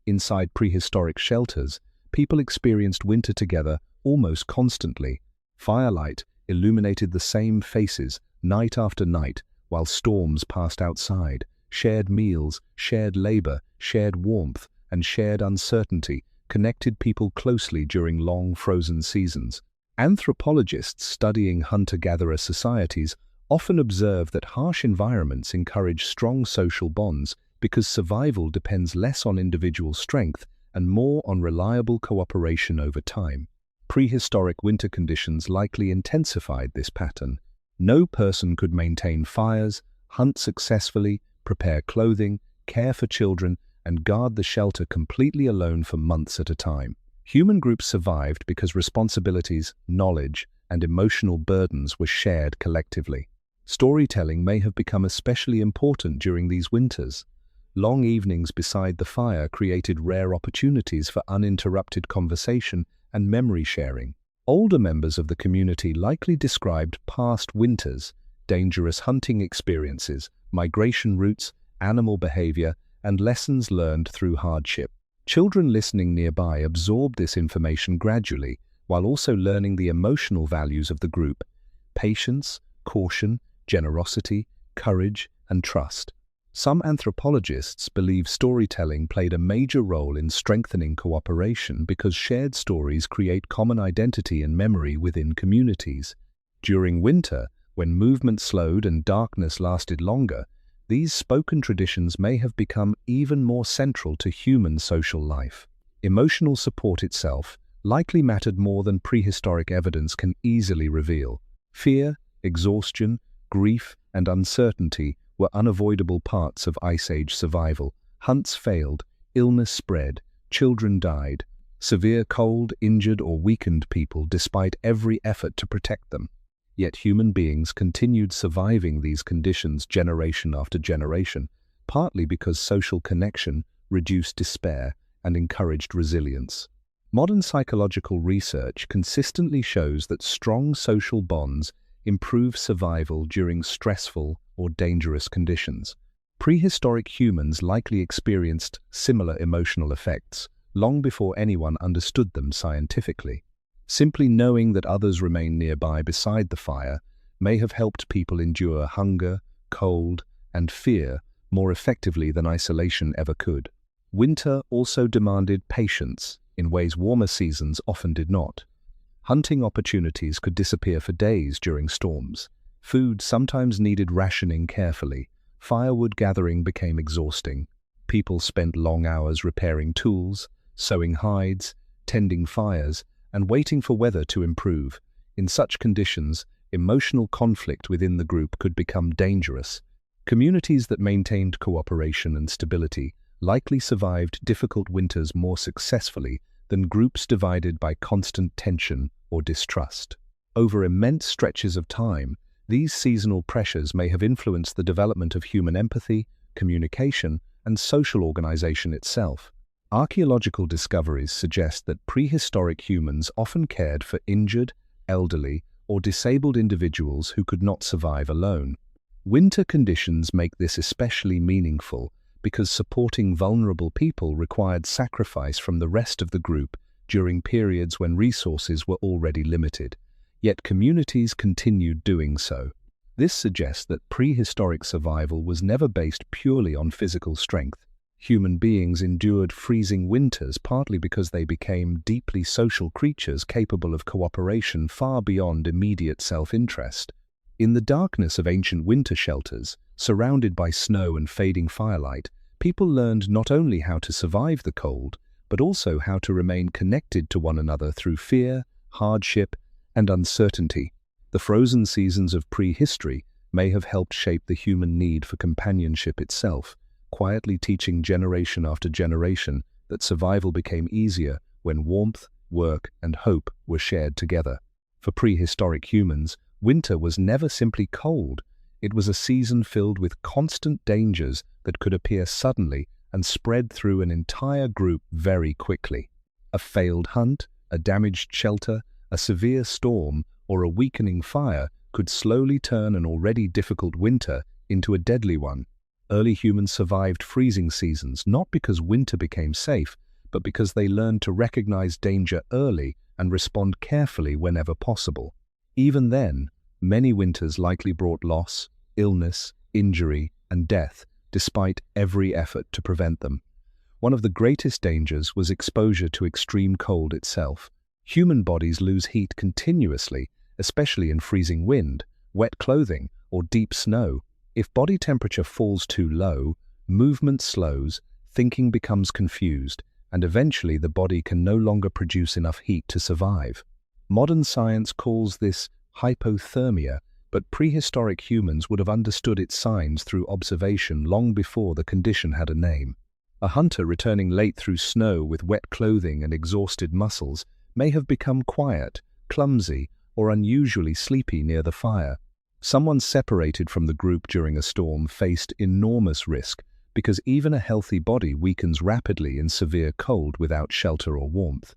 Inside prehistoric shelters, people experienced winter together almost constantly. Firelight illuminated the same faces night after night while storms passed outside. Shared meals, shared labor, shared warmth, and shared uncertainty connected people closely during long frozen seasons. Anthropologists studying hunter-gatherer societies often observe that harsh environments encourage strong social bonds because survival depends less on individual strength and more on reliable cooperation over time. Prehistoric winter conditions likely intensified this pattern. No person could maintain fires, hunt successfully, prepare clothing, care for children, and guard the shelter completely alone for months at a time. Human groups survived because responsibilities, knowledge, and emotional burdens were shared collectively. Storytelling may have become especially important during these winters. Long evenings beside the fire created rare opportunities for uninterrupted conversation and memory sharing. Older members of the community likely described past winters, dangerous hunting experiences, migration routes, animal behavior, and lessons learned through hardship. Children listening nearby absorbed this information gradually, while also learning the emotional values of the group: patience, caution, generosity, courage, and trust. Some anthropologists believe storytelling played a major role in strengthening cooperation because shared stories create common identity and memory within communities. During winter, when movement slowed and darkness lasted longer, these spoken traditions may have become even more central to human social life. Emotional support itself likely mattered more than prehistoric evidence can easily reveal. Fear, exhaustion, grief, and uncertainty were unavoidable parts of Ice Age survival. Hunts failed, illness spread, children died. Severe cold injured or weakened people despite every effort to protect them. Yet human beings continued surviving these conditions generation after generation, partly because social connection reduced despair and encouraged resilience. Modern psychological research consistently shows that strong social bonds improve survival during stressful or dangerous conditions. Prehistoric humans likely experienced similar emotional effects long before anyone understood them scientifically. Simply knowing that others remained nearby beside the fire may have helped people endure hunger, cold, and fear more effectively than isolation ever could. Winter also demanded patience in ways warmer seasons often did not. Hunting opportunities could disappear for days during storms. Food sometimes needed rationing carefully. Firewood gathering became exhausting. People spent long hours repairing tools, sewing hides, tending fires, and waiting for weather to improve. In such conditions, emotional conflict within the group could become dangerous. Communities that maintained cooperation and stability likely survived difficult winters more successfully than groups divided by constant tension or distrust. Over immense stretches of time, These seasonal pressures may have influenced the development of human empathy, communication, and social organization itself. Archaeological discoveries suggest that prehistoric humans often cared for injured, elderly, or disabled individuals who could not survive alone. Winter conditions make this especially meaningful because supporting vulnerable people required sacrifice from the rest of the group during periods when resources were already limited. Yet communities continued doing so. This suggests that prehistoric survival was never based purely on physical strength. Human beings endured freezing winters partly because they became deeply social creatures capable of cooperation far beyond immediate self-interest. In the darkness of ancient winter shelters, surrounded by snow and fading firelight, people learned not only how to survive the cold, but also how to remain connected to one another through fear, hardship, and uncertainty. The frozen seasons of prehistory may have helped shape the human need for companionship itself, quietly teaching generation after generation that survival became easier when warmth, work, and hope were shared together. For prehistoric humans, winter was never simply cold. It was a season filled with constant dangers that could appear suddenly and spread through an entire group very quickly. A failed hunt, a damaged shelter, a severe storm, or a weakening fire could slowly turn an already difficult winter into a deadly one. Early humans survived freezing seasons not because winter became safe, but because they learned to recognize danger early and respond carefully whenever possible. Even then, many winters likely brought loss, illness, injury, and death, despite every effort to prevent them. One of the greatest dangers was exposure to extreme cold itself. Human bodies lose heat continuously, especially in freezing wind, wet clothing, or deep snow. If body temperature falls too low, movement slows, thinking becomes confused, and eventually the body can no longer produce enough heat to survive. Modern science calls this hypothermia, but prehistoric humans would have understood its signs through observation long before the condition had a name. A hunter returning late through snow with wet clothing and exhausted muscles may have become quiet, clumsy, or unusually sleepy near the fire. Someone separated from the group during a storm faced enormous risk because even a healthy body weakens rapidly in severe cold without shelter or warmth.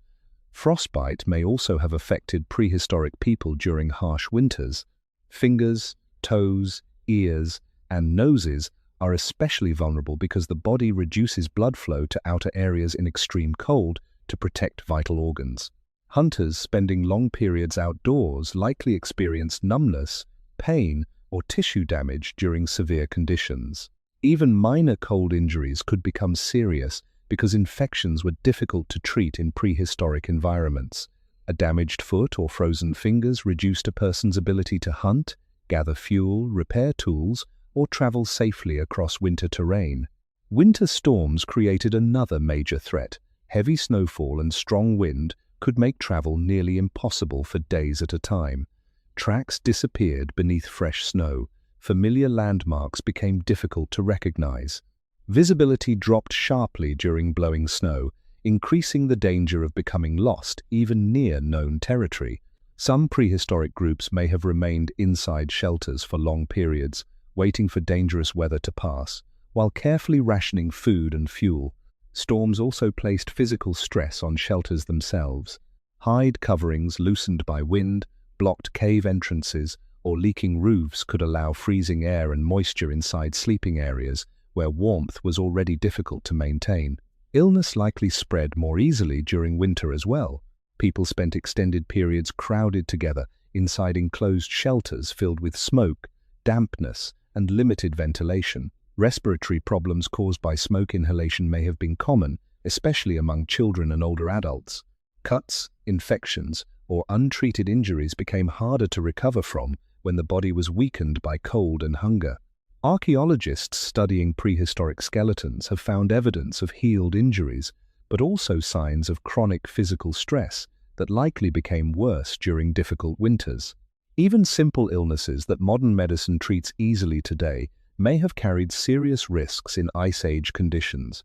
Frostbite may also have affected prehistoric people during harsh winters. Fingers, toes, ears, and noses are especially vulnerable because the body reduces blood flow to outer areas in extreme cold to protect vital organs. Hunters spending long periods outdoors likely experienced numbness, pain, or tissue damage during severe conditions. Even minor cold injuries could become serious because infections were difficult to treat in prehistoric environments. A damaged foot or frozen fingers reduced a person's ability to hunt, gather fuel, repair tools, or travel safely across winter terrain. Winter storms created another major threat. Heavy snowfall and strong wind could make travel nearly impossible for days at a time. Tracks disappeared beneath fresh snow. Familiar landmarks became difficult to recognize. Visibility dropped sharply during blowing snow, increasing the danger of becoming lost even near known territory. Some prehistoric groups may have remained inside shelters for long periods, waiting for dangerous weather to pass, while carefully rationing food and fuel. Storms also placed physical stress on shelters themselves. Hide coverings loosened by wind, blocked cave entrances, or leaking roofs could allow freezing air and moisture inside sleeping areas where warmth was already difficult to maintain. Illness likely spread more easily during winter as well. People spent extended periods crowded together inside enclosed shelters filled with smoke, dampness, and limited ventilation. Respiratory problems caused by smoke inhalation may have been common, especially among children and older adults. Cuts, infections, or untreated injuries became harder to recover from when the body was weakened by cold and hunger. Archaeologists studying prehistoric skeletons have found evidence of healed injuries, but also signs of chronic physical stress that likely became worse during difficult winters. Even simple illnesses that modern medicine treats easily today may have carried serious risks in Ice Age conditions.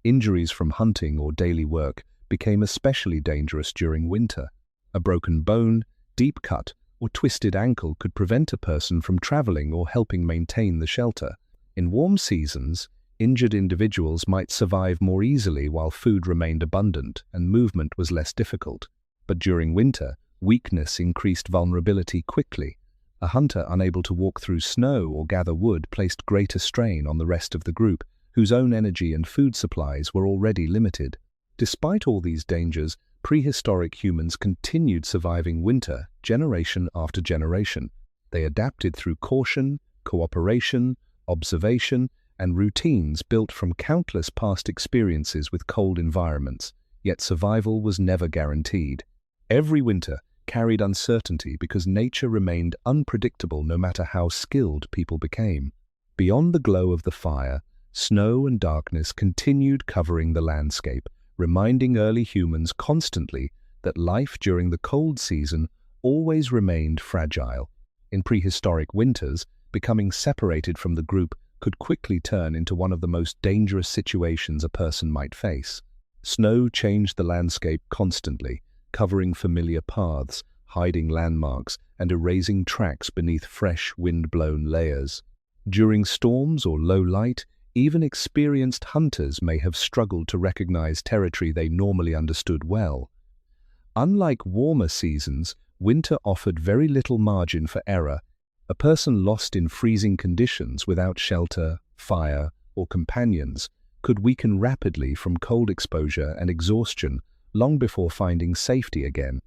Injuries from hunting or daily work became especially dangerous during winter. A broken bone, deep cut, or twisted ankle could prevent a person from traveling or helping maintain the shelter. In warm seasons, injured individuals might survive more easily while food remained abundant and movement was less difficult. But during winter, weakness increased vulnerability quickly. A hunter unable to walk through snow or gather wood placed greater strain on the rest of the group, whose own energy and food supplies were already limited. Despite all these dangers, prehistoric humans continued surviving winter generation after generation. They adapted through caution, cooperation, observation, and routines built from countless past experiences with cold environments, yet survival was never guaranteed. Every winter carried uncertainty because nature remained unpredictable no matter how skilled people became. Beyond the glow of the fire, snow and darkness continued covering the landscape, reminding early humans constantly that life during the cold season always remained fragile. In prehistoric winters, becoming separated from the group could quickly turn into one of the most dangerous situations a person might face. Snow changed the landscape constantly, covering familiar paths, hiding landmarks, and erasing tracks beneath fresh, wind-blown layers. During storms or low light, even experienced hunters may have struggled to recognize territory they normally understood well. Unlike warmer seasons, winter offered very little margin for error. A person lost in freezing conditions without shelter, fire, or companions could weaken rapidly from cold exposure and exhaustion long before finding safety again.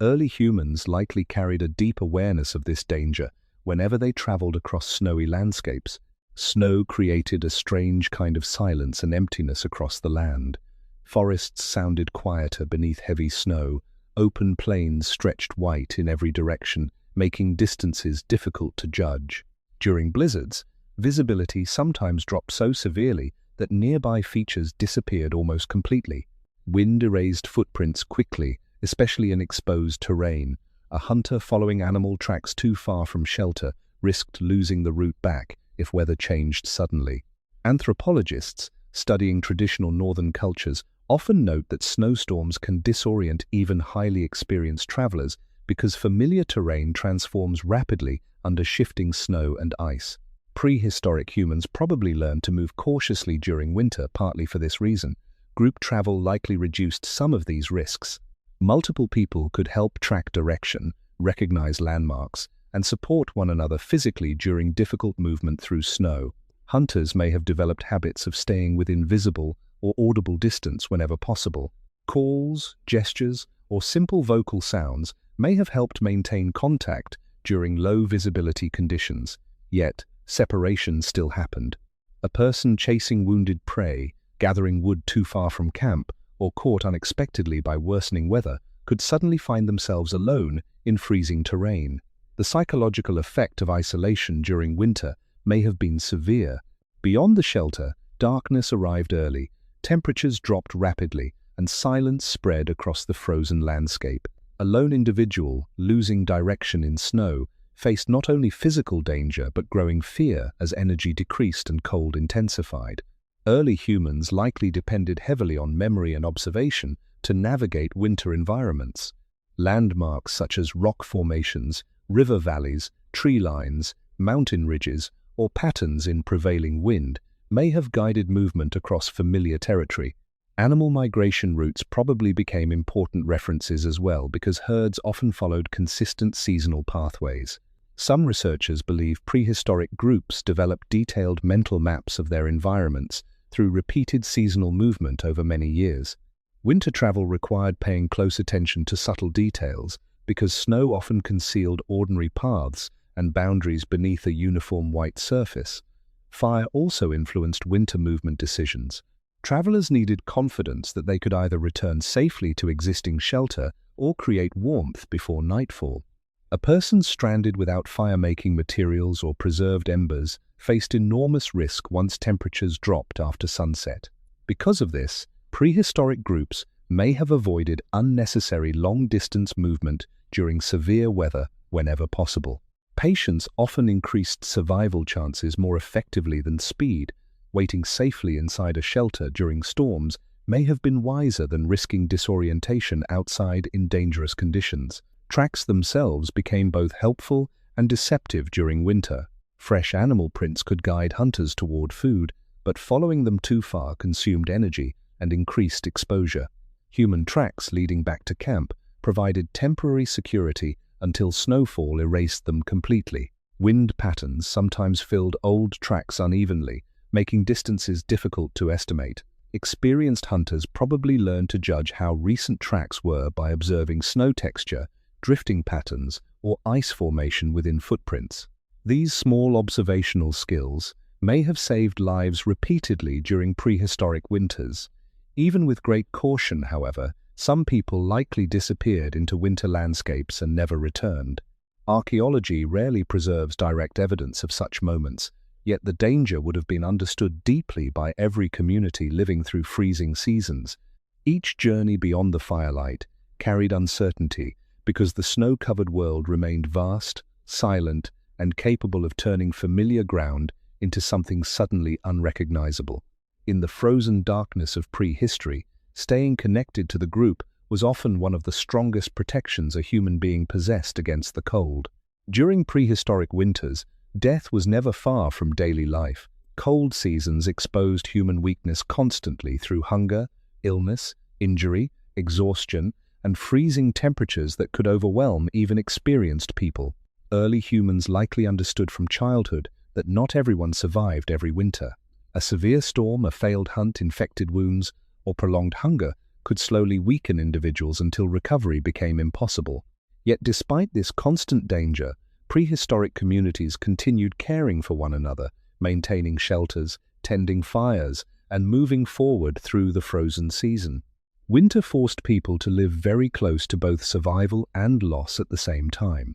Early humans likely carried a deep awareness of this danger whenever they traveled across snowy landscapes. Snow created a strange kind of silence and emptiness across the land. Forests sounded quieter beneath heavy snow. Open plains stretched white in every direction, making distances difficult to judge. During blizzards, visibility sometimes dropped so severely that nearby features disappeared almost completely. Wind erased footprints quickly, especially in exposed terrain. A hunter following animal tracks too far from shelter risked losing the route back if weather changed suddenly. Anthropologists, studying traditional northern cultures, often note that snowstorms can disorient even highly experienced travelers because familiar terrain transforms rapidly under shifting snow and ice. Prehistoric humans probably learned to move cautiously during winter, partly for this reason. Group travel likely reduced some of these risks. Multiple people could help track direction, recognize landmarks, and support one another physically during difficult movement through snow. Hunters may have developed habits of staying within visible or audible distance whenever possible. Calls, gestures, or simple vocal sounds may have helped maintain contact during low visibility conditions, yet separation still happened. A person chasing wounded prey, gathering wood too far from camp, or caught unexpectedly by worsening weather could suddenly find themselves alone in freezing terrain. The psychological effect of isolation during winter may have been severe. Beyond the shelter, darkness arrived early, temperatures dropped rapidly, and silence spread across the frozen landscape. A lone individual, losing direction in snow, faced not only physical danger but growing fear as energy decreased and cold intensified. Early humans likely depended heavily on memory and observation to navigate winter environments. Landmarks such as rock formations, river valleys, tree lines, mountain ridges, or patterns in prevailing wind may have guided movement across familiar territory. Animal migration routes probably became important references as well because herds often followed consistent seasonal pathways. Some researchers believe prehistoric groups developed detailed mental maps of their environments through repeated seasonal movement over many years. Winter travel required paying close attention to subtle details because snow often concealed ordinary paths and boundaries beneath a uniform white surface. Fire also influenced winter movement decisions. Travelers needed confidence that they could either return safely to existing shelter or create warmth before nightfall. A person stranded without fire-making materials or preserved embers faced enormous risk once temperatures dropped after sunset. Because of this, prehistoric groups may have avoided unnecessary long-distance movement during severe weather whenever possible. Patience often increased survival chances more effectively than speed. Waiting safely inside a shelter during storms may have been wiser than risking disorientation outside in dangerous conditions. Tracks themselves became both helpful and deceptive during winter. Fresh animal prints could guide hunters toward food, but following them too far consumed energy and increased exposure. Human tracks leading back to camp provided temporary security until snowfall erased them completely. Wind patterns sometimes filled old tracks unevenly, making distances difficult to estimate. Experienced hunters probably learned to judge how recent tracks were by observing snow texture, drifting patterns, or ice formation within footprints. These small observational skills may have saved lives repeatedly during prehistoric winters. Even with great caution, however, some people likely disappeared into winter landscapes and never returned. Archaeology rarely preserves direct evidence of such moments, yet the danger would have been understood deeply by every community living through freezing seasons. Each journey beyond the firelight carried uncertainty because the snow-covered world remained vast, silent, and capable of turning familiar ground into something suddenly unrecognizable. In the frozen darkness of prehistory, staying connected to the group was often one of the strongest protections a human being possessed against the cold. During prehistoric winters, death was never far from daily life. Cold seasons exposed human weakness constantly through hunger, illness, injury, exhaustion, and freezing temperatures that could overwhelm even experienced people. Early humans likely understood from childhood that not everyone survived every winter. A severe storm, a failed hunt, infected wounds, or prolonged hunger could slowly weaken individuals until recovery became impossible. Yet despite this constant danger, prehistoric communities continued caring for one another, maintaining shelters, tending fires, and moving forward through the frozen season. Winter forced people to live very close to both survival and loss at the same time.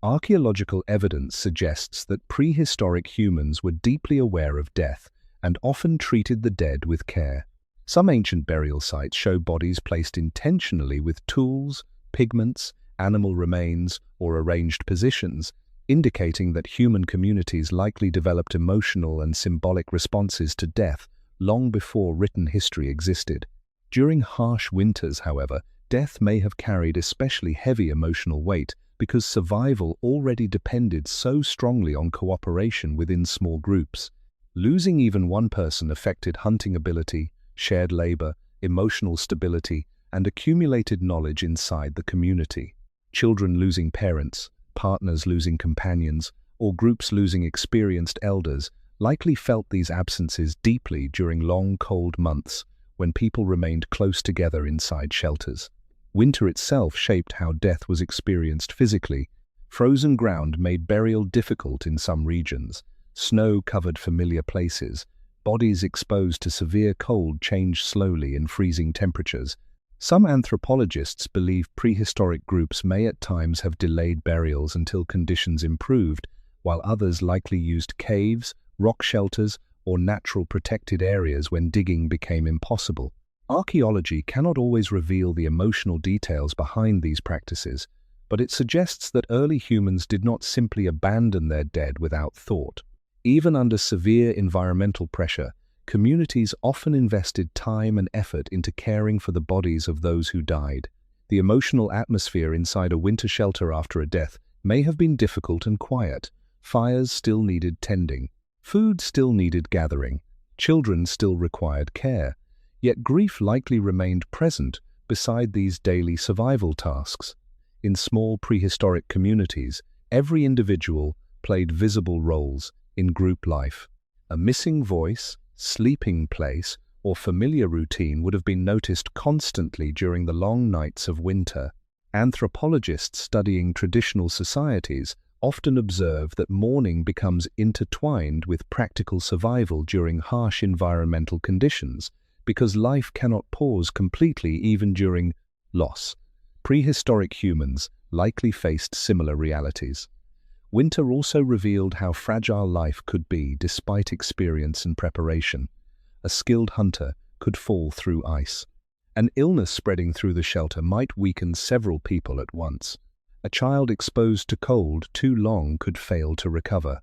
Archaeological evidence suggests that prehistoric humans were deeply aware of death and often treated the dead with care. Some ancient burial sites show bodies placed intentionally with tools, pigments, animal remains, or arranged positions, indicating that human communities likely developed emotional and symbolic responses to death long before written history existed. During harsh winters, however, death may have carried especially heavy emotional weight because survival already depended so strongly on cooperation within small groups. Losing even one person affected hunting ability, shared labor, emotional stability, and accumulated knowledge inside the community. Children losing parents, partners losing companions, or groups losing experienced elders likely felt these absences deeply during long, cold months when people remained close together inside shelters. Winter itself shaped how death was experienced physically. Frozen ground made burial difficult in some regions. Snow covered familiar places. Bodies exposed to severe cold changed slowly in freezing temperatures. Some anthropologists believe prehistoric groups may at times have delayed burials until conditions improved, while others likely used caves, rock shelters, or natural protected areas when digging became impossible. Archaeology cannot always reveal the emotional details behind these practices, but it suggests that early humans did not simply abandon their dead without thought. Even under severe environmental pressure, communities often invested time and effort into caring for the bodies of those who died. The emotional atmosphere inside a winter shelter after a death may have been difficult and quiet. Fires still needed tending. Food still needed gathering. Children still required care. Yet grief likely remained present beside these daily survival tasks. In small prehistoric communities, every individual played visible roles in group life. A missing voice, sleeping place, or familiar routine would have been noticed constantly during the long nights of winter. Anthropologists studying traditional societies often observe that mourning becomes intertwined with practical survival during harsh environmental conditions, because life cannot pause completely even during loss. Prehistoric humans likely faced similar realities. Winter also revealed how fragile life could be despite experience and preparation. A skilled hunter could fall through ice. An illness spreading through the shelter might weaken several people at once. A child exposed to cold too long could fail to recover.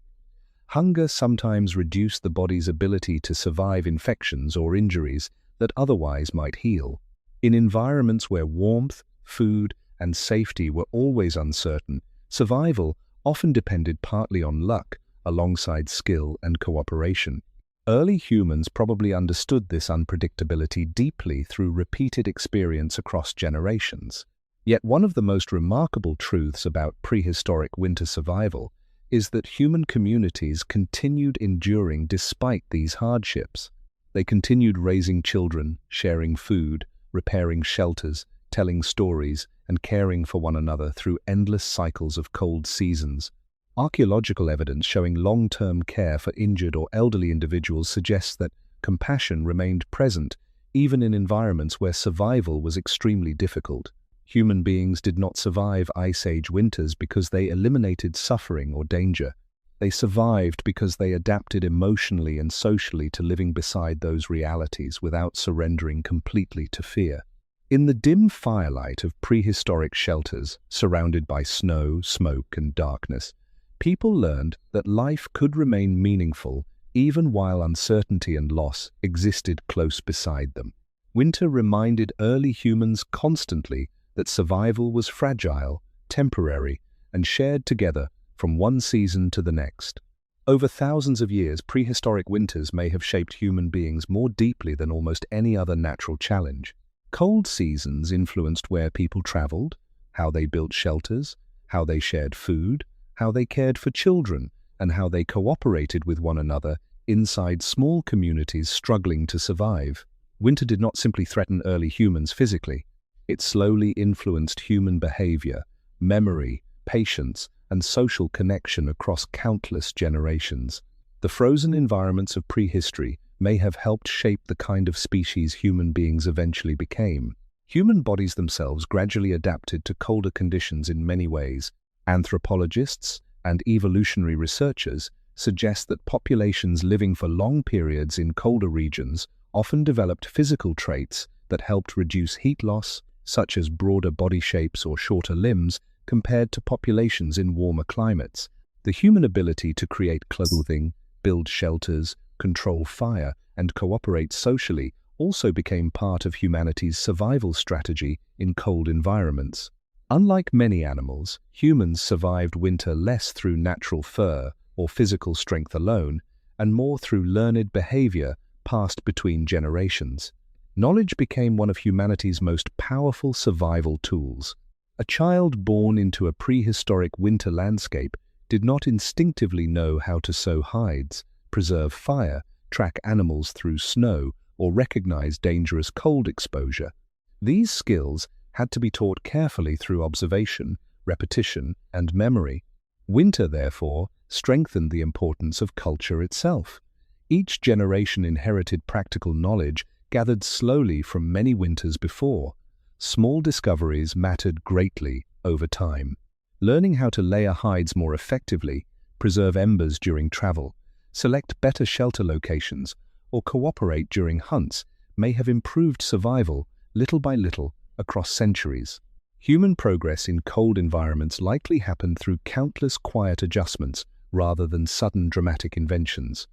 Hunger sometimes reduced the body's ability to survive infections or injuries that otherwise might heal. In environments where warmth, food, and safety were always uncertain, survival often depended partly on luck, alongside skill and cooperation. Early humans probably understood this unpredictability deeply through repeated experience across generations. Yet one of the most remarkable truths about prehistoric winter survival is that human communities continued enduring despite these hardships. They continued raising children, sharing food, repairing shelters, telling stories, and caring for one another through endless cycles of cold seasons. Archaeological evidence showing long-term care for injured or elderly individuals suggests that compassion remained present even in environments where survival was extremely difficult. Human beings did not survive Ice Age winters because they eliminated suffering or danger. They survived because they adapted emotionally and socially to living beside those realities without surrendering completely to fear. In the dim firelight of prehistoric shelters, surrounded by snow, smoke, and darkness, people learned that life could remain meaningful even while uncertainty and loss existed close beside them. Winter reminded early humans constantly that survival was fragile, temporary, and shared together from one season to the next. Over thousands of years, prehistoric winters may have shaped human beings more deeply than almost any other natural challenge. Cold seasons influenced where people traveled, how they built shelters, how they shared food, how they cared for children, and how they cooperated with one another inside small communities struggling to survive. Winter did not simply threaten early humans physically. It slowly influenced human behavior, memory, patience, and social connection across countless generations. The frozen environments of prehistory may have helped shape the kind of species human beings eventually became. Human bodies themselves gradually adapted to colder conditions in many ways. Anthropologists and evolutionary researchers suggest that populations living for long periods in colder regions often developed physical traits that helped reduce heat loss, such as broader body shapes or shorter limbs, compared to populations in warmer climates. The human ability to create clothing, build shelters, control fire, and cooperate socially also became part of humanity's survival strategy in cold environments. Unlike many animals, humans survived winter less through natural fur or physical strength alone, and more through learned behavior passed between generations. Knowledge became one of humanity's most powerful survival tools. A child born into a prehistoric winter landscape did not instinctively know how to sew hides, preserve fire, track animals through snow, or recognize dangerous cold exposure. These skills had to be taught carefully through observation, repetition, and memory. Winter, therefore, strengthened the importance of culture itself. Each generation inherited practical knowledge gathered slowly from many winters before. Small discoveries mattered greatly over time. Learning how to layer hides more effectively, preserve embers during travel, select better shelter locations, or cooperate during hunts may have improved survival little by little across centuries. Human progress in cold environments likely happened through countless quiet adjustments rather than sudden dramatic inventions.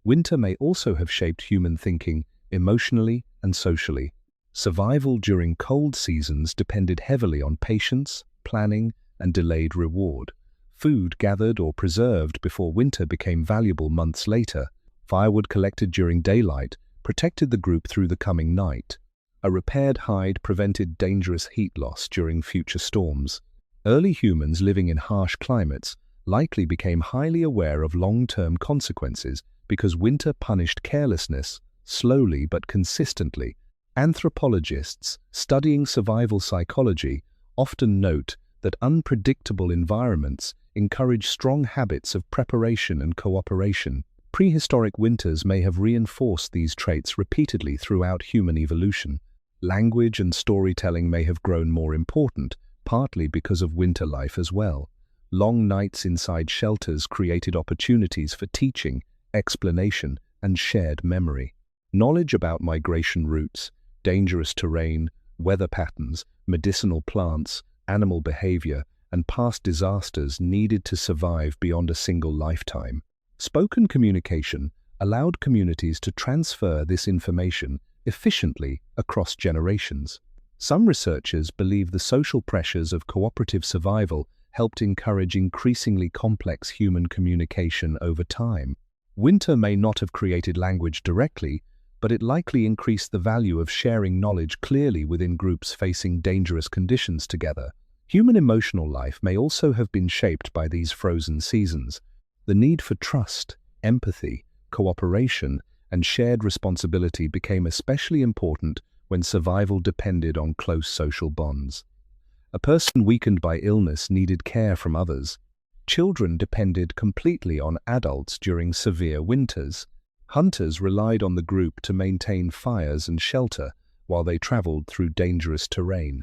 Winter may also have shaped human thinking emotionally and socially. Survival during cold seasons depended heavily on patience, planning, and delayed reward. Food gathered or preserved before winter became valuable months later. Firewood collected during daylight protected the group through the coming night. A repaired hide prevented dangerous heat loss during future storms. Early humans living in harsh climates likely became highly aware of long-term consequences because winter punished carelessness slowly but consistently. Anthropologists studying survival psychology often note that unpredictable environments encourage strong habits of preparation and cooperation. Prehistoric winters may have reinforced these traits repeatedly throughout human evolution. Language and storytelling may have grown more important, partly because of winter life as well. Long nights inside shelters created opportunities for teaching, explanation, and shared memory. Knowledge about migration routes, dangerous terrain, weather patterns, medicinal plants, animal behavior, and past disasters needed to survive beyond a single lifetime. Spoken communication allowed communities to transfer this information efficiently across generations. Some researchers believe the social pressures of cooperative survival helped encourage increasingly complex human communication over time. Winter may not have created language directly, but it likely increased the value of sharing knowledge clearly within groups facing dangerous conditions together. Human emotional life may also have been shaped by these frozen seasons. The need for trust, empathy, cooperation, and shared responsibility became especially important when survival depended on close social bonds. A person weakened by illness needed care from others. Children depended completely on adults during severe winters. Hunters relied on the group to maintain fires and shelter while they traveled through dangerous terrain.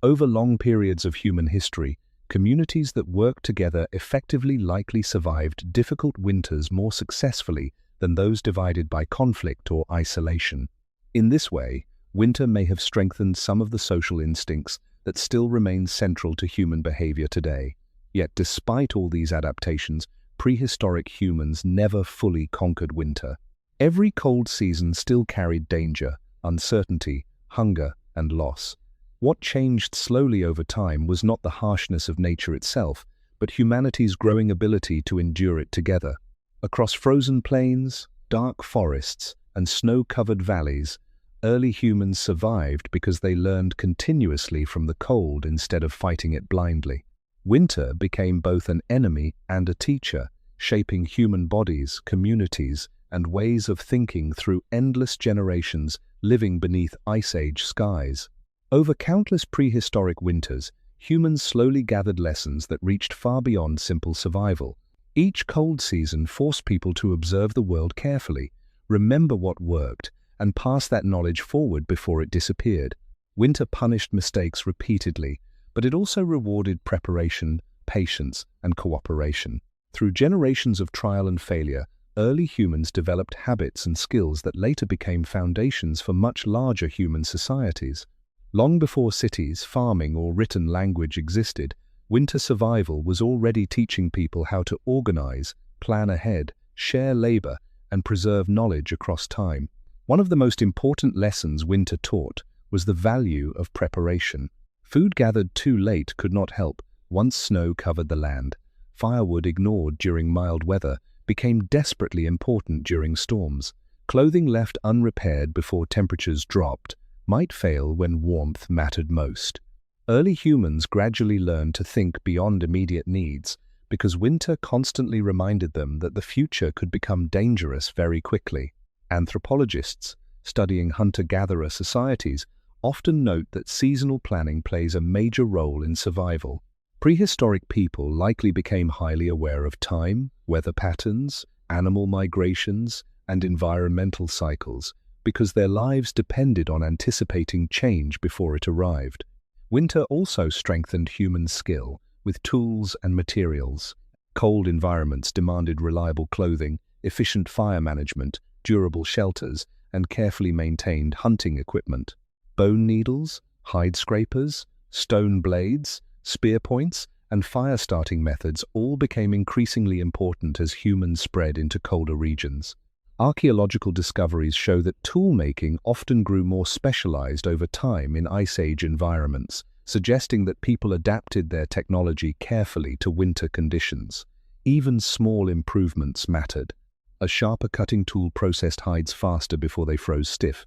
Over long periods of human history, communities that worked together effectively likely survived difficult winters more successfully than those divided by conflict or isolation. In this way, winter may have strengthened some of the social instincts that still remain central to human behavior today. Yet despite all these adaptations, prehistoric humans never fully conquered winter. Every cold season still carried danger, uncertainty, hunger, and loss. What changed slowly over time was not the harshness of nature itself, but humanity's growing ability to endure it together. Across frozen plains, dark forests, and snow-covered valleys, early humans survived because they learned continuously from the cold instead of fighting it blindly. Winter became both an enemy and a teacher, shaping human bodies, communities, and ways of thinking through endless generations living beneath Ice Age skies. Over countless prehistoric winters, humans slowly gathered lessons that reached far beyond simple survival. Each cold season forced people to observe the world carefully, remember what worked, and pass that knowledge forward before it disappeared. Winter punished mistakes repeatedly, but it also rewarded preparation, patience, and cooperation. Through generations of trial and failure, early humans developed habits and skills that later became foundations for much larger human societies. Long before cities, farming, or written language existed, winter survival was already teaching people how to organize, plan ahead, share labor, and preserve knowledge across time. One of the most important lessons winter taught was the value of preparation. Food gathered too late could not help once snow covered the land. Firewood ignored during mild weather became desperately important during storms. Clothing left unrepaired before temperatures dropped might fail when warmth mattered most. Early humans gradually learned to think beyond immediate needs because winter constantly reminded them that the future could become dangerous very quickly. Anthropologists, studying hunter-gatherer societies, often note that seasonal planning plays a major role in survival. Prehistoric people likely became highly aware of time, weather patterns, animal migrations, and environmental cycles because their lives depended on anticipating change before it arrived. Winter also strengthened human skill with tools and materials. Cold environments demanded reliable clothing, efficient fire management, durable shelters, and carefully maintained hunting equipment. Bone needles, hide scrapers, stone blades, spear points, and fire-starting methods all became increasingly important as humans spread into colder regions. Archaeological discoveries show that tool-making often grew more specialized over time in Ice Age environments, suggesting that people adapted their technology carefully to winter conditions. Even small improvements mattered. A sharper cutting tool processed hides faster before they froze stiff.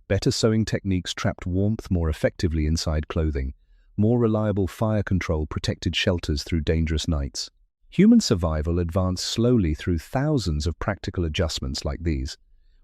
Better sewing techniques trapped warmth more effectively inside clothing. More reliable fire control protected shelters through dangerous nights. Human survival advanced slowly through thousands of practical adjustments like these.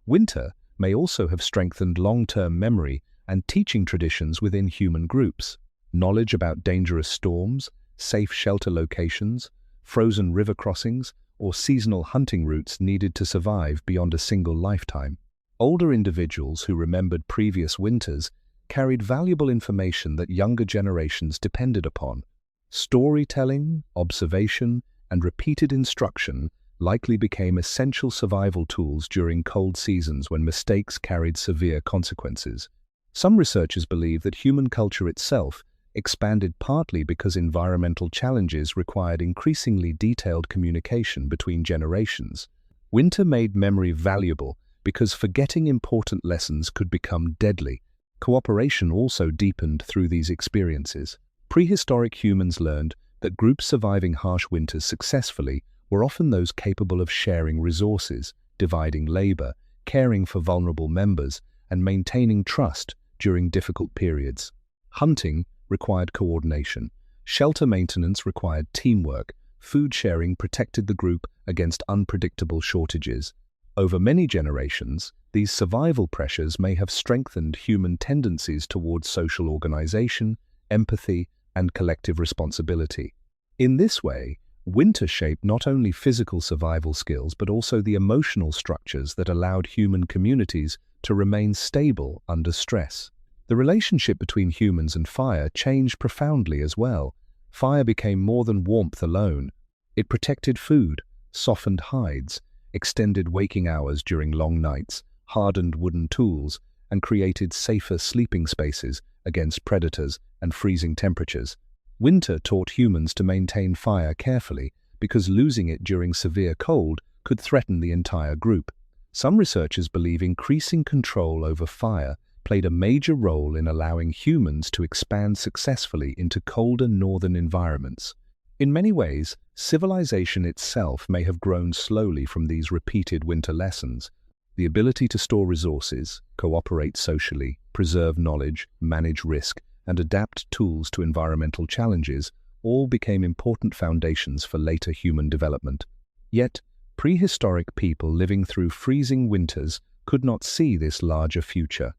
Winter may also have strengthened long-term memory and teaching traditions within human groups. Knowledge about dangerous storms, safe shelter locations, frozen river crossings, or seasonal hunting routes needed to survive beyond a single lifetime. Older individuals who remembered previous winters carried valuable information that younger generations depended upon. Storytelling, observation, and repeated instruction likely became essential survival tools during cold seasons when mistakes carried severe consequences. Some researchers believe that human culture itself expanded partly because environmental challenges required increasingly detailed communication between generations. Winter made memory valuable because forgetting important lessons could become deadly. Cooperation also deepened through these experiences. Prehistoric humans learned that groups surviving harsh winters successfully were often those capable of sharing resources, dividing labor, caring for vulnerable members, and maintaining trust during difficult periods. Hunting required coordination. Shelter maintenance required teamwork. Food sharing protected the group against unpredictable shortages. Over many generations, these survival pressures may have strengthened human tendencies towards social organization, empathy, and collective responsibility. In this way, winter shaped not only physical survival skills but also the emotional structures that allowed human communities to remain stable under stress. The relationship between humans and fire changed profoundly as well. Fire became more than warmth alone. It protected food, softened hides, extended waking hours during long nights, hardened wooden tools, and created safer sleeping spaces against predators and freezing temperatures. Winter taught humans to maintain fire carefully because losing it during severe cold could threaten the entire group. Some researchers believe increasing control over fire played a major role in allowing humans to expand successfully into colder northern environments. In many ways, civilization itself may have grown slowly from these repeated winter lessons. The ability to store resources, cooperate socially, preserve knowledge, manage risk, and adapt tools to environmental challenges all became important foundations for later human development. Yet, prehistoric people living through freezing winters could not see this larger future.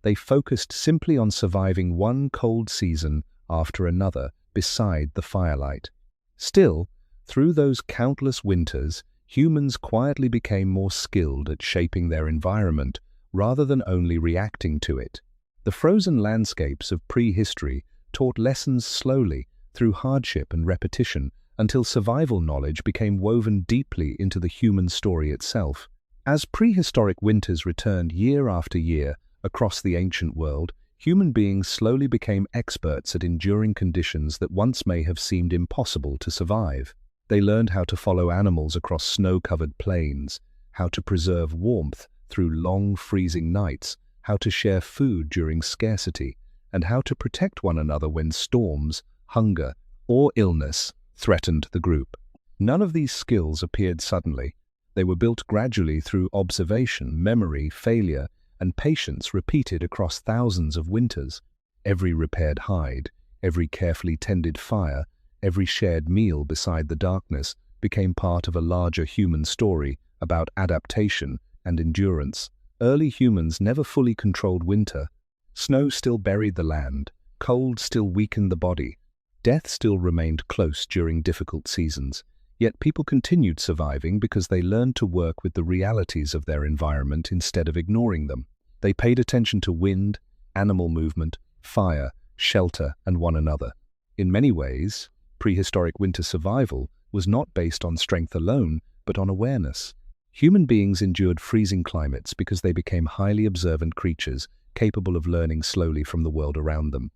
They focused simply on surviving one cold season after another beside the firelight. Still, through those countless winters, humans quietly became more skilled at shaping their environment rather than only reacting to it. The frozen landscapes of prehistory taught lessons slowly through hardship and repetition until survival knowledge became woven deeply into the human story itself. As prehistoric winters returned year after year across the ancient world, human beings slowly became experts at enduring conditions that once may have seemed impossible to survive. They learned how to follow animals across snow-covered plains, how to preserve warmth through long freezing nights, how to share food during scarcity, and how to protect one another when storms, hunger, or illness threatened the group. None of these skills appeared suddenly. They were built gradually through observation, memory, failure, and patience repeated across thousands of winters. Every repaired hide, every carefully tended fire, every shared meal beside the darkness became part of a larger human story about adaptation and endurance. Early humans never fully controlled winter. Snow still buried the land, cold still weakened the body, death still remained close during difficult seasons. Yet people continued surviving because they learned to work with the realities of their environment instead of ignoring them. They paid attention to wind, animal movement, fire, shelter, and one another. In many ways, prehistoric winter survival was not based on strength alone, but on awareness. Human beings endured freezing climates because they became highly observant creatures capable of learning slowly from the world around them.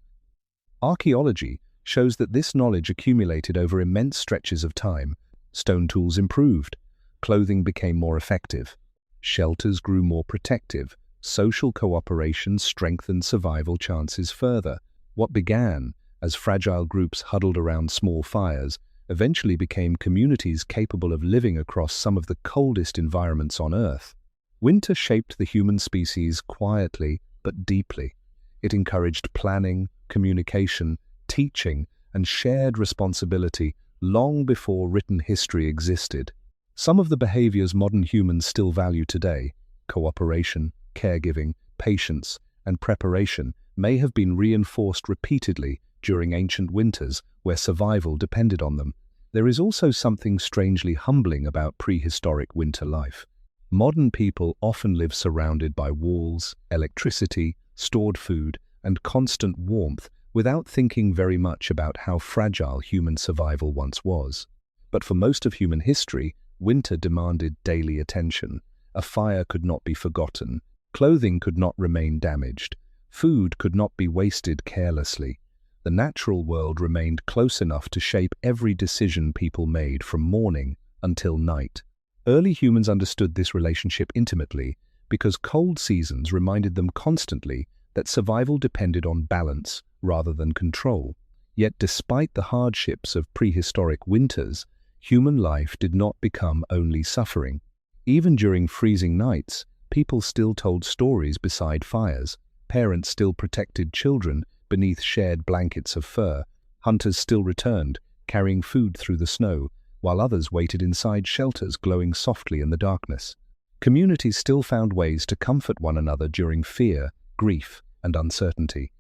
Archaeology shows that this knowledge accumulated over immense stretches of time. Stone tools improved, clothing became more effective, shelters grew more protective, social cooperation strengthened survival chances further. What began as fragile groups huddled around small fires eventually became communities capable of living across some of the coldest environments on Earth. Winter shaped the human species quietly but deeply. It encouraged planning, communication, teaching, and shared responsibility long before written history existed. Some of the behaviors modern humans still value today, cooperation, caregiving, patience, and preparation, may have been reinforced repeatedly during ancient winters where survival depended on them. There is also something strangely humbling about prehistoric winter life. Modern people often live surrounded by walls, electricity, stored food, and constant warmth without thinking very much about how fragile human survival once was. But for most of human history, winter demanded daily attention. A fire could not be forgotten, clothing could not remain damaged, food could not be wasted carelessly. The natural world remained close enough to shape every decision people made from morning until night. Early humans understood this relationship intimately because cold seasons reminded them constantly that survival depended on balance rather than control. Yet despite the hardships of prehistoric winters, human life did not become only suffering. Even during freezing nights, people still told stories beside fires. Parents still protected children beneath shared blankets of fur. Hunters still returned, carrying food through the snow, while others waited inside shelters glowing softly in the darkness. Communities still found ways to comfort one another during fear, grief, and uncertainty.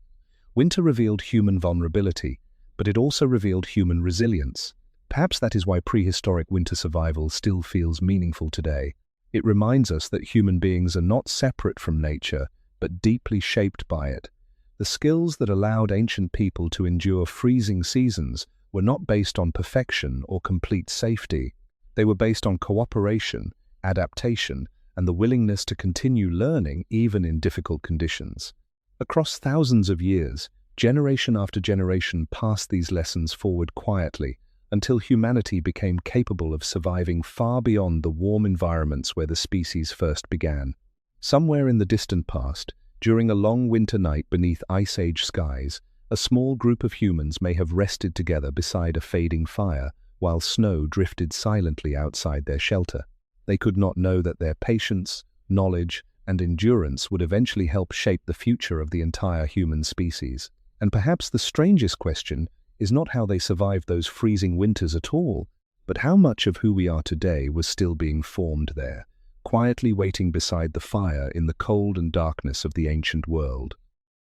Winter revealed human vulnerability, but it also revealed human resilience. Perhaps that is why prehistoric winter survival still feels meaningful today. It reminds us that human beings are not separate from nature, but deeply shaped by it. The skills that allowed ancient people to endure freezing seasons were not based on perfection or complete safety. They were based on cooperation, adaptation, and the willingness to continue learning even in difficult conditions. Across thousands of years, generation after generation passed these lessons forward quietly until humanity became capable of surviving far beyond the warm environments where the species first began. Somewhere in the distant past, during a long winter night beneath Ice Age skies, a small group of humans may have rested together beside a fading fire while snow drifted silently outside their shelter. They could not know that their patience, knowledge, and endurance would eventually help shape the future of the entire human species. And perhaps the strangest question is not how they survived those freezing winters at all, but how much of who we are today was still being formed there, quietly waiting beside the fire in the cold and darkness of the ancient world.